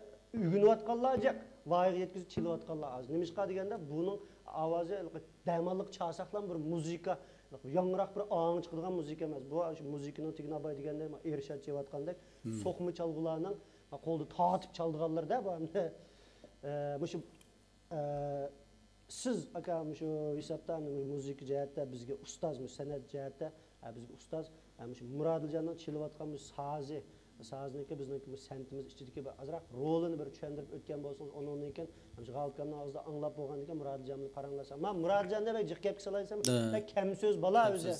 ugunayotganlar jiq, voyaga yetkazib chelayotganlar az. Nimishqa deganda buning ovozi damalliq chasaqlan bir muzika, yangroq bir ong chiqadigan muzika emas. Bu muzikaning tigini abay deganda Ershad cheyotgandek so'qmi chalg'ularning qo'lda tortib chaldiganlarda bu hamda shu siz aka shu hisobdan muzika jihatda bizga ustozmiz, san'at jihatda bizga ustoz shu Murodiljonning chelayotgan bu sazniki bizniki bu san'atimiz ichidagi bir azroq rolini bir tushuntirib o'tgan bo'lsangiz, undan keyin shu G'alkamning og'zida anglab bo'lgan ekan Murodiljonning qaranglasam. Men Murodiljonda bek jiq gap qilsam, bek kam so'z bola o'zi.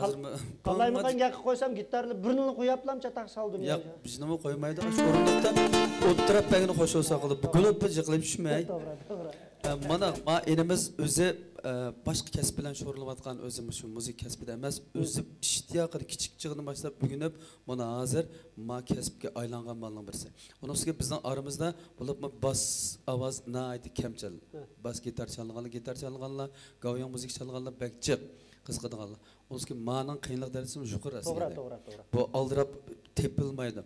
Hozirmi qalayman gap qo'ysam gitarni birini qo'yaplam chataq soldim. Yo'q, bizni qo'ymaydi. Shu o'rinda o'tirib pagini qo'sh olsa qilib, gulib jiqlab tushmay. To'g'ri. Mana elimiz o'zi boshqa kasb bilan shug'ullanayotgan o'zimiz shu muzik kasbida emas, o'zi ishtiyoqini kichikchig'idan boshlab bugunib mana hozir ma kasbga aylangan bo'lgan birisi. Uning ustiga bizning aramizda bo'lib bas ovoz naiti kamchil. Bas gitar chalganlar, gavyon muzik chalganlar bakchiq qiziqadiganlar. Uning ustiga ma'ning qiyinlik darajasi yuqori aslida. To'g'ri. Bu aldirab tepilmaydi.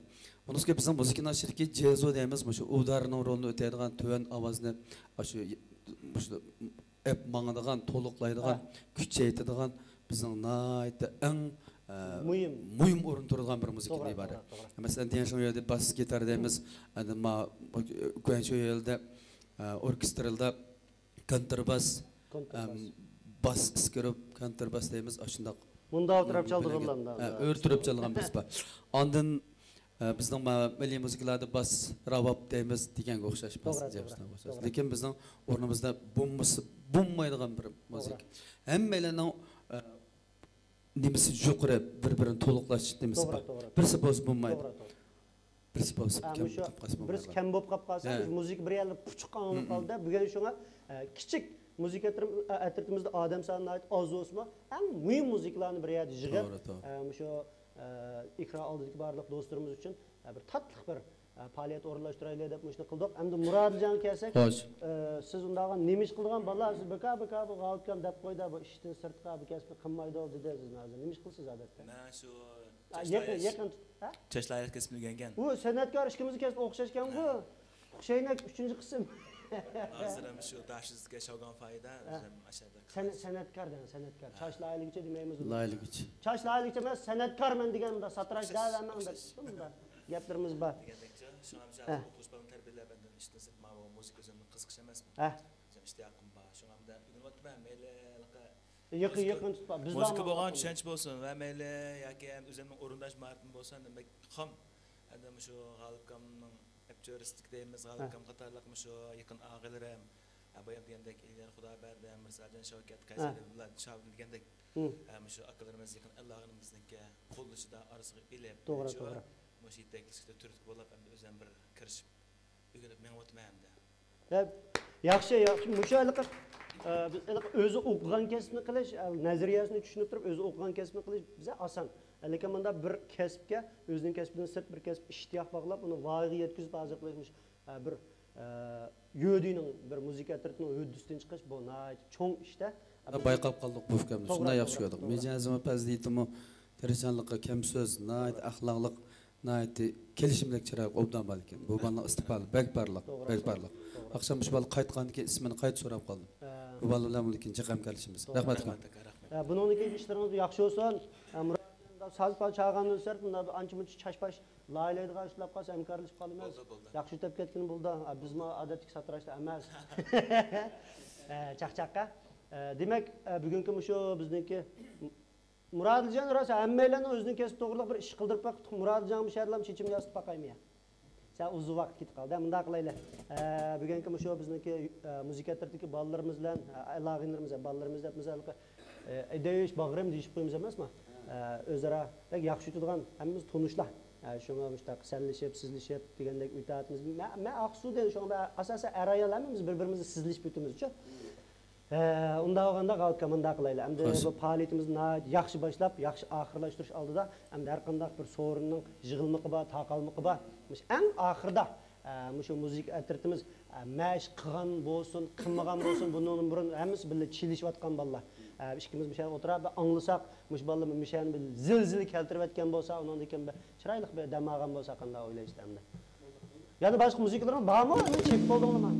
Uning ustiga bizning muzikanın shirki jezo deymiz, shu udarning rolini o'taydigan tuvan ovozni shu ep mangadigan, to'liqlaydigan, kuchaytiradigan bizning naiti eng muhim o'rin turadigan bir muzikadan iborat. Masalan, degan shu yerda bas gitar deymiz, ma shu yerda orkestralda kontrabas, bas skirop, kontrabas deymiz, shundoq. Bunda o'tirib chaldiganlar. O'tirib chalgan biz bor. Ondan bizning milliy muzikalarda bas ravab deymiz deganga o'xshash bas jabsdan o'xshash. Lekin bizning o'rnimizda bo'lmaydigan bir muzika. Hammalarning nimasi yuqori bir-birini to'liqlash nimasi bor. Birisi bo'z bo'lmaydi. Birisi bo'z birisi kam bo'lib qolsa, muzika bir yerda puchuq qolib qoldi. Bugun shunga kichik muzika atritimizda odam soniga oid oz o'sma, eng muhim muzikalarni bir yerda yig'ib, shu ekran oldidagi barliq do'stlarimiz uchun bir tatliq bir faoliyat o'rinlashtiraylik deb shuni qildik. Endi Murodjon kelsak, siz undaga nemish qilgan bolalar siz baka bu g'alkam deb qo'ydi, bu ishdan sirtqa bu kasbni qilmaydi dedi siz hozir. Nemish qilsiz odatda? Men shu yaqin Chashlayat kasbini o'rgangan. Bu san'atkor ishimizni kasb o'xshashgan-ku. Hushaynak 3-qism. Hozir ham shu dashizga shogan foyda ashada. San'atkor. Chashlaylikcha demaymiz. Laylikcha. Chashlaylikcha emas, san'atkorman deganda satrash dalamanda. Gaplarimiz bor. Shu ham o'qishdan tarbiyalab endi ishda ma'lum muzika o'zimni qiziqish emasmi? Ishtiyoqim bor. Shu hamda universitetda mayli Yaqın tutma. Biz Müzik bo'lgan tushunch bo'lsin va mayli yoki o'zimning o'rindash maharatim bo'lsin, demak xam adam shu g'alibkamning aktoristik deymiz, g'alibkam qatorliq shu yaqin og'ilarim, boya degandek Ilyar Xudoberdi, Mirzajon Shavkat Qaysarlar Shavkat degandek shu akalarimiz yaqin Allohimizningki qo'llashida arasiga ilib, to'g'ri. Mush yetaklikda turtib bo'lib, endi o'zim bir kirishib o'rganib men o'tmayamda. Yaxshi, mushayliq o'zi o'qigan kasbni qilish, nazariyasini tushunib turib, o'zi o'qigan kasbni qilish bizga oson. Lekin bunda bir kasbga o'zining kasbidan sirt bir kasb ishtiyoq bog'lab, uni voyaga yetkazib hozir qilishmish bir yo'dining bir musiqa tartining o'ddisidan chiqish bu nihoyat cho'ng ishda. Bayqab qoldik bu fikrimiz. Shunday yaxshi ko'rdik. Mijozimiz pazliyatimi, tirishchanligi, kam so'z, nihoyat axloqliq, nihoyat kelishimlik chiroq obdan bor ekan. Bu bana istiqbol, bekbarlik. Akşam şu balı qaytqandan keyin ismini qayt so'rab qoldim. Bu balı bilan ikkinchi hamkorlashimiz. Rahmat. Buning keyin ishlaringiz yaxshi bo'lsin. Sazpal çağırgandan sonra bunda anca-muncha çaşbaş laylaydigan ishlab qolsa hamkorlashib qolamiz. Yaxshi o'tib ketgan bo'ldi. Biz ma odatdagi satrashda emas. Chaqchaqqa. Demak, bugungi shu bizniki Murodiljon rosa hammalarning o'zining kasb to'g'riliq bir ish qildirib qo'yib, Murodiljon musharlam chechim yozib boqaymi. Sen uzun vaqt ketib qoldi. Bunda qilaylar. Bugungi shu bizniki musiqa tartibidagi bolalarimiz bilan aloqalarimiz, bolalarimiz deb misol ideyish bag'rim deyib qo'yamiz emasmi? O'zaro yaxshi turgan hammamiz tunishlar. Shunga mushtaq sallashib, sizlashib degandek o'tatimiz. Men aqsuda shunga asosan arayalamiz bir-birimizni sizlashib o'timiz uchun. Unda olganda qalqamanda qilaylar. Endi bu faoliyatimizni yaxshi boshlab, yaxshi oxirlashtirish oldida hamda har qanday bir so'rinning yig'ilmaqi bor, taqalmaqi bor. Eng oxirida shu musiqa atirtimiz mash qilgan bo'lsin, qilmagan bo'lsin, bundan burun hammasi birga chilishayotgan bolalar. İkimiz bir şey oturab anglasak, mush bolalar mishani bir zilzil keltirib etgan bo'lsa, undan keyin bir chiroyli bir damagan bo'lsa qanday o'ylaysiz endi? Yana boshqa musiqalar bormi? Men chek bo'ldingmi?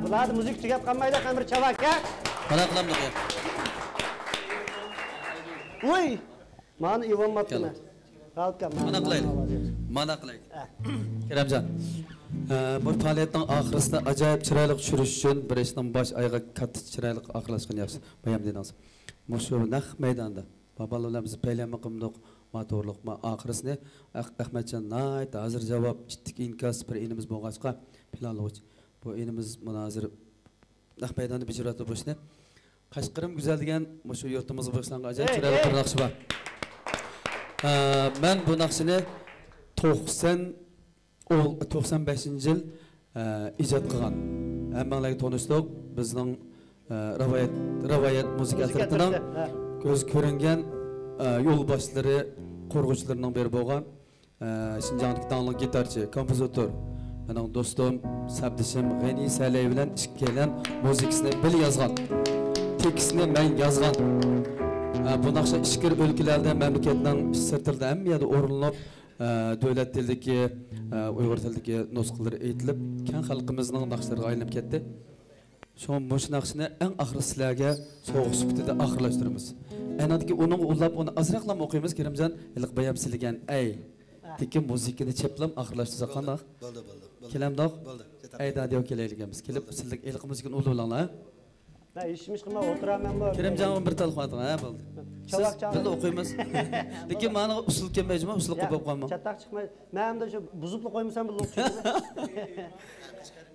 Bular musiqa tugab qolmaydi, qamir chavaka. Qana qilamdi. Voy! Mani Ivan Matna. Qalqam. Mana qilaylik. Keramjon. Bu faoliyatning oxirisida ajoyib chiroyli tushirish uchun bir ishning bosh oyoqqa katta chiroyli oxirlashgan yaxshi. Bayam dedingiz. Mushu naq maydonda babalar biz paylama qildik, motorliq oxirisini Ahmadjon nayt hozir javob jiddiy inkas bir inimiz bo'lg'achqa planlovchi. Bu inimiz munozir naq maydonda bijratib bo'lishni. Qashqirim go'zal degan mushu yurtimizga boshlangan ajoyib chiroyli bir naqshi bor. Men bu naqshini 95-yil ijod qilgan. Hammalarga tanishdik. Bizning rivoyat musiqa tartibining ko'z ko'ringan yo'lboshlari, qo'rg'uvchilarining biri bo'lgan Şinjandagi tanlıq gitarchi, kompozitor, mening do'stim, sabdishim G'ani Salay bilan ikkalan musiqasini bil yozgan. Tekstini men yozgan. Bu naqsha ishkir o'lkalarda mamlakatning sirtilda hamma yerda o'rinlab davlat tilidagi uyg'ur tilidagi nusxalar aytilib, keng xalqimizning naqshlariga aylanib ketdi. Şu naqshni eng oxiri sizlarga so'g'is sifatida oxirlashtiramiz. Anadagi uning ullab uni azraqlam o'qiymiz. Kerimjon iliq bayam silgan ay. Tekin musiqani cheplam oxirlashtirsa qanday? Bo'ldi. Kelamdoq. Ayda deb kelayligimiz. Kelib sizlik iliq musiqani ulug'langlar. Ben işimiz qilma o'tiraman bu. Kerimjon bir telefon ating, ha, bo'ldi. Biz o'qiymiz. Lekin meni usul kelmaymi? Usul qilib qo'yman. Chataq chiqmaydi. Men hamda shu buzib qo'ymasam bu o'qishni. Kaşkarım,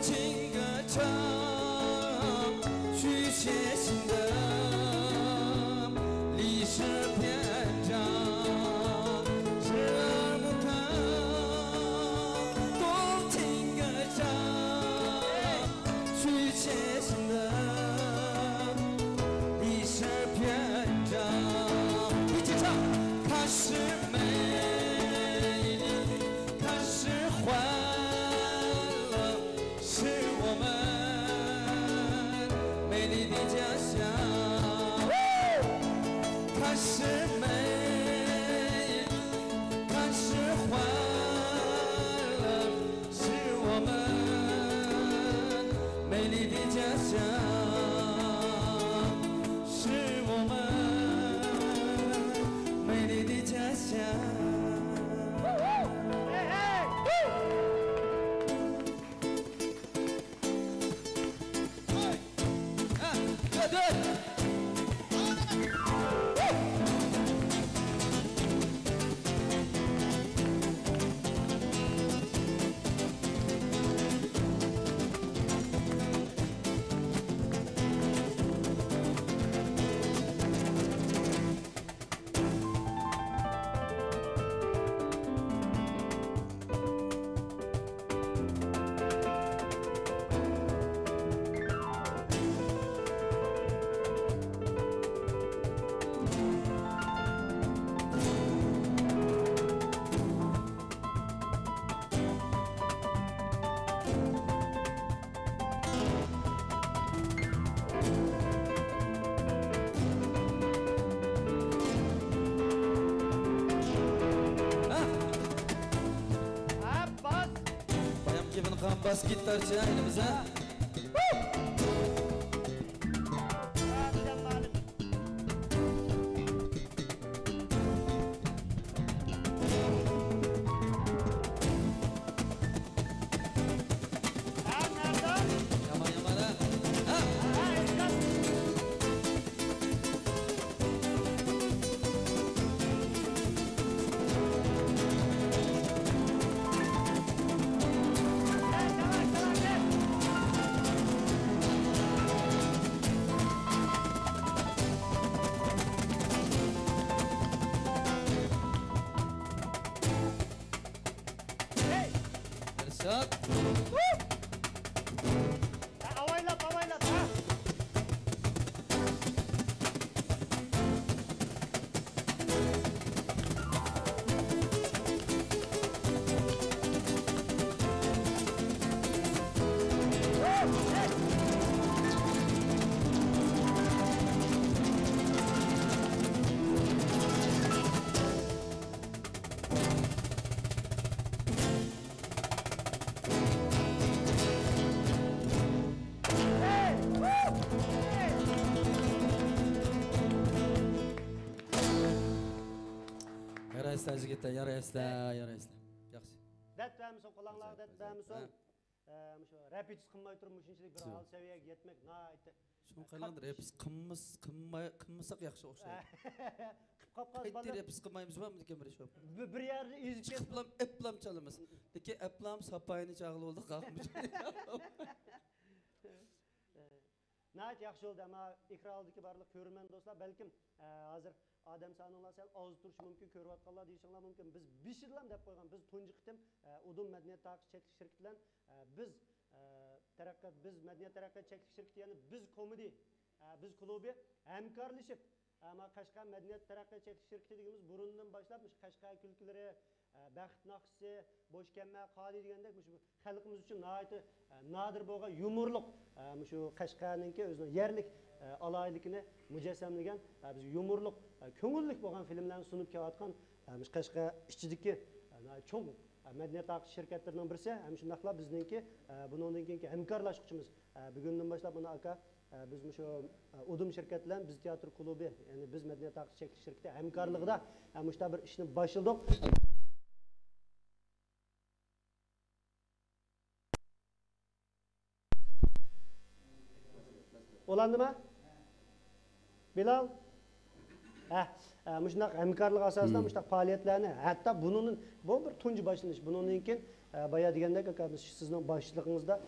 情歌唱，续写新的历史篇章，时而不可动情歌唱，续写新的历史篇章。一起唱，它是美丽，它是欢乐，是我们美丽的家乡。它是美丽，它是欢乐，是我们美丽的家乡，是我们美丽的家乡。Bas gitarcı aynımıza. Yaman yaman ha. Bersat. Avaylap avaylap ha. Yaraysa jigitlar, yaraysa, yaraysa. Yaxshi. Dətbəmisin, qulaqlar dətbəmisin. Şu rap hiç qınmay turmuş, şunçilik bir al seviyeye yetmek, naaytı. Şunu qanandır, hepsi qınmasak yaxshi o'xshaydi. Qapqaz Qaytdir hepsi qınmaymiz mı degan bir şey. Bir yerde izki. Eplam çalımız. Deki eplam sapayını çağılı oldu qalxmış. Naayt yaxşı oldu ama ikraldaki barlıq körürmen dostlar. Belkim hazır Adem sanılar sel az turmuş mümkün, körüp atqanlar deyişinler mümkün. Biz bişirlam dep qoygan, biz tunji qitim Udum Medeniyet Taraqqiyot Çeklik şirketi bilan biz taraqqiyot, biz Medeniyet Taraqqiyot Çeklik şirketi yani biz komedi, biz klubi hamkorlashib ama Qashqar Medeniyet Taraqqiyot Çeklik şirketi degimiz burundan başlapmış Qashqar külkülari, Baxt naqsi, Boş Kemma, Qali degandek shu xalqimiz uchun nihoyatda nadir bo'lgan yumorliq shu Qashqarninki o'zining yerlik alaylikini mujassamlagan biz yumorliq ko'ngillik bo'lgan filmlarni sunib kelayotgan Qashqar ichidagi cho'ng madaniyat taraqqiyot shirkatlarining birisi ham shundaqla bizningki bundan keyingi hamkorlashuvchimiz bugundan boshlab buni aka biz shu Udum şirketi bilan biz teatr klubi ya'ni biz madaniyat taraqqiyot Çeklik şirketi hamkorligida shu bir ishni boshladik. Olandimi? Bilal? Muşnaq hamkorlik asosida muşnaq faoliyatlarni, hatto bunun bu bir tunji boshlanish. Bundan keyin Baya degandek aka biz sizning boshlig'ingizda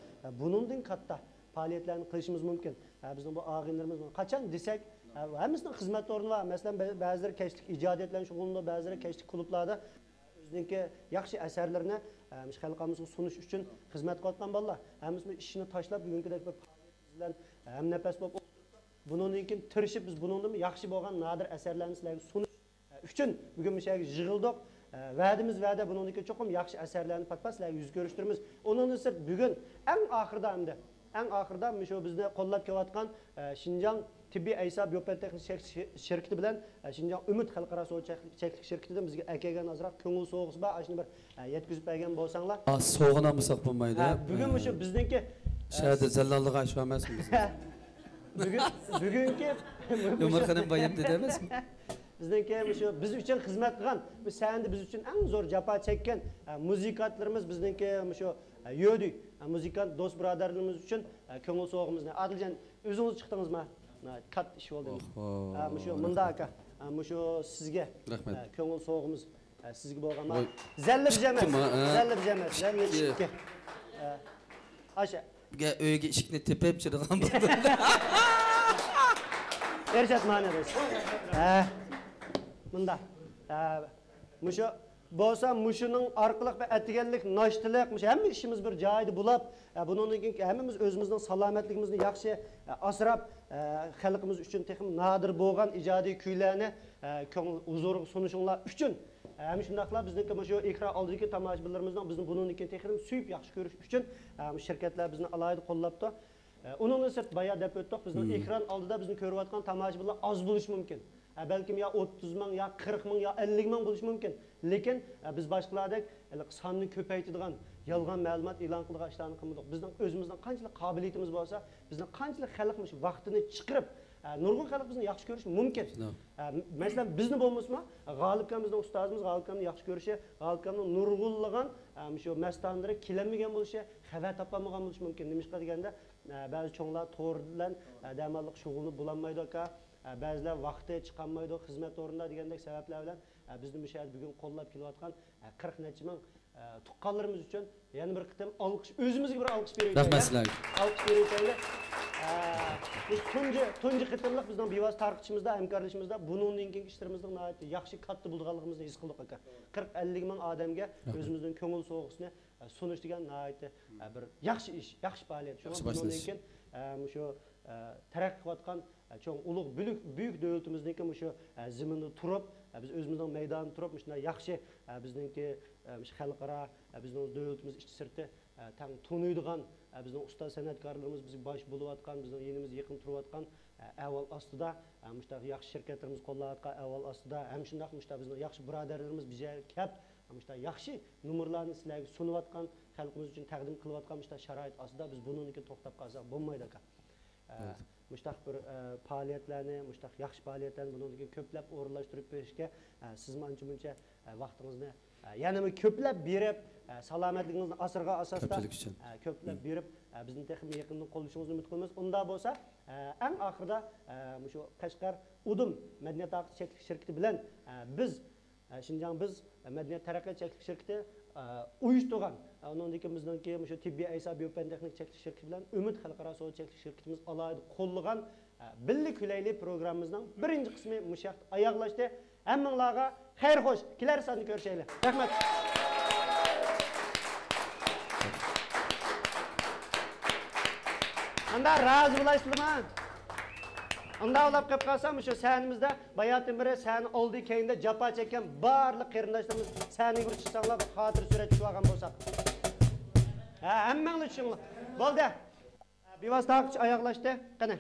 buningdan katta faaliyetlarni qilishimiz mumkin. Bizning bu ağinlarımız qachon desak, hammasının xizmat o'rni var. Masalan, ba'zilar kechlik ijodiyatlar shug'ullanadi, ba'zilar kechlik klublarda o'zining yaxshi asarlarini xalqimizga sunish uchun xizmat qilayotgan bolalar. Hammasi ishini tashlab bugünkidek bir bilan hamnafas bo'lib bundan keyin tirishib biz bundan yaxshi bo'lgan nadir asarlarni sizlarga sunish uchun bugun bu yerga yig'ildik. Va'da bundan keyin cho'qim yaxshi asarlarni patpas sizlarga yuz ko'rishtiramiz. Undan sirt bugun eng oxirida shu bizni qo'llab kelayotgan Şinjan Tibbiy Aysa Biotexnik şirkati bilan Şinjan Umid xalqaro sog'liqlik shirkatidan bizga akagan azroq ko'ngil so'g'isi bor. Ashuni bir yetkazib bergan bo'lsanglar. So'g'inamisak bo'lmaydi. Bugun shu bizniki Şahada zallallığa aşu emasmiz. Bugunki Umar xanim bayam dedi emasmi? Bizniki shu biz uchun xizmat qilgan, biz sende biz uchun eng zo'r jafo chekkan muzikantlarimiz bizniki shu yo'di. Muzikant do'st birodarlarimiz uchun ko'ngil so'g'imizni. Adiljon, o'zingiz chiqdingizmi? Katta ish bo'ldi. Shu munda aka, shu sizga ko'ngil so'g'imiz sizga bo'lgan. Zallib jamat. Zallib Aşa. Gel öyle işikni tepep çırılan bu. Erşat manabız. Bunda. Muşu bolsa muşunun arqılıq və etigenlik, naştılıq, hamma işimiz bir joyda bulab, bundan keyin hammamiz o'zimizning salomatligimizni yaxshi asrab, xalqimiz uchun texim nadir bo'lgan ijodiy kuylarni huzurga sunishinglar uchun hem şundaqlar bizdeki şu ekran aldığındaki tomoshabinlarimizdan bizni bunun keyin texim suyup yaxshi ko'rish uchun şirketler bizni alayda qo'llabdi. Onun sırt bayağı dep o'tdik. Bizning ekran oldida bizni ko'rayotgan tomoshabinlar az bo'lishi mumkin. Belki ya 30 ming, ya 40 ming, ya 50 ming bo'lishi mumkin. Lekin biz boshqalardek sonni ko'paytiradigan yolg'on ma'lumot e'lon qilgan ishlarni qilmadik. Bizning o'zimizning qanchalik qobiliyatimiz bo'lsa, bizning qanchalik xalqimiz vaqtini chiqirib nurg'un xalq bizni yaxshi ko'rishi mumkin. Masalan, bizni bo'lmasmi? G'olibkamizning ustozimiz G'olibkamni yaxshi ko'rishi, G'olibkamning nurg'unlagan shu mastandiri kelmagan bo'lishi, xabar topolmagan bo'lishi mumkin. Nimishqa deganda, ba'zi cho'nglar to'g'ri bilan damalliq shug'ulni bulanmaydi aka. Ba'zilar vaqti chiqolmaydi, xizmat o'rnida degandek sabablar bilan bizni bu yerda bugun qo'llab kelayotgan 40 necha ming tuqqanlarimiz uchun yana bir qitim olqish, o'zimizga bir olqish beraylik. Rahmat sizlarga. Olqish beraylik. Tunji qitimliq bizning bevosita tarqitishimizda, hamkorlashimizda bundan keyingi ishlarimizning nihoyatda yaxshi katta bo'lganligimizni his qildik aka. 40-50 ming odamga o'zimizning ko'ngil so'g'isini sunish degan nihoyatda bir yaxshi ish, yaxshi faoliyat. Shundan keyin shu taraqqiy qilayotgan cho'ng ulug' buyuk davlatimizniki shu zaminda turib, biz o'zimizning maydonda turib, shunday yaxshi bizningki xalqaro bizning davlatimiz ichki sirti tang tunuydigan bizning ustoz san'atkorlarimiz bizga bosh bo'layotgan, bizning yenimiz yaqin turayotgan avval ostida mushtaq yaxshi shirkatlarimiz qo'llayotgan avval ostida ham shunday mushtaq bizning yaxshi birodarlarimiz bizga kelib mushtaq yaxshi nomerlarni sizlarga sunayotgan, xalqimiz uchun taqdim qilayotgan mushtaq sharoit ostida biz bundan to'xtab qolsak bo'lmaydi aka. Mushtaq bir faoliyatlarni, mushtaq yaxshi faoliyatlarni bundan keyin ko'plab o'rinlashtirib berishga siz mencha buncha vaqtingizni yana ko'plab berib, salomatligingizni asirga asosda ko'plab berib, bizni texnik yaqindan qo'llashingizni umid qilamiz. Unda bo'lsa, eng oxirida shu Qashqar Udum madaniyat taraqqiyot cheklik shirkati bilan biz Şinjan biz madaniyat taraqqiyot cheklik shirkati uyushtirgan. Ondan keyin bizningki shu Tibbiy Aysa Biotexnik cheklik shirkati bilan Umid xalqaro sog'liq cheklik shirkatimiz alayda qo'llagan Birlik Kulayli programmamizning birinchi qismi mushaq oyoqlashdi. Hammanglarga xayr xo'sh, kelar sonni ko'rishaylik. Rahmat. Anda razı bo'lasizlarmi? Unda olab qolib qolsam, shu sanimizda bayatın biri sani oldi keyinde jafo chekkan barliq qarindoshlarimiz saniga bir chiqsanglar xotir surat tushib olgan bo'lsak. Hammanglar tushinglar. Bo'ldi. Bevosita oyoqlashdi. Qani.